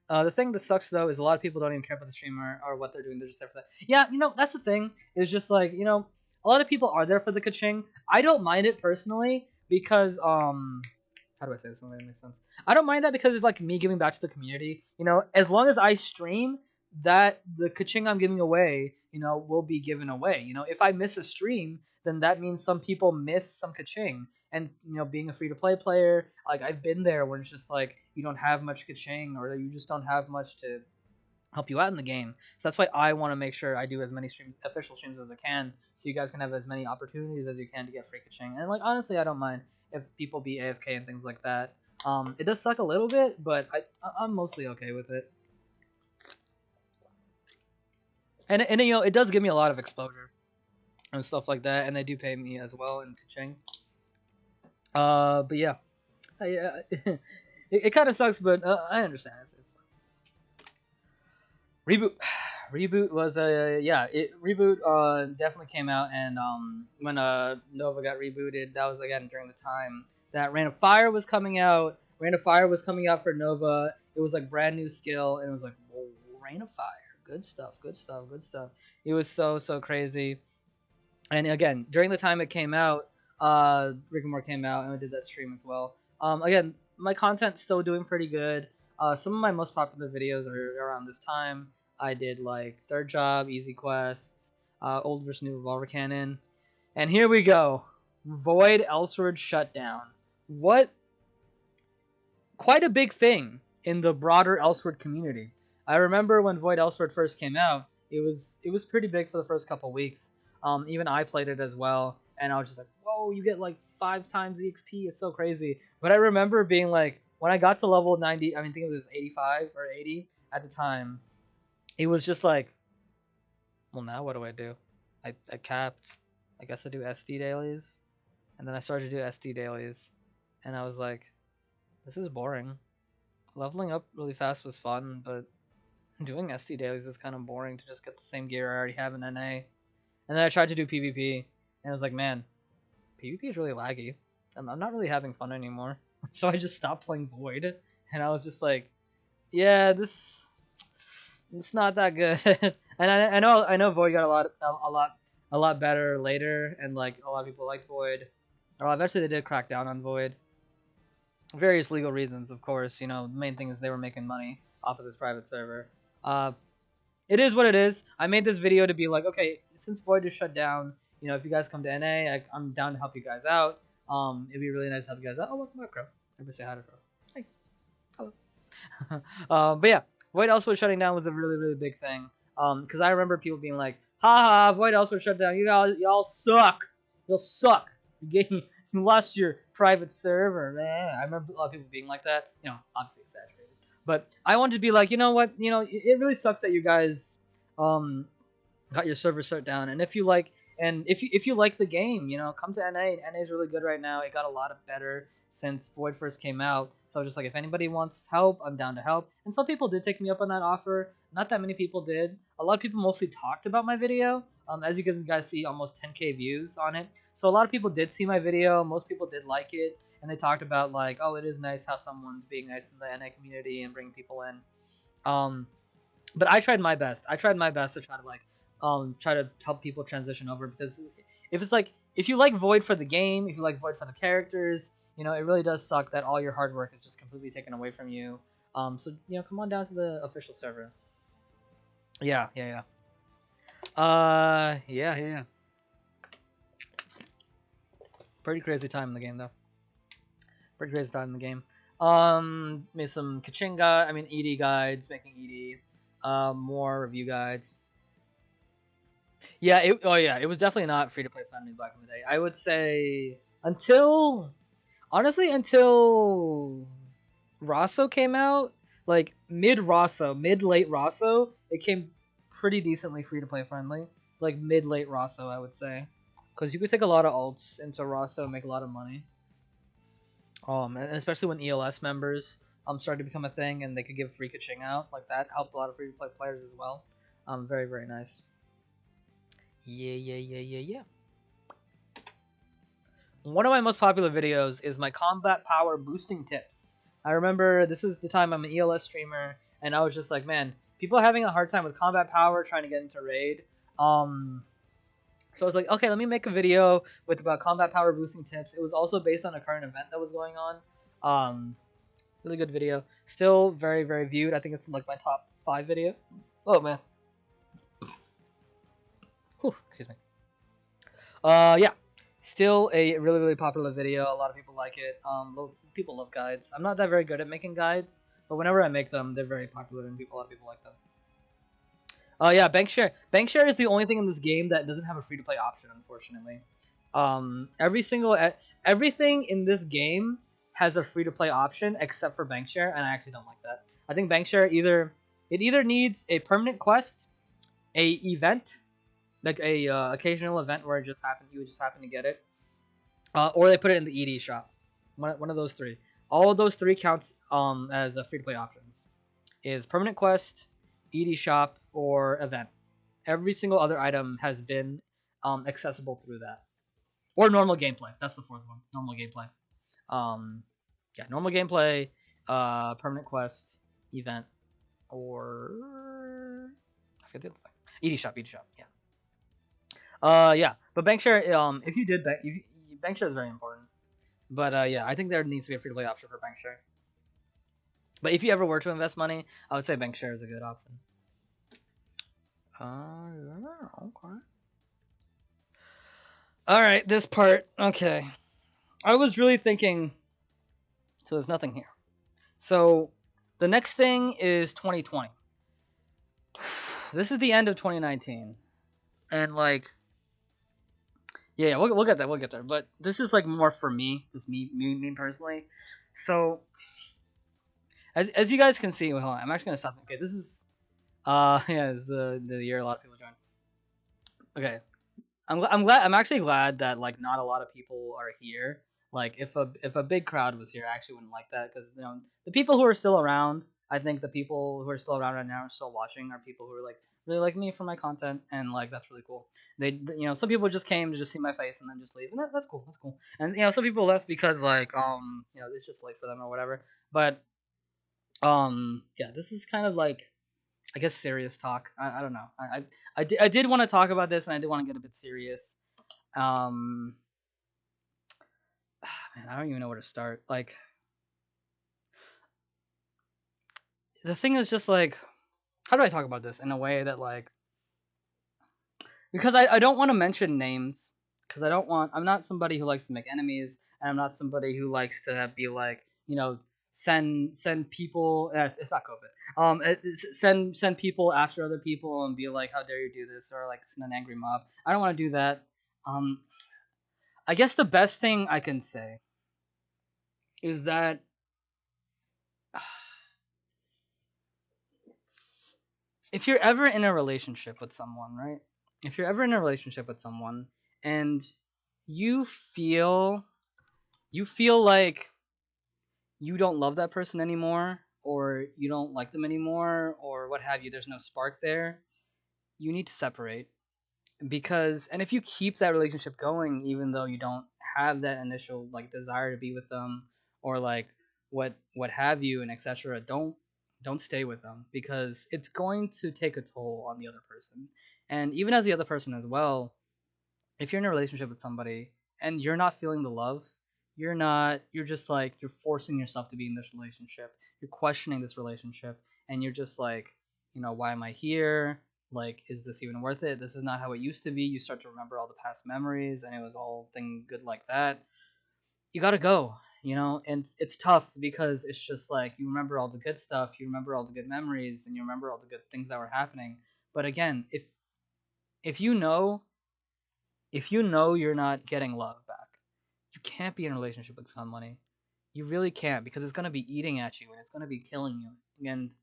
The thing that sucks though is a lot of people don't even care about the streamer or what they're doing. They're just there for that. Yeah, that's the thing. It's just like, a lot of people are there for the Kaching. I don't mind it personally because how do I say this in a way that makes sense? I don't mind that because it's like me giving back to the community. As long as I stream, that the Kaching I'm giving away, will be given away. If I miss a stream, then that means some people miss some Kaching. And being a free-to-play player, like I've been there when it's just like you don't have much Kaching or you just don't have much to help you out in the game. So that's why I want to make sure I do as many official streams as I can, so you guys can have as many opportunities as you can to get free Kaching. And like honestly, I don't mind if people be AFK and things like that. It does suck a little bit, but I'm mostly okay with it. And it does give me a lot of exposure and stuff like that, and they do pay me as well in Kaching. But yeah, it kind of sucks, but I understand. It's fine. Reboot was Reboot definitely came out, and when Nova got rebooted, that was again during the time that Rain of Fire was coming out. Rain of Fire was coming out for Nova. It was like brand new skill, and it was like, whoa, Rain of Fire, good stuff. It was so crazy. And again, during the time it came out, Riggamore came out, and we did that stream as well. Again, my content's still doing pretty good. Some of my most popular videos are around this time. I did like Third Job, Easy Quests, Old vs New Revolver Cannon, and here we go. Void Elsword Shutdown. What? Quite a big thing in the broader Elsword community. I remember when Void Elsword first came out, it was pretty big for the first couple weeks. Even I played it as well, and I was just like, whoa, you get like 5 times EXP. It's so crazy. But I remember being like, when I got to level 90, I think it was 85 or 80 at the time, it was just like, well, now what do I do? I capped. I guess I do SD dailies. And then I started to do SD dailies. And I was like, this is boring. Leveling up really fast was fun, but doing SD dailies is kind of boring to just get the same gear I already have in NA. And then I tried to do PvP, and I was like, man, PvP is really laggy. I'm not really having fun anymore. So I just stopped playing Void, and I was just like, yeah, this it's not that good. And I know Void got a lot better later, and like a lot of people liked Void. Eventually they did crack down on Void. Various legal reasons, of course. You know, the main thing is they were making money off of this private server. Uh, it is what it is. I made this video to be like, okay, since Void is shut down, you know, if you guys come to NA, I'm down to help you guys out. It'd be really nice to help you guys out. Oh, welcome back, Crow. Everybody say hi to Crow. Hey, hello. But yeah, Void Elsword shutting down was a really, really big thing. Because I remember people being like, haha, Void Elsword shut down. Y'all suck. You'll suck. You lost your private server. I remember a lot of people being like that. You know, obviously exaggerated. But I wanted to be like, you know what? You know, it really sucks that you guys got your server shut down. And if you like, if you like the game, you know, come to NA. NA is really good right now. It got a lot better since Void first came out. So just like, if anybody wants help, I'm down to help. And some people did take me up on that offer. Not that many people did. A lot of people mostly talked about my video. As you guys see, almost 10K views on it. So a lot of people did see my video. Most people did like it, and they talked about like, oh, it is nice how someone's being nice in the NA community and bringing people in. But I tried my best. I tried my best to try to like try to help people transition over, because if you like Void for the game, if you like Void for the characters, you know, it really does suck that all your hard work is just completely taken away from you. So you know, come on down to the official server. Yeah. Yeah. Pretty crazy time in the game though. Pretty crazy time in the game. Made some ED guides, making ED. More review guides. Yeah, it was definitely not free to play friendly back in the day. I would say until Rosso came out, like mid late Rosso, it came pretty decently free to play friendly. Like mid late Rosso, I would say, because you could take a lot of alts into Rosso and make a lot of money. And especially when ELS members started to become a thing and they could give free kaching out, like that helped a lot of free to play players as well. Very, very nice. Yeah. One of my most popular videos is my combat power boosting tips. I remember this is the time I'm an ELS streamer, and I was just like, man, people are having a hard time with combat power trying to get into raid. So I was like, okay, let me make a video with about combat power boosting tips. It was also based on a current event that was going on. Really good video. Still very, very viewed. I think it's like my top 5 video. Oh man. Whew, excuse me. Yeah. Still a really, really popular video. A lot of people like it. People love guides. I'm not that very good at making guides, but whenever I make them, they're very popular and a lot of people like them. Yeah, bank share. Bank share is the only thing in this game that doesn't have a free to play option, unfortunately. Everything in this game has a free to play option except for bank share, and I actually don't like that. I think bank share either needs a permanent quest, a event, like a occasional event where you would just happen to get it, or they put it in the ED shop. One of those three. All of those three counts as free to play options. Is permanent quest, ED shop, or event. Every single other item has been accessible through that. Or normal gameplay. That's the fourth one. Normal gameplay. Yeah, normal gameplay, permanent quest, event, or I forget the other thing. ED shop, yeah. Yeah, but bank share. If you did that, bank share is very important. But yeah, I think there needs to be a free to play option for bank share. But if you ever were to invest money, I would say bank share is a good option. Okay. Alright, this part. Okay. I was really thinking... So there's nothing here. So, the next thing is 2020. This is the end of 2019. And, like... Yeah, we'll get there, But this is, like, more for me. Just me personally. So... As you guys can see, hold on, I'm actually gonna stop. Okay, this is, yeah, it's the year a lot of people join. Okay, I'm actually glad that like not a lot of people are here. Like if a big crowd was here, I actually wouldn't like that, because you know the people who are still around, I think the people who are still around right now are still watching are people who are like really like me for my content, and like that's really cool. You know, some people just came to just see my face and then just leave, and that's cool. And you know, some people left because like you know, it's just late for them or whatever. But Yeah, this is kind of like, I guess, serious talk. I don't know. I did want to talk about this, and I did want to get a bit serious. Um, man, I don't even know where to start. Like, the thing is just like, how do I talk about this in a way that like, because I don't want to mention names, because I'm not somebody who likes to make enemies, and I'm not somebody who likes to be like, send people. It's not COVID. Send people after other people and be like, how dare you do this, or like send an angry mob. I don't want to do that. Um, I guess the best thing I can say is that if you're ever in a relationship with someone, right? If you're ever in a relationship with someone and you feel you feel like you don't love that person anymore, or you don't like them anymore, or what have you, there's no spark there, you need to separate. Because, and if you keep that relationship going even though you don't have that initial like desire to be with them, or like what have you, and etc., don't stay with them, because it's going to take a toll on the other person. And even as the other person as well, if you're in a relationship with somebody and you're not feeling the love, you're just like, you're forcing yourself to be in this relationship. You're questioning this relationship, and you're just like, why am I here? Like, is this even worth it? This is not how it used to be. You start to remember all the past memories, and it was all thing good like that. You gotta go, and it's tough because it's just like, you remember all the good stuff, you remember all the good memories, and you remember all the good things that were happening. But again, if you know you're not getting love back, you can't be in a relationship with somebody. You really can't, because it's gonna be eating at you and it's gonna be killing you. And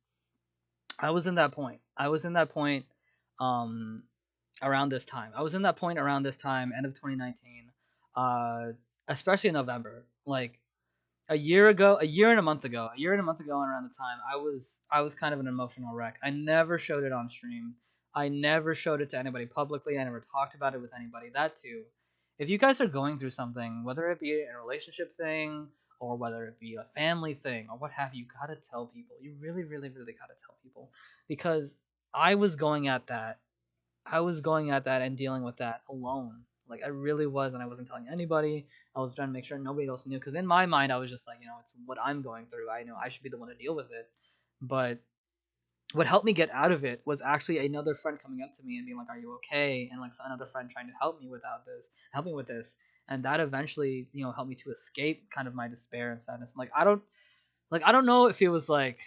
I was in that point. Um, around this time. I was in that point around this time, end of 2019. Uh, Especially in November. Like, a year and a month ago, and around the time, I was kind of an emotional wreck. I never showed it on stream. I never showed it to anybody publicly. I never talked about it with anybody. That too. If you guys are going through something, whether it be a relationship thing, or whether it be a family thing, or what have you, gotta tell people. You really, really, really gotta tell people, because I was going at that. I was going at that and dealing with that alone. Like, I really was, and I wasn't telling anybody. I was trying to make sure nobody else knew, because in my mind I was just like, it's what I'm going through. I know I should be the one to deal with it. But what helped me get out of it was actually another friend coming up to me and being like, "Are you okay?" And like another friend trying to help me with this, and that eventually, helped me to escape kind of my despair and sadness. Like, I don't know if it was like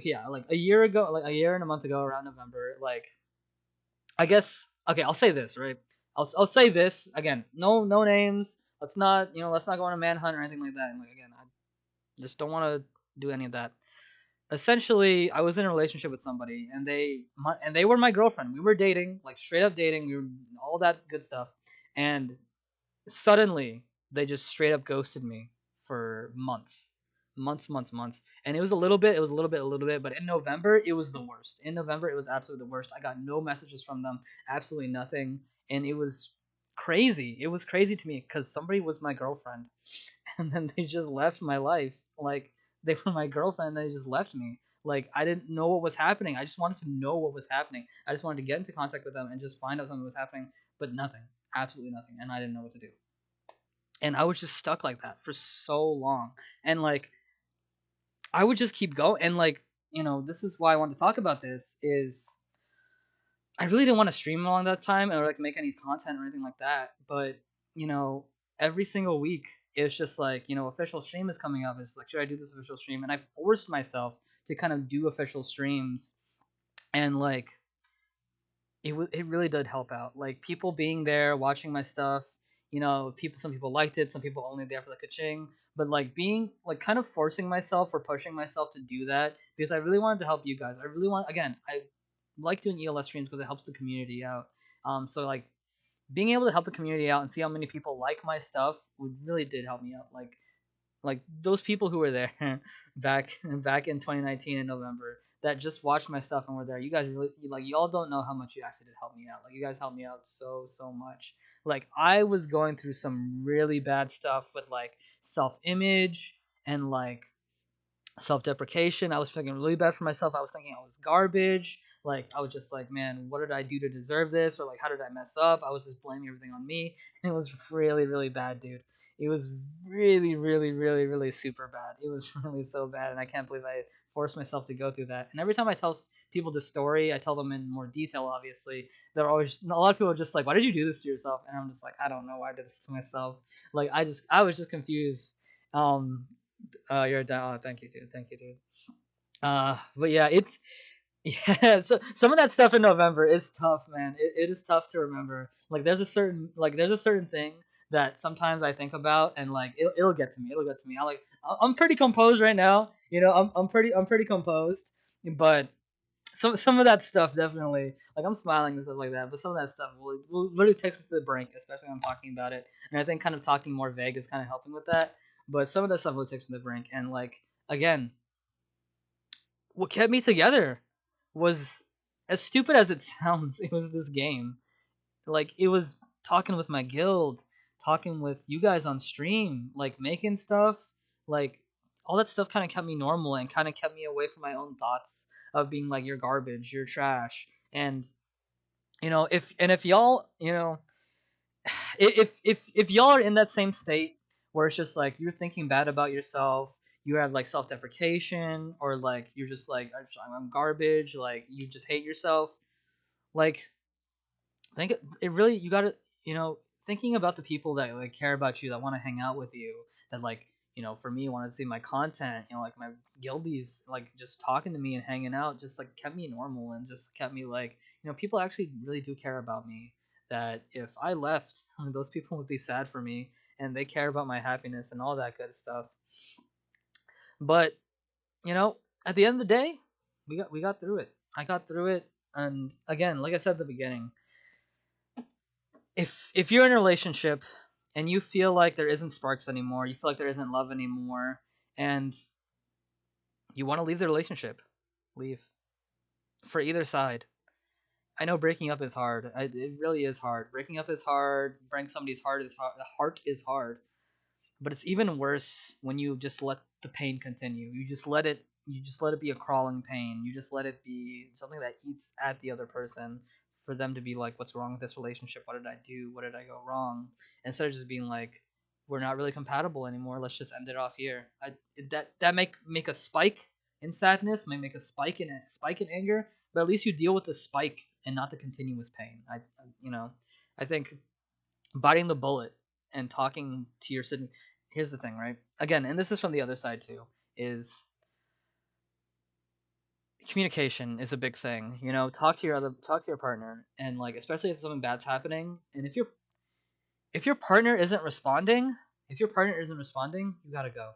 yeah, like a year ago, like a year and a month ago around November, like, I guess, okay, I'll say this, right? I'll say this again. No names. Let's not go on a manhunt or anything like that. And like, again, I just don't want to do any of that. Essentially, I was in a relationship with somebody, and they were my girlfriend. We were dating, like straight up dating. We were all that good stuff, and suddenly they just straight up ghosted me for months. And it was a little bit, but in November it was the worst. In November it was absolutely the worst. I got no messages from them, absolutely nothing. And it was crazy. It was crazy to me, because somebody was my girlfriend and then they just left my life. Like, they were my girlfriend and they just left me. Like, I didn't know what was happening. I just wanted to know what was happening. I just wanted to get into contact with them and just find out something was happening, but nothing. Absolutely nothing. And I didn't know what to do. And I was just stuck like that for so long. And like, I would just keep going. And like, this is why I wanted to talk about this, is I really didn't want to stream along that time or like make any content or anything like that. But, you know, every single week it's just like, official stream is coming up. It's like, should I do this official stream? And I forced myself to kind of do official streams. And like, it really did help out. Like, people being there, watching my stuff. Some people liked it, some people only there for the kaching. But like, being like, kind of forcing myself or pushing myself to do that, because I really wanted to help you guys. I really want, again, I like doing ELS streams because it helps the community out. So like, being able to help the community out and see how many people like my stuff would really did help me out. Like those people who were there back in 2019 in November, that just watched my stuff and were there. You guys really, like, y'all don't know how much you actually did help me out. Like, you guys helped me out so much. Like, I was going through some really bad stuff with like self-image and like self-deprecation. I was feeling really bad for myself. I was thinking I was garbage. Like I was just like, man, what did I do to deserve this? Or like, how did I mess up? I was just blaming everything on me, and it was really, really bad, dude. It was really, really, really, really super bad. It was really so bad, and I can't believe I forced myself to go through that. And every time I tell people the story, I tell them in more detail. Obviously, they're always a lot of people are just like, why did you do this to yourself? And I'm just like, I don't know why I did this to myself. Like I was just confused. You're down. Oh, thank you, dude. Thank you, dude. But yeah, it's yeah. So some of that stuff in November is tough, man. It is tough to remember. Like there's a certain thing that sometimes I think about, and like it'll get to me. It'll get to me. I'm pretty composed right now. You know, I'm pretty composed, but some of that stuff definitely, like I'm smiling and stuff like that, but some of that stuff will really takes me to the brink, especially when I'm talking about it. And I think kind of talking more vague is kind of helping with that. But some of that stuff really takes me to the brink. And like again, what kept me together was, as stupid as it sounds, it was this game. Like it was talking with my guild, talking with you guys on stream, like making stuff, like all that stuff kind of kept me normal and kind of kept me away from my own thoughts of being like you're garbage, you're trash. And if y'all, if y'all are in that same state where it's just like you're thinking bad about yourself, you have like self-deprecation, or like you're just like I'm garbage, like you just hate yourself, like think it really, you gotta, thinking about the people that like care about you, that want to hang out with you, that like, for me, want to see my content, like my guildies, like just talking to me and hanging out, just like kept me normal and just kept me like, people actually really do care about me, that if I left, those people would be sad for me, and they care about my happiness and all that good stuff. But at the end of the day, we got through it. I got through it. And again, like I said at the beginning, if you're in a relationship and you feel like there isn't sparks anymore, you feel like there isn't love anymore, and you want to leave the relationship, leave. For either side. I know breaking up is hard. It really is hard. Breaking up is hard. Breaking somebody's heart is hard. But it's even worse when you just let the pain continue. You just let it be a crawling pain. You just let it be something that eats at the other person, for them to be like, what's wrong with this relationship? What did I do? What did I go wrong? Instead of just being like, we're not really compatible anymore. Let's just end it off here. That make a spike in sadness, might make a spike in anger, but at least you deal with the spike and not the continuous pain. I think biting the bullet and talking to your sitting. Here's the thing, right? Again, and this is from the other side too, is communication is a big thing. Talk to your partner, and like especially if something bad's happening, and if your partner isn't responding, you gotta go.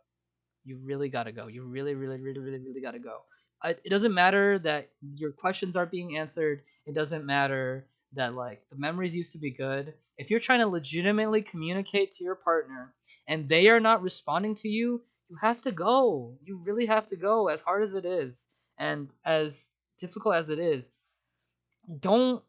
You really gotta go. You really, really, really, really, really gotta go. It doesn't matter that your questions aren't being answered. It doesn't matter that like the memories used to be good. If you're trying to legitimately communicate to your partner and they are not responding to you, you have to go. You really have to go, as hard as it is and as difficult as it is. Don't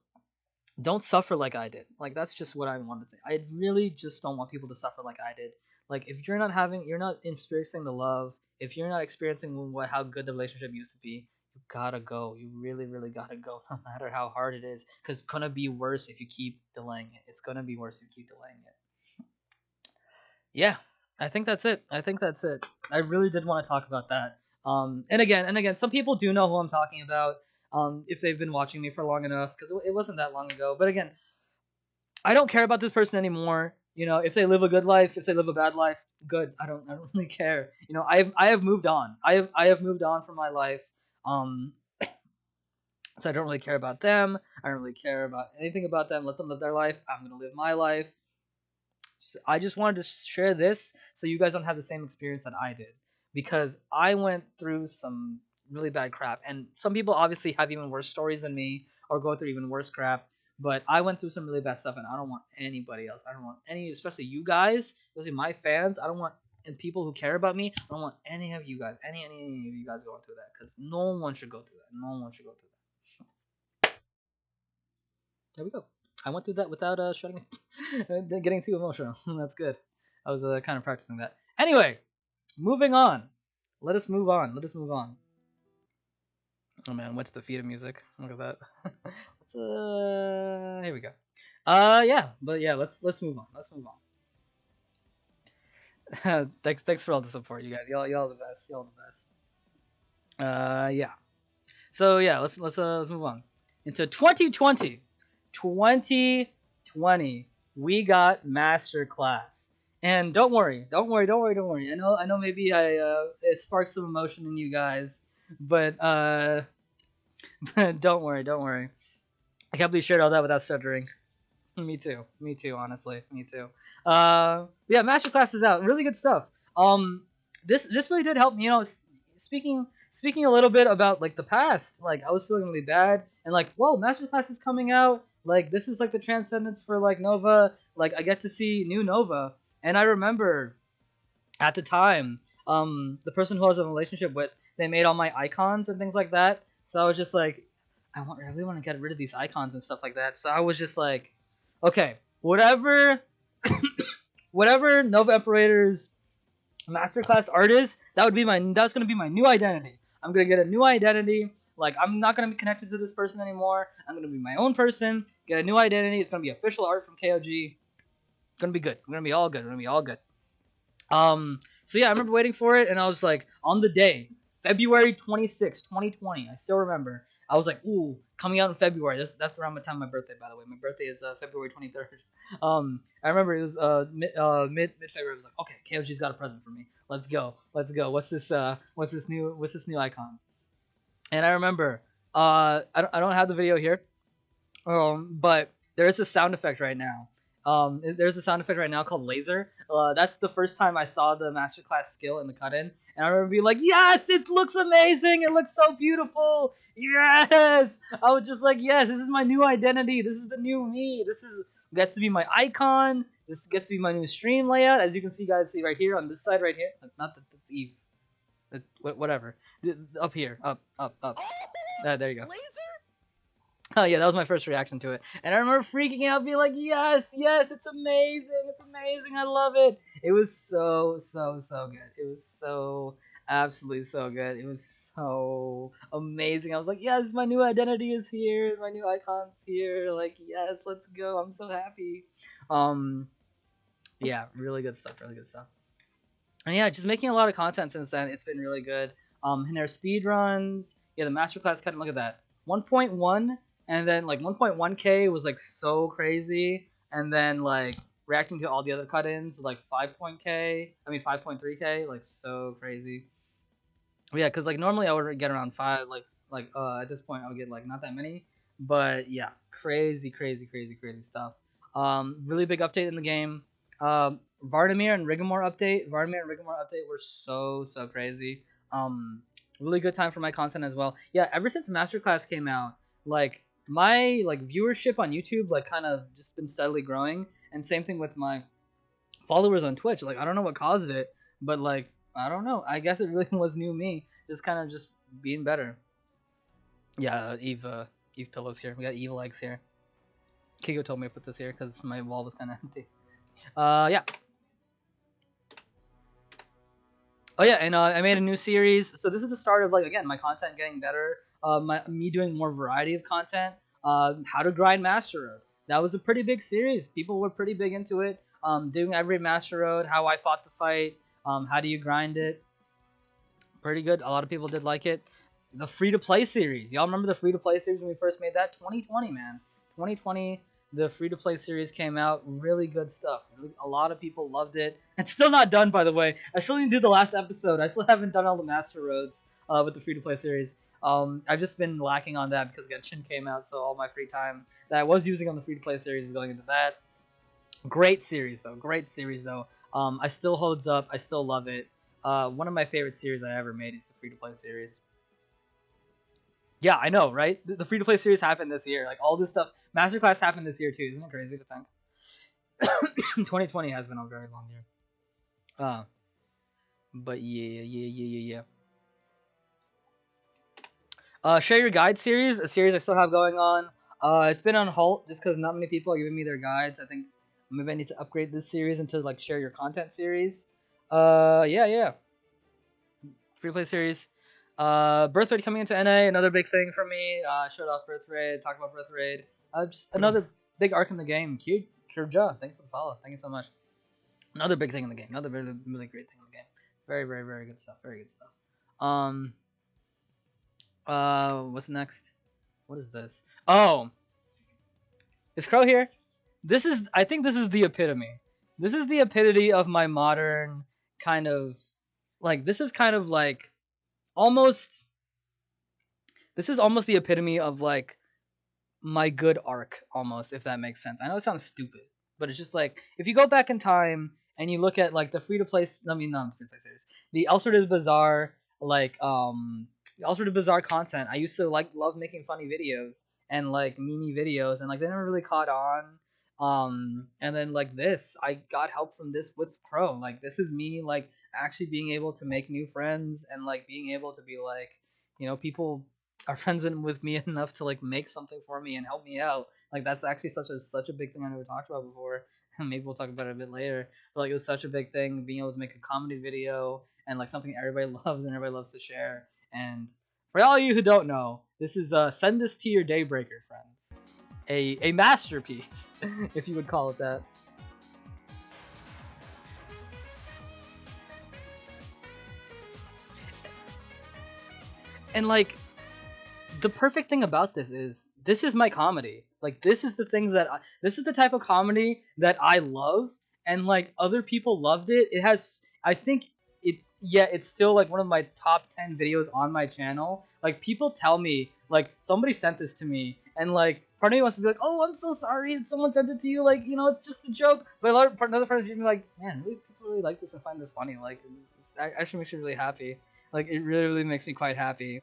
don't suffer like I did. Like that's just what I want to say. I really just don't want people to suffer like I did. Like if you're not experiencing the love, if you're not experiencing how good the relationship used to be, you gotta go. You really, really gotta go, no matter how hard it is, because it's gonna be worse if you keep delaying it. It's gonna be worse if you keep delaying it. Yeah, I think that's it. I really did want to talk about that. And again, some people do know who I'm talking about. If they've been watching me for long enough, because it wasn't that long ago. But again, I don't care about this person anymore. If they live a good life, if they live a bad life, good. I don't really care. I have moved on. I have moved on from my life. Um, so I don't really care about them. I don't really care about anything about them. Let them live their life. I'm gonna live my life. So I just wanted to share this so you guys don't have the same experience that I did, because I went through some really bad crap, and some people obviously have even worse stories than me or go through even worse crap. But I went through some really bad stuff, and I don't want anybody else. I don't want any, especially you guys, especially my fans. I don't want, and people who care about me. I don't want any of you guys, any of you guys going through that, because no one should go through that. No one should go through that. There we go. I went through that without shutting it, getting too emotional. That's good. I was kind of practicing that. Anyway, moving on. let us move on. Let us move on. Oh man, what's the feed of music? Look at that. Let's here we go. Yeah, but yeah, let's move on. Let's move on. Thanks for all the support, you guys. Y'all the best. Y'all the best. Yeah. So yeah, let's move on into 2020. 2020, we got Masterclass. And don't worry. I know maybe it sparked some emotion in you guys, but don't worry. I can't believe you shared all that without stuttering. Me too, honestly. Me too. Yeah, Masterclass is out. Really good stuff. This really did help me, speaking a little bit about like the past, like I was feeling really bad and like, whoa, Masterclass is coming out. Like this is like the transcendence for like Nova. Like I get to see new Nova. And I remember at the time, the person who I was in a relationship with, they made all my icons and things like that. So I was just like, I really want to get rid of these icons and stuff like that. So I was just like, okay, whatever whatever Nova Imperator's Masterclass art is, that's gonna be my new identity. I'm gonna get a new identity. Like I'm not gonna be connected to this person anymore. I'm gonna be my own person. Get a new identity. It's gonna be official art from KOG. It's gonna be good. We're gonna be all good. We're gonna be all good. So yeah, I remember waiting for it, and I was like, on the day, February 26, 2020. I still remember. I was like, ooh, coming out in February. That's around the time of my birthday, by the way. My birthday is February 23rd. I remember it was mid February. I was like, okay, KOG's got a present for me. Let's go. What's this new icon? And I remember, I don't have the video here, but there is a sound effect right now. There's a sound effect right now called laser. That's the first time I saw the Masterclass skill in the cut-in, and I remember being like, yes, it looks amazing. It looks so beautiful. Yes. I was just like, yes, this is my new identity. This is the new me. Gets to be my icon. This gets to be my new stream layout. As you can see, guys, see right here on this side right here. Not that that's Eve. Whatever. Up here. Up. There you go. Laser? Oh yeah, that was my first reaction to it, and I remember freaking out, being like, "Yes, it's amazing, I love it." It was so good. It was so absolutely so good. It was so amazing. I was like, "Yes, my new identity is here, my new icon's here." Like, yes, let's go. I'm so happy. Yeah, really good stuff. And yeah, just making a lot of content since then. It's been really good. And their speed runs. Yeah, the masterclass cut. Look at that. 1.1. And then like 1.1k was like so crazy, and then like reacting to all the other cut-ins like 5.3k, like so crazy. But yeah, because like normally I would get around 5, at this point I would get like not that many, but yeah, crazy stuff. Really big update in the game. Vardamir and Rigmor update were so crazy. Really good time for my content as well. Yeah, ever since Masterclass came out, like my like viewership on YouTube like kind of just been steadily growing, and same thing with my followers on Twitch. Like I don't know what caused it, but like I don't know. I guess it really was new me, just kind of just being better. Yeah, Eve pillows here. We got Eve legs here. Kigo told me to put this here because my wall was kind of empty. Yeah. Oh yeah, and I made a new series. So this is the start of like again my content getting better. Me doing more variety of content. How to grind Master Road. That was a pretty big series. People were pretty big into it. Doing every Master Road, how I fought the fight. How do you grind it? Pretty good. A lot of people did like it. The free to play series. Y'all remember the free to play series when we first made that? 2020, man. 2020. The free-to-play series came out. Really good stuff. A lot of people loved it. It's still not done, by the way. I still need to do the last episode. I still haven't done all the Master Roads with the free-to-play series. I've just been lacking on that because Genshin came out, so all my free time that I was using on the free-to-play series is going into that. Great series, though. I still holds up. I still love it. One of my favorite series I ever made is the free-to-play series. Yeah, I know, right? The free-to-play series happened this year. Like, all this stuff. Masterclass happened this year, too. Isn't it crazy to think? 2020 has been a very long year. But yeah. Share Your Guide series, a series I still have going on. It's been on halt just because not many people are giving me their guides. I think maybe I need to upgrade this series into, like, Share Your Content series. Yeah. free play series. Birth rate coming into NA, another big thing for me. Showed off birth rate, talked about birth rate. Just another big arc in the game. Kirja, thank you for the follow. Thank you so much. Another big thing in the game. Another really, really great thing in the game. Very, very, very good stuff. Very good stuff. What's next? What is this? Oh, is Crow here? I think this is the epitome. This is the epitome of my modern kind of, like, this is kind of like, almost, this is almost the epitome of, like, my good arc, almost, if that makes sense. I know it sounds stupid, but it's just like, if you go back in time and you look at, like, the free-to-play, I mean, not the free-to-play series, the Elsword is Bizarre, like, Elsword is Bizarre content, I used to, like, love making funny videos, and, like, meme videos, and, like, they never really caught on. And then, like, this, I got help from this with Crow. Like, this was me, like, actually being able to make new friends, and, like, being able to be like, you know, people are friends with me enough to, like, make something for me and help me out. Like, that's actually such a big thing I never talked about before. Maybe we'll talk about it a bit later. But, like, it was such a big thing being able to make a comedy video, and, like, something everybody loves and everybody loves to share. And for all of you who don't know, this is send this to your daybreaker friends. A masterpiece, if you would call it that. And, like, the perfect thing about this is my comedy. Like, this is the things that this is the type of comedy that I love, and, like, other people loved it. It has, I think it's still, like, one of my top 10 videos on my channel. Like, people tell me, like, somebody sent this to me, and, like, part of me wants to be like, oh, I'm so sorry that someone sent it to you, like, you know, it's just a joke. But another part of me be like, man, really, people really like this and find this funny. Like, it actually makes me really happy. Like, it really, really makes me quite happy.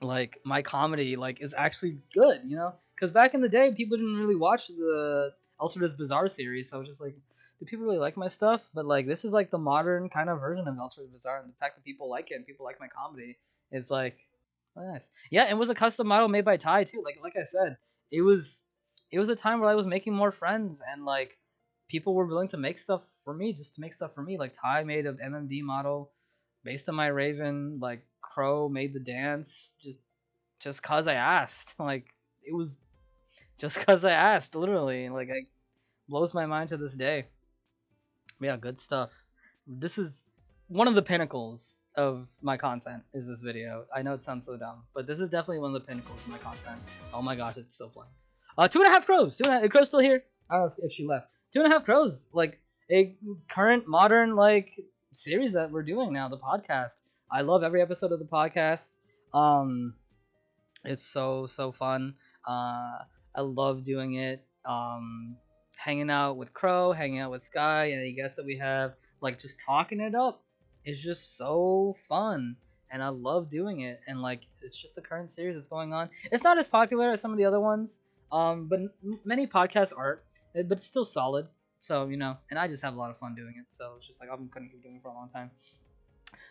Like, my comedy, like, is actually good, you know? Because back in the day, people didn't really watch the Elsword is Bizarre series, so I was just like, do people really like my stuff? But, like, this is, like, the modern kind of version of Elsword is Bizarre, and the fact that people like it and people like my comedy is, like, oh, nice. Yeah, it was a custom model made by Ty, too. Like I said, it was a time where I was making more friends, and, like, people were willing to make stuff for me, just to make stuff for me. Like, Ty made an MMD model based on my Raven, like, Crow made the dance just cause I asked. Like, it was just cause I asked, literally. Like, it blows my mind to this day. But yeah, good stuff. This is one of the pinnacles of my content, is this video. I know it sounds so dumb, but this is definitely one of the pinnacles of my content. Oh my gosh, it's still playing. 2.5 crows. Crow's still here. I don't know if she left. 2.5 crows, like, a current modern, like, series that we're doing now, the podcast. I love every episode of the podcast. It's so fun. I love doing it. Hanging out with Crow, hanging out with Sky, and the guests that we have, like, just talking it up is just so fun, and I love doing it. And, like, it's just a current series that's going on. It's not as popular as some of the other ones, but many podcasts aren't, but it's still solid. So, you know, and I just have a lot of fun doing it. So it's just like, I'm gonna keep doing it for a long time.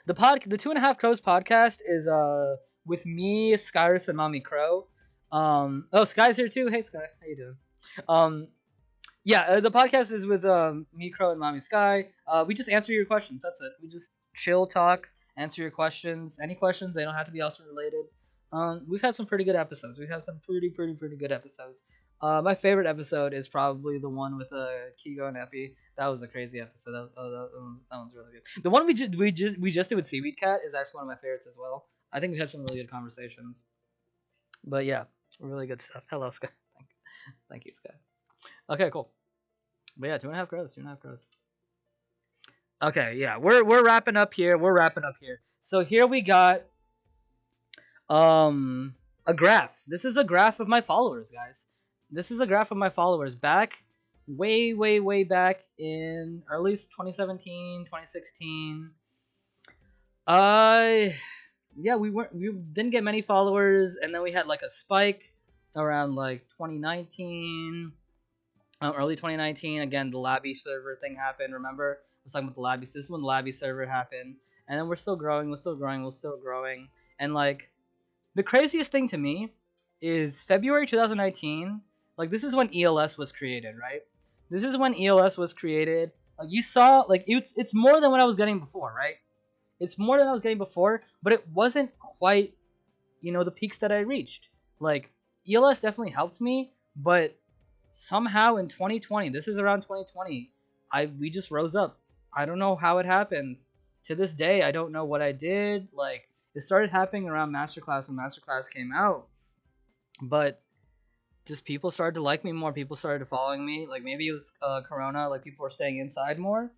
The 2.5 Crows podcast is with me, Skyrus, and Mommy Crow. Oh, Sky's here too. Hey, Sky, how you doing? Yeah, the podcast is with me, Crow, and Mommy Sky. We just answer your questions. That's it. We just chill, talk, answer your questions. Any questions? They don't have to be Elsword related. We've had some pretty good episodes. We've had some pretty good episodes. My favorite episode is probably the one with Kigo and Epi. That was a crazy episode. That one's really good. The one we just did with Seaweed Cat is actually one of my favorites as well. I think we had some really good conversations. But yeah, really good stuff. Hello, Sky. Thank you, Sky. Okay, cool. But yeah, 2.5 crows. 2.5 crows. Okay, yeah, we're wrapping up here. So here we got a graph. This is a graph of my followers, guys. This is a graph of my followers back way back in early 2017, 2016. Yeah, we didn't get many followers, and then we had like a spike around like 2019, early 2019. Again, the Labby server thing happened. Remember, I was talking about the Labby. This is when the Labby server happened, and then we're still growing. And like, the craziest thing to me is February 2019. Like, this is when ELS was created, right? This is when ELS was created. Like, you saw, like, it's more than what I was getting before, right? It's more than I was getting before, but it wasn't quite, the peaks that I reached. Like ELS definitely helped me, but somehow in 2020, this is around 2020, we just rose up. I don't know how it happened. To this day, I don't know what I did. Like it started happening around Masterclass when Masterclass came out, but just people started to like me more. People started following me. Like maybe it was Corona. Like people were staying inside more.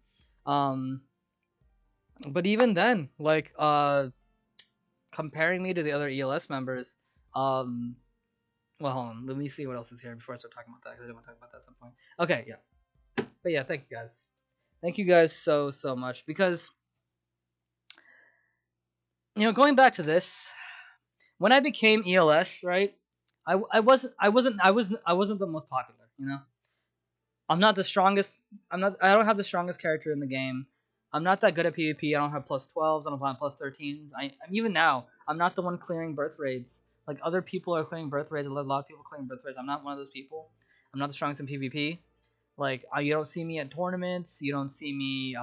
Um, but even then, like comparing me to the other ELS members, um, well, hold on. Let me see what else is here before I start talking about that because I didn't want to talk about that at some point. Okay, yeah. But yeah, thank you guys. Thank you guys so much because going back to this, when I became ELS, right? I wasn't the most popular. I'm not the strongest. I don't have the strongest character in the game. I'm not that good at PvP. I don't have plus 12s. I don't have plus 13s. Even now, I'm not the one clearing birth raids. Like other people are clearing birth raids. A lot of people clearing birth raids. I'm not one of those people. I'm not the strongest in PvP. Like you don't see me at tournaments. You don't see me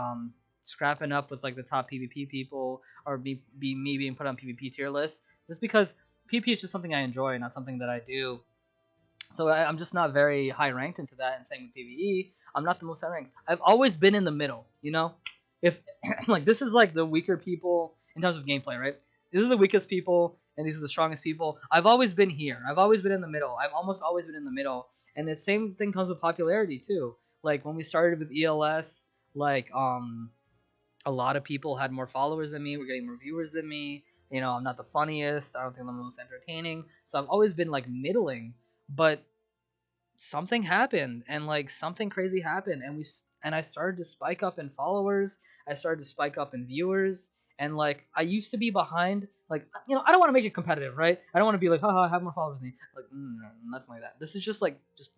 scrapping up with like the top PvP people or me being put on PvP tier lists. Just because PvP is just something I enjoy, not something that I do. So I'm just not very high ranked into that. And same with PvE, I'm not the most high ranked. I've always been in the middle. If like this is like the weaker people in terms of gameplay, right? These are the weakest people, and these are the strongest people. I've always been here. I've always been in the middle. I've almost always been in the middle. And the same thing comes with popularity too. Like when we started with ELS, like a lot of people had more followers than me. We're getting more viewers than me. I'm not the funniest. I don't think I'm the most entertaining. So I've always been like middling. But something happened, and like something crazy happened, and I started to spike up in followers. I started to spike up in viewers, and like I used to be behind. Like I don't want to make it competitive, right? I don't want to be like, haha, I have more followers than you. Like nothing like that. This is just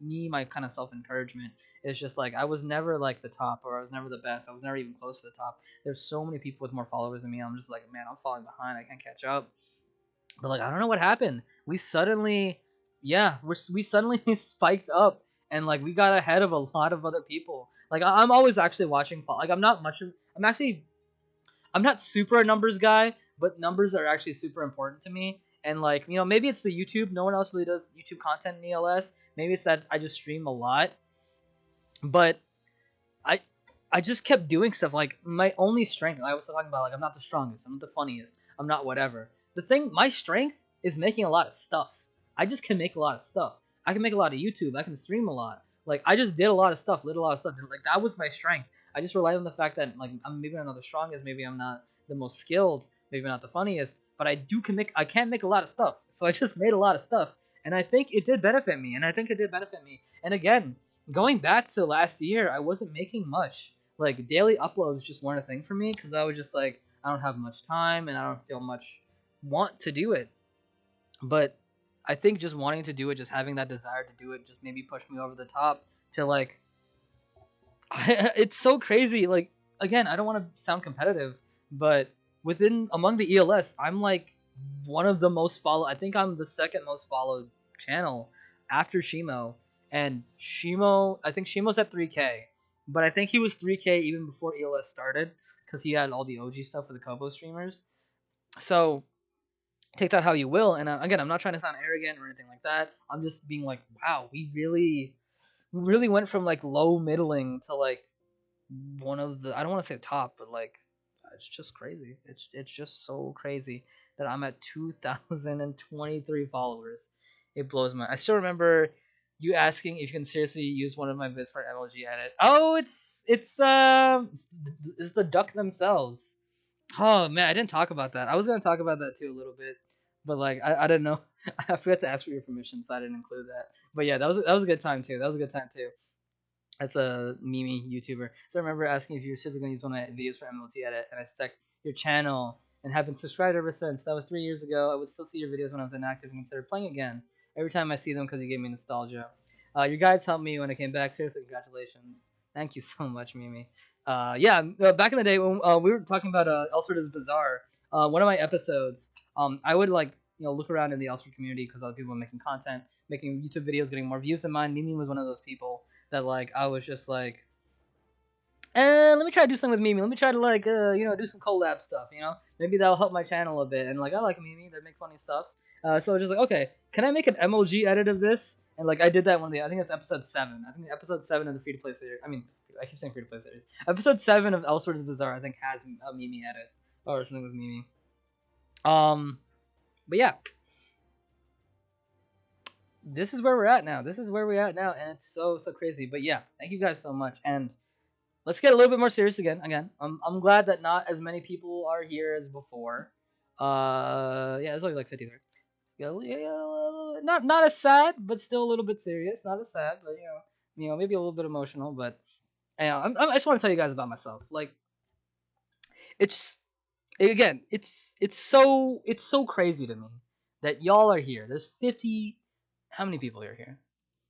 me, my kind of self encouragement. It's just like I was never like the top, or I was never the best. I was never even close to the top. There's so many people with more followers than me. I'm just like, man, I'm falling behind. I can't catch up. But like I don't know what happened. We suddenly spiked up, and like we got ahead of a lot of other people. Like I'm always actually watching. Like I'm not super a numbers guy, but numbers are actually super important to me. And like maybe it's the YouTube. No one else really does YouTube content in ELS. Maybe it's that I just stream a lot. But I just kept doing stuff. Like my only strength, I was talking about, like I'm not the strongest, I'm not the funniest, I'm not whatever. My strength is making a lot of stuff. I just can make a lot of stuff. I can make a lot of YouTube. I can stream a lot. Like I just did a lot of stuff, lit a lot of stuff. Like that was my strength. I just relied on the fact that like maybe I'm not the strongest, maybe I'm not the most skilled, maybe not the funniest, but I can make a lot of stuff. So I just made a lot of stuff, and I think it did benefit me. And again, going back to last year, I wasn't making much. Like daily uploads just weren't a thing for me because I was just like I don't have much time and I don't feel much want to do it. But I think just wanting to do it, just having that desire to do it, just maybe pushed me over the top to like. It's so crazy. Like again, I don't want to sound competitive, but among the ELS, I'm like one of the most followed. I think I'm the second most followed channel after Shimo. And I think Shimo's at 3K. But I think he was 3K even before ELS started because he had all the OG stuff for the Kobo streamers. So take that how you will. And again, I'm not trying to sound arrogant or anything like that. I'm just being like, wow, we really went from like low middling to like one of the, I don't want to say top, but like it's just crazy. It's just so crazy that I'm at 2,023 followers. It blows my. I still remember you asking if you can seriously use one of my vids for MLG edit. Oh, it's the duck themselves. Oh man, I didn't talk about that. I was gonna talk about that too a little bit, but like I didn't know. I forgot to ask for your permission, so I didn't include that. But yeah, that was a good time too. That's a Mimi YouTuber. So I remember asking if you were seriously gonna use one of my videos for MLT edit, and I stuck your channel and have been subscribed ever since. That was 3 years ago. I would still see your videos when I was inactive and consider playing again every time I see them because you gave me nostalgia. Your guides helped me when I came back. Seriously, congratulations. Thank you so much, Mimi. Back in the day when we were talking about Elsword is Bizarre, one of my episodes, I would like look around in the Elsword community because other people were making content, making YouTube videos, getting more views than mine. Mimi was one of those people that like I was just like And let me try to do something with Mimi. Let me try to like do some collab stuff. Maybe that'll help my channel a bit. And like I like Mimi, they make funny stuff. So I was just like, okay, can I make an MLG edit of this? And like I did that one day. I think it's episode 7. I think episode 7 of the free to play series. I mean, I keep saying free to play series. Episode 7 of Elsword is Bizarre, I think, has a Mimi edit or something with Mimi. But yeah, this is where we're at now. And it's so crazy. But yeah, thank you guys so much. And let's get a little bit more serious again. I'm glad that not as many people are here as before. Yeah, it's only like 53. Not as sad, but still a little bit serious. Not as sad, but maybe a little bit emotional. But I just want to tell you guys about myself. Like, it's it's so crazy to me that y'all are here. There's 50. How many people are here?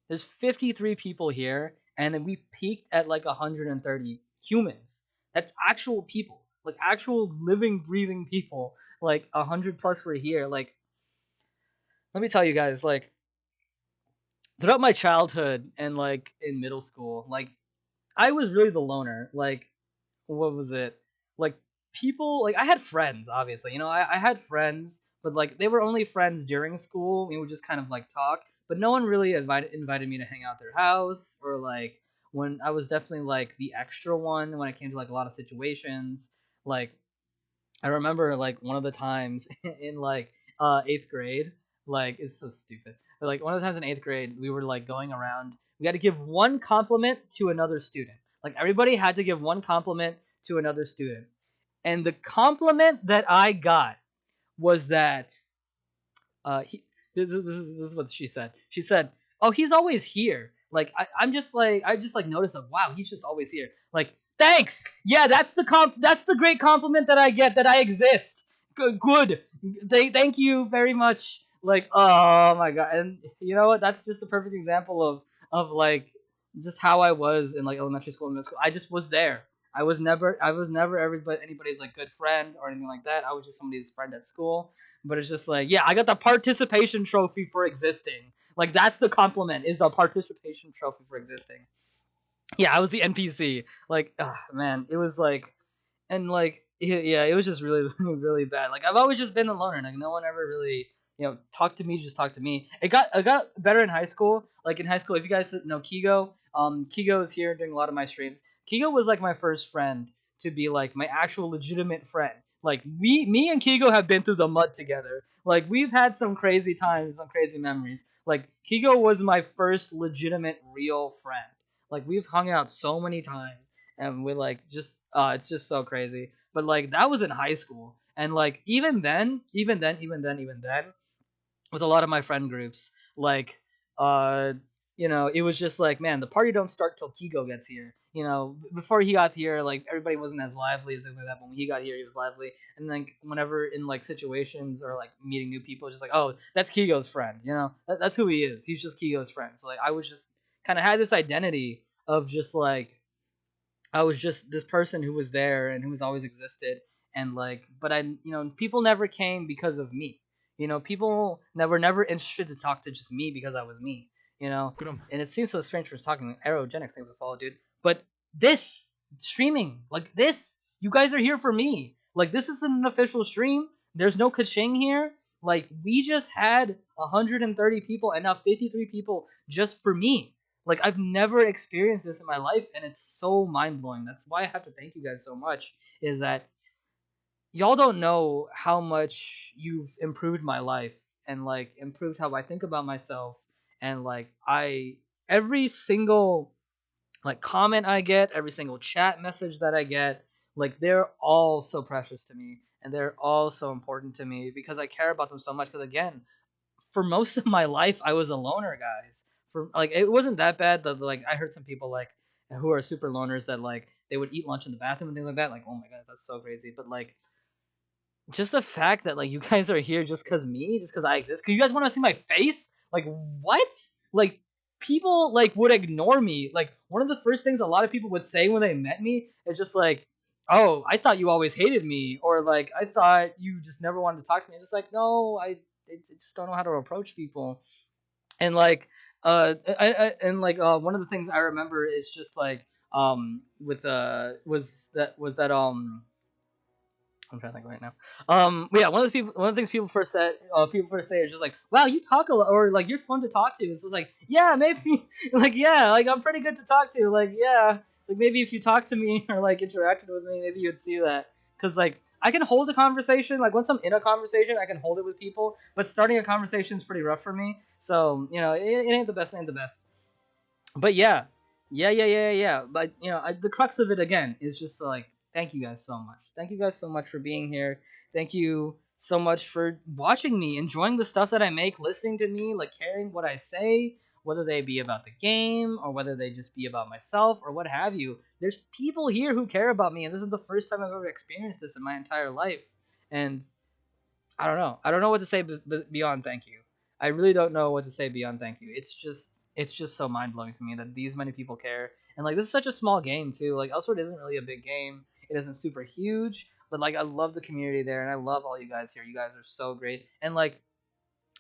There's 53 people here, and then we peaked at like 130 humans. That's actual people, like actual living, breathing people. Like 100 plus were here. Like, let me tell you guys, like throughout my childhood and like in middle school, like I was really the loner. Like, what was it? Like people, like I had friends, obviously. I had friends, but like they were only friends during school. We would just kind of like talk, but no one really invited me to hang out at their house, or like when I was definitely like the extra one when it came to like a lot of situations. Like I remember like one of the times in like 8th grade, like it's so stupid. But like one of the times in 8th grade, we were like going around. We had to give one compliment to another student. Like everybody had to give one compliment to another student. And the compliment that I got was that he, this is what she said. She said, "Oh, he's always here." Like I just like noticed that, wow, he's just always here. Like, thanks. Yeah, that's the great compliment that I get, that I exist. Good. Thank you very much. Like, oh my god. And you know what? That's just a perfect example of like just how I was in like elementary school and middle school. I just was there. I was never anybody's like good friend or anything like that. I was just somebody's friend at school. But it's just like, yeah, I got the participation trophy for existing. Like that's the compliment, is a participation trophy for existing. Yeah, I was the NPC. Like, man, it was like, and like, yeah, it was just really, really bad. Like I've always just been a loner. Like no one ever really, talked to me. Just talked to me. It got better in high school. Like in high school, if you guys know Kigo, Kigo is here doing a lot of my streams. Kigo was like my first friend to be like my actual legitimate friend. Like me and Kigo have been through the mud together. Like we've had some crazy times, some crazy memories. Like Kigo was my first legitimate real friend. Like we've hung out so many times, and we like just it's just so crazy. But like that was in high school, and like even then, with a lot of my friend groups, like uh it was just like, man, the party don't start till Kigo gets here. Before he got here, like everybody wasn't as lively as things like that, but when he got here he was lively. And like whenever in like situations or like meeting new people, it's just like, oh, that's Kigo's friend. That's who he is. He's just Kigo's friend. So like I was just kind of had this identity of just like I was just this person who was there and who was always existed. And like, but people never came because of me. People never interested to talk to just me because I was me. And it seems so strange for talking aerogenics things to follow, dude. But this streaming, like this, you guys are here for me. Like this isn't an official stream. There's no kaching here. Like we just had 130 people and now 53 people just for me. Like I've never experienced this in my life, and it's so mind blowing. That's why I have to thank you guys so much. Is that y'all don't know how much you've improved my life and like improved how I think about myself. And like every single like comment I get, every single chat message that I get, like they're all so precious to me, and they're all so important to me because I care about them so much. Because again, for most of my life I was a loner, guys. For like it wasn't that bad that like I heard some people like who are super loners that like they would eat lunch in the bathroom and things like that. Like, oh my god, that's so crazy. But like just the fact that like you guys are here just cause I exist. Cause you guys want to see my face? Like what? Like people like would ignore me. Like one of the first things a lot of people would say when they met me is just like, "Oh, I thought you always hated me," or like, "I thought you just never wanted to talk to me." I'm just like, no, I just don't know how to approach people. And like and like one of the things I remember is just like with was that I'm trying to think right now. Yeah, one of the things people first say is just like, "Wow, you talk a lot," or like, "You're fun to talk to." So it's like, yeah, maybe, like, yeah, like I'm pretty good to talk to. Like, yeah, like maybe if you talk to me or like interacted with me, maybe you'd see that. Cause like I can hold a conversation. Like once I'm in a conversation, I can hold it with people. But starting a conversation is pretty rough for me. So it ain't the best. Ain't the best. But yeah, yeah. But the crux of it again is just like, thank you guys so much. Thank you guys so much for being here. Thank you so much for watching me, enjoying the stuff that I make, listening to me, like caring what I say, whether they be about the game or whether they just be about myself or what have you. There's people here who care about me, and this is the first time I've ever experienced this in my entire life. And I don't know. I don't know what to say beyond thank you. I really don't know what to say beyond thank you. It's just so mind blowing to me that these many people care. And like this is such a small game too. Like Elsword isn't really a big game. It isn't super huge, but like I love the community there and I love all you guys here. You guys are so great. And like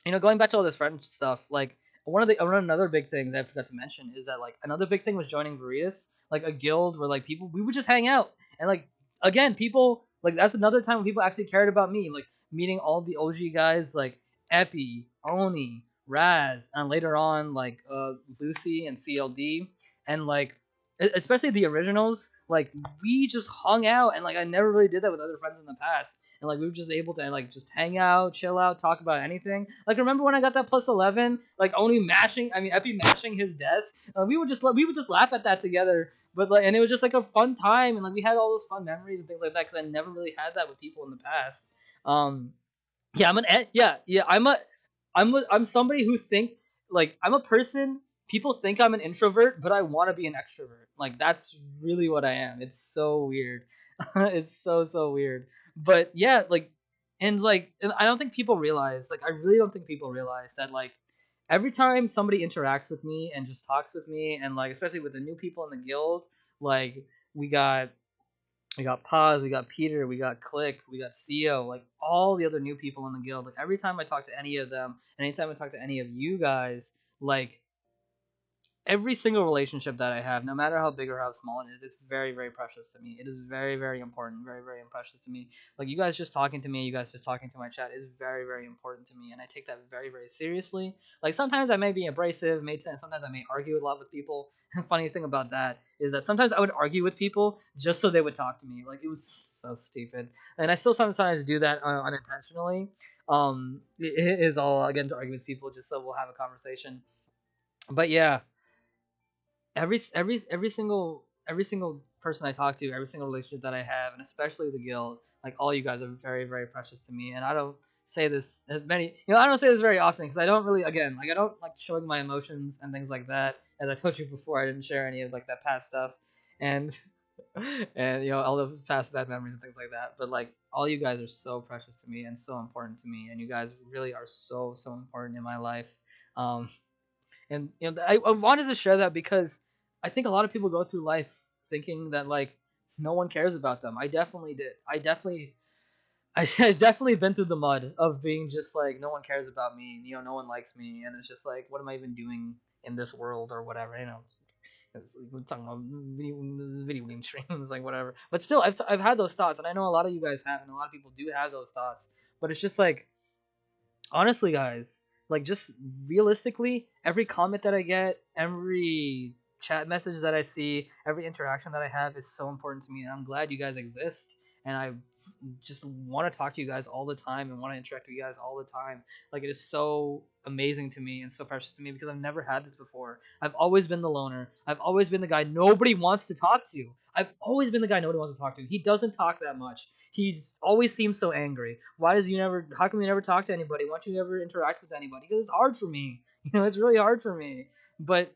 going back to all this French stuff, like another big things I forgot to mention is that like another big thing was joining Veritas, like a guild where like people we would just hang out and like again people like that's another time when people actually cared about me, like meeting all the OG guys like Epi, Oni, Raz, and later on like Lucy and CLD, and like especially the originals, like we just hung out and like I never really did that with other friends in the past and like we were just able to like just hang out, chill out, talk about anything. Like remember when I got that plus 11, like only mashing, I mean Epi mashing his desk. We would just laugh at that together. But like, and it was just like a fun time, and like we had all those fun memories and things like that because I never really had that with people in the past. Um, yeah, I'm somebody who think like I'm a person. People think I'm an introvert, but I want to be an extrovert. Like that's really what I am. It's so weird. It's so weird. But yeah, and I don't think people realize. Like I really don't think people realize that like every time somebody interacts with me and just talks with me, and like especially with the new people in the guild, like we got we got Paz, we got Peter, we got Click, we got CEO, like all the other new people in the guild. Like every time I talk to any of them, and anytime I talk to any of you guys, like every single relationship that I have, no matter how big or how small it is, it's very, very precious to me. It is very, very important, very, very precious to me. Like you guys just talking to me, you guys just talking to my chat is very, very important to me, and I take that very, very seriously. Like sometimes I may be abrasive, made sense. Sometimes I may argue a lot with people. And funniest thing about that is that sometimes I would argue with people just so they would talk to me. Like it was so stupid, and I still sometimes do that unintentionally. It is all again to argue with people just so we'll have a conversation. But yeah, every single person I talk to, every single relationship that I have, and especially the guild, like all you guys are very very precious to me. And I don't say this I don't say this very often because I don't really again like I don't like showing my emotions and things like that. As I told you before, I didn't share any of like that past stuff, and and all those past bad memories and things like that. But like all you guys are so precious to me and so important to me, and you guys really are so important in my life. Um, and I wanted to share that because I think a lot of people go through life thinking that like no one cares about them. I definitely did. I definitely been through the mud of being just like no one cares about me. No one likes me, and it's just like what am I even doing in this world or whatever. It's like, we're talking about video game streams, like whatever. But still, I've had those thoughts, and I know a lot of you guys have, and a lot of people do have those thoughts. But it's just like honestly, guys, like just realistically, every comment that I get, every chat message that I see, every interaction that I have is so important to me, and I'm glad you guys exist. And I just want to talk to you guys all the time and want to interact with you guys all the time. Like it is so amazing to me and so precious to me because I've never had this before. I've always been the loner. I've always been the guy nobody wants to talk to. I've always been the guy nobody wants to talk to. He doesn't talk that much. He just always seems so angry. How come you never talk to anybody? Why don't you ever interact with anybody? Because it's hard for me. It's really hard for me. But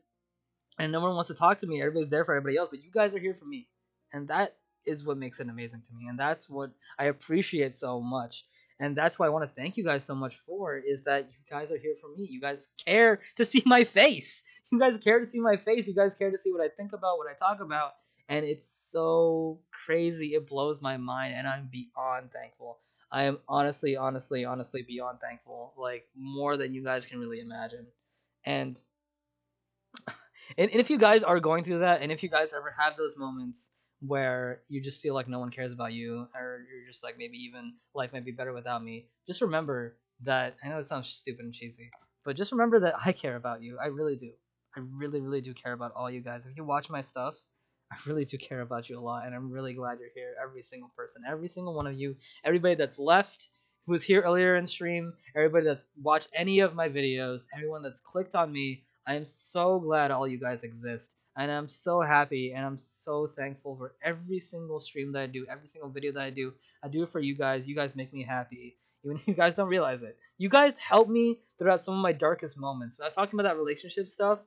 and no one wants to talk to me. Everybody's there for everybody else, but you guys are here for me, and that is what makes it amazing to me, and that's what I appreciate so much, and that's why I want to thank you guys so much for is that you guys are here for me. You guys care to see my face. You guys care to see my face. You guys care to see what I think about, what I talk about, and it's so crazy. It blows my mind, and I'm beyond thankful. I am honestly beyond thankful, like more than you guys can really imagine, and And if you guys are going through that, and if you guys ever have those moments where you just feel like no one cares about you, or you're just like maybe even life might be better without me, just remember that I know it sounds stupid and cheesy, but just remember that I care about you. I really do. I really, really do care about all you guys. If you watch my stuff, I really do care about you a lot, and I'm really glad you're here. Every single person, every single one of you, everybody that's left, who was here earlier in stream, everybody that's watched any of my videos, everyone that's clicked on me, I am so glad all you guys exist. And I'm so happy and I'm so thankful for every single stream that I do, every single video that I do. I do it for you guys. You guys make me happy. Even if you guys don't realize it. You guys help me throughout some of my darkest moments. When I was talking about that relationship stuff,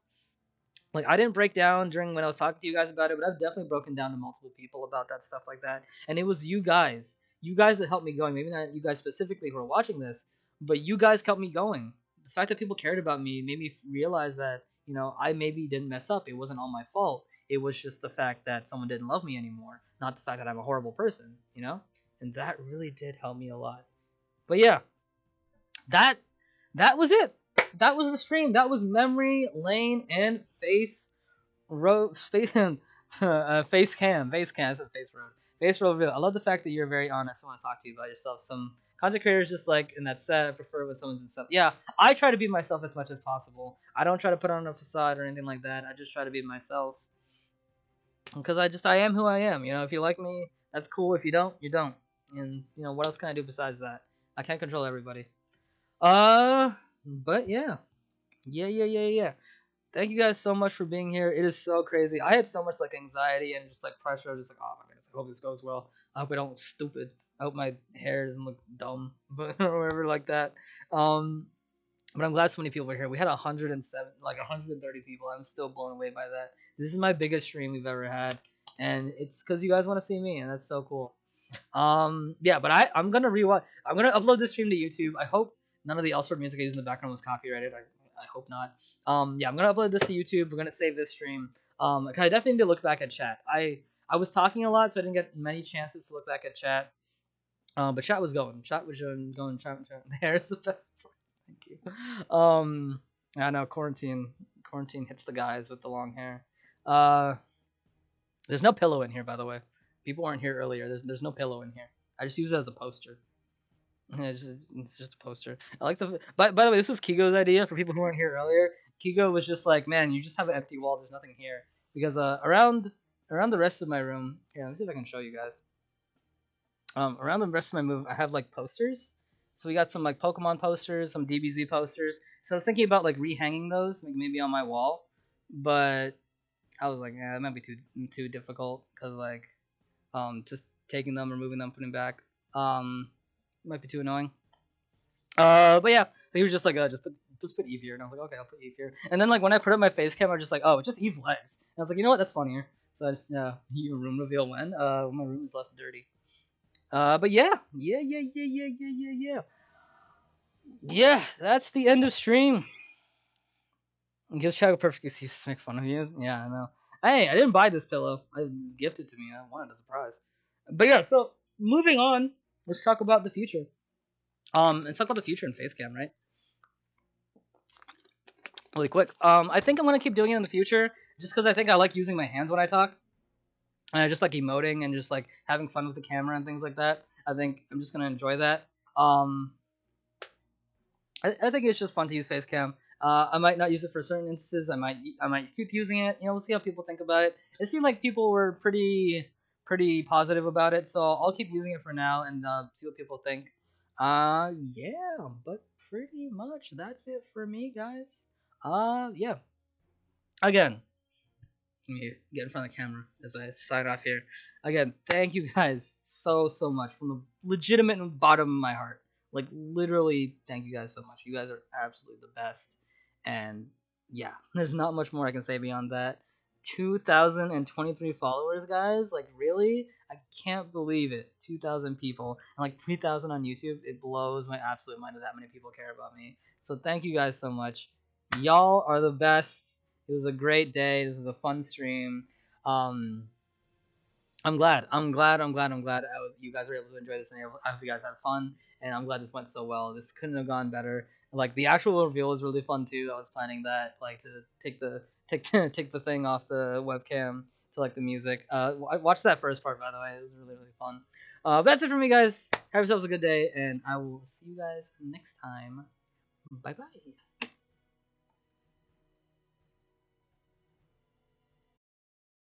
like I didn't break down during when I was talking to you guys about it, but I've definitely broken down to multiple people about that stuff like that. And it was you guys that helped me going. Maybe not you guys specifically who are watching this, but you guys kept me going. The fact that people cared about me made me realize that I maybe didn't mess up. It wasn't all my fault. It was just the fact that someone didn't love me anymore, not the fact that I'm a horrible person. And that really did help me a lot. But yeah, that that was it. That was the stream. That was Memory Lane and Face Road Space Face Cam. Face Cam. I said Face Road. Face Road. I love the fact that you're very honest. I want to talk to you about yourself. Some content creators just like in that set. I prefer when someone's himself. Yeah, I try to be myself as much as possible. I don't try to put on a facade or anything like that. I just try to be myself because I am who I am. If you like me, that's cool. If you don't, you don't. And what else can I do besides that? I can't control everybody. But yeah. Thank you guys so much for being here. It is so crazy. I had so much like anxiety and just like pressure. I was just like, oh my goodness, I hope this goes well. I hope I don't look stupid. I hope my hair doesn't look dumb, but or whatever like that. But I'm glad so many people were here. We had 130 people. I'm still blown away by that. This is my biggest stream we've ever had, and it's because you guys want to see me, and that's so cool. Yeah, but I'm gonna rewatch. I'm gonna upload this stream to YouTube. I hope none of the Elsword music I use in the background was copyrighted. I hope not. Yeah, I'm gonna upload this to YouTube. We're gonna save this stream. I definitely need to look back at chat. I was talking a lot, so I didn't get many chances to look back at chat. But chat was going. Chat was going. Chat. There's the best part. Thank you. I know quarantine hits the guys with the long hair. There's no pillow in here, by the way. People weren't here earlier. There's no pillow in here. I just use it as a poster. It's just a poster. I like the. By the way, this was Kigo's idea for people who weren't here earlier. Kigo was just like, man, you just have an empty wall. There's nothing here because around the rest of my room. Here, let me see if I can show you guys. Around the rest of my room, I have like posters. So we got some like Pokemon posters, some DBZ posters. So I was thinking about like rehanging those, like maybe on my wall, but I was like, yeah, that might be too difficult because like just taking them, removing them, putting back might be too annoying. But yeah, so he was just like, just put Eve here, and I was like, okay, I'll put Eve here. And then like when I put up my face cam, I was just like, oh, it's just Eve's legs. And I was like, you know what, that's funnier. So I just, you room reveal when my room is less dirty. But yeah, that's the end of stream. It gives Chad a perfect excuse to make fun of you. Yeah, I know. Hey, I didn't buy this pillow. It was gifted to me. I wanted a surprise. But yeah, so moving on, let's talk about the future. Let's talk about the future in Facecam, right? Really quick. I think I'm gonna keep doing it in the future, just because I think I like using my hands when I talk, and I just like emoting and just like having fun with the camera and things like that. I think I'm just gonna enjoy that. I think it's just fun to use Facecam. I might not use it for certain instances. I might keep using it. We'll see how people think about it. It seemed like people were pretty positive about it, so I'll keep using it for now and see what people think. Yeah, but pretty much that's it for me, guys. Yeah. Again, let me get in front of the camera as I sign off here. Again, thank you guys so much from the legitimate bottom of my heart. Like literally, thank you guys so much. You guys are absolutely the best. And yeah, there's not much more I can say beyond that. 2,023 followers, guys. Like really, I can't believe it. 2,000 people and like 3,000 on YouTube. It blows my absolute mind that many people care about me. So thank you guys so much. Y'all are the best. It was a great day. This was a fun stream. I'm glad. You guys were able to enjoy this, and I hope you guys had fun. And I'm glad this went so well. This couldn't have gone better. Like the actual reveal was really fun too. I was planning that, like to take the take the thing off the webcam to like the music. I watched that first part, by the way. It was really fun. That's it for me, guys. Have yourselves a good day, and I will see you guys next time. Bye bye.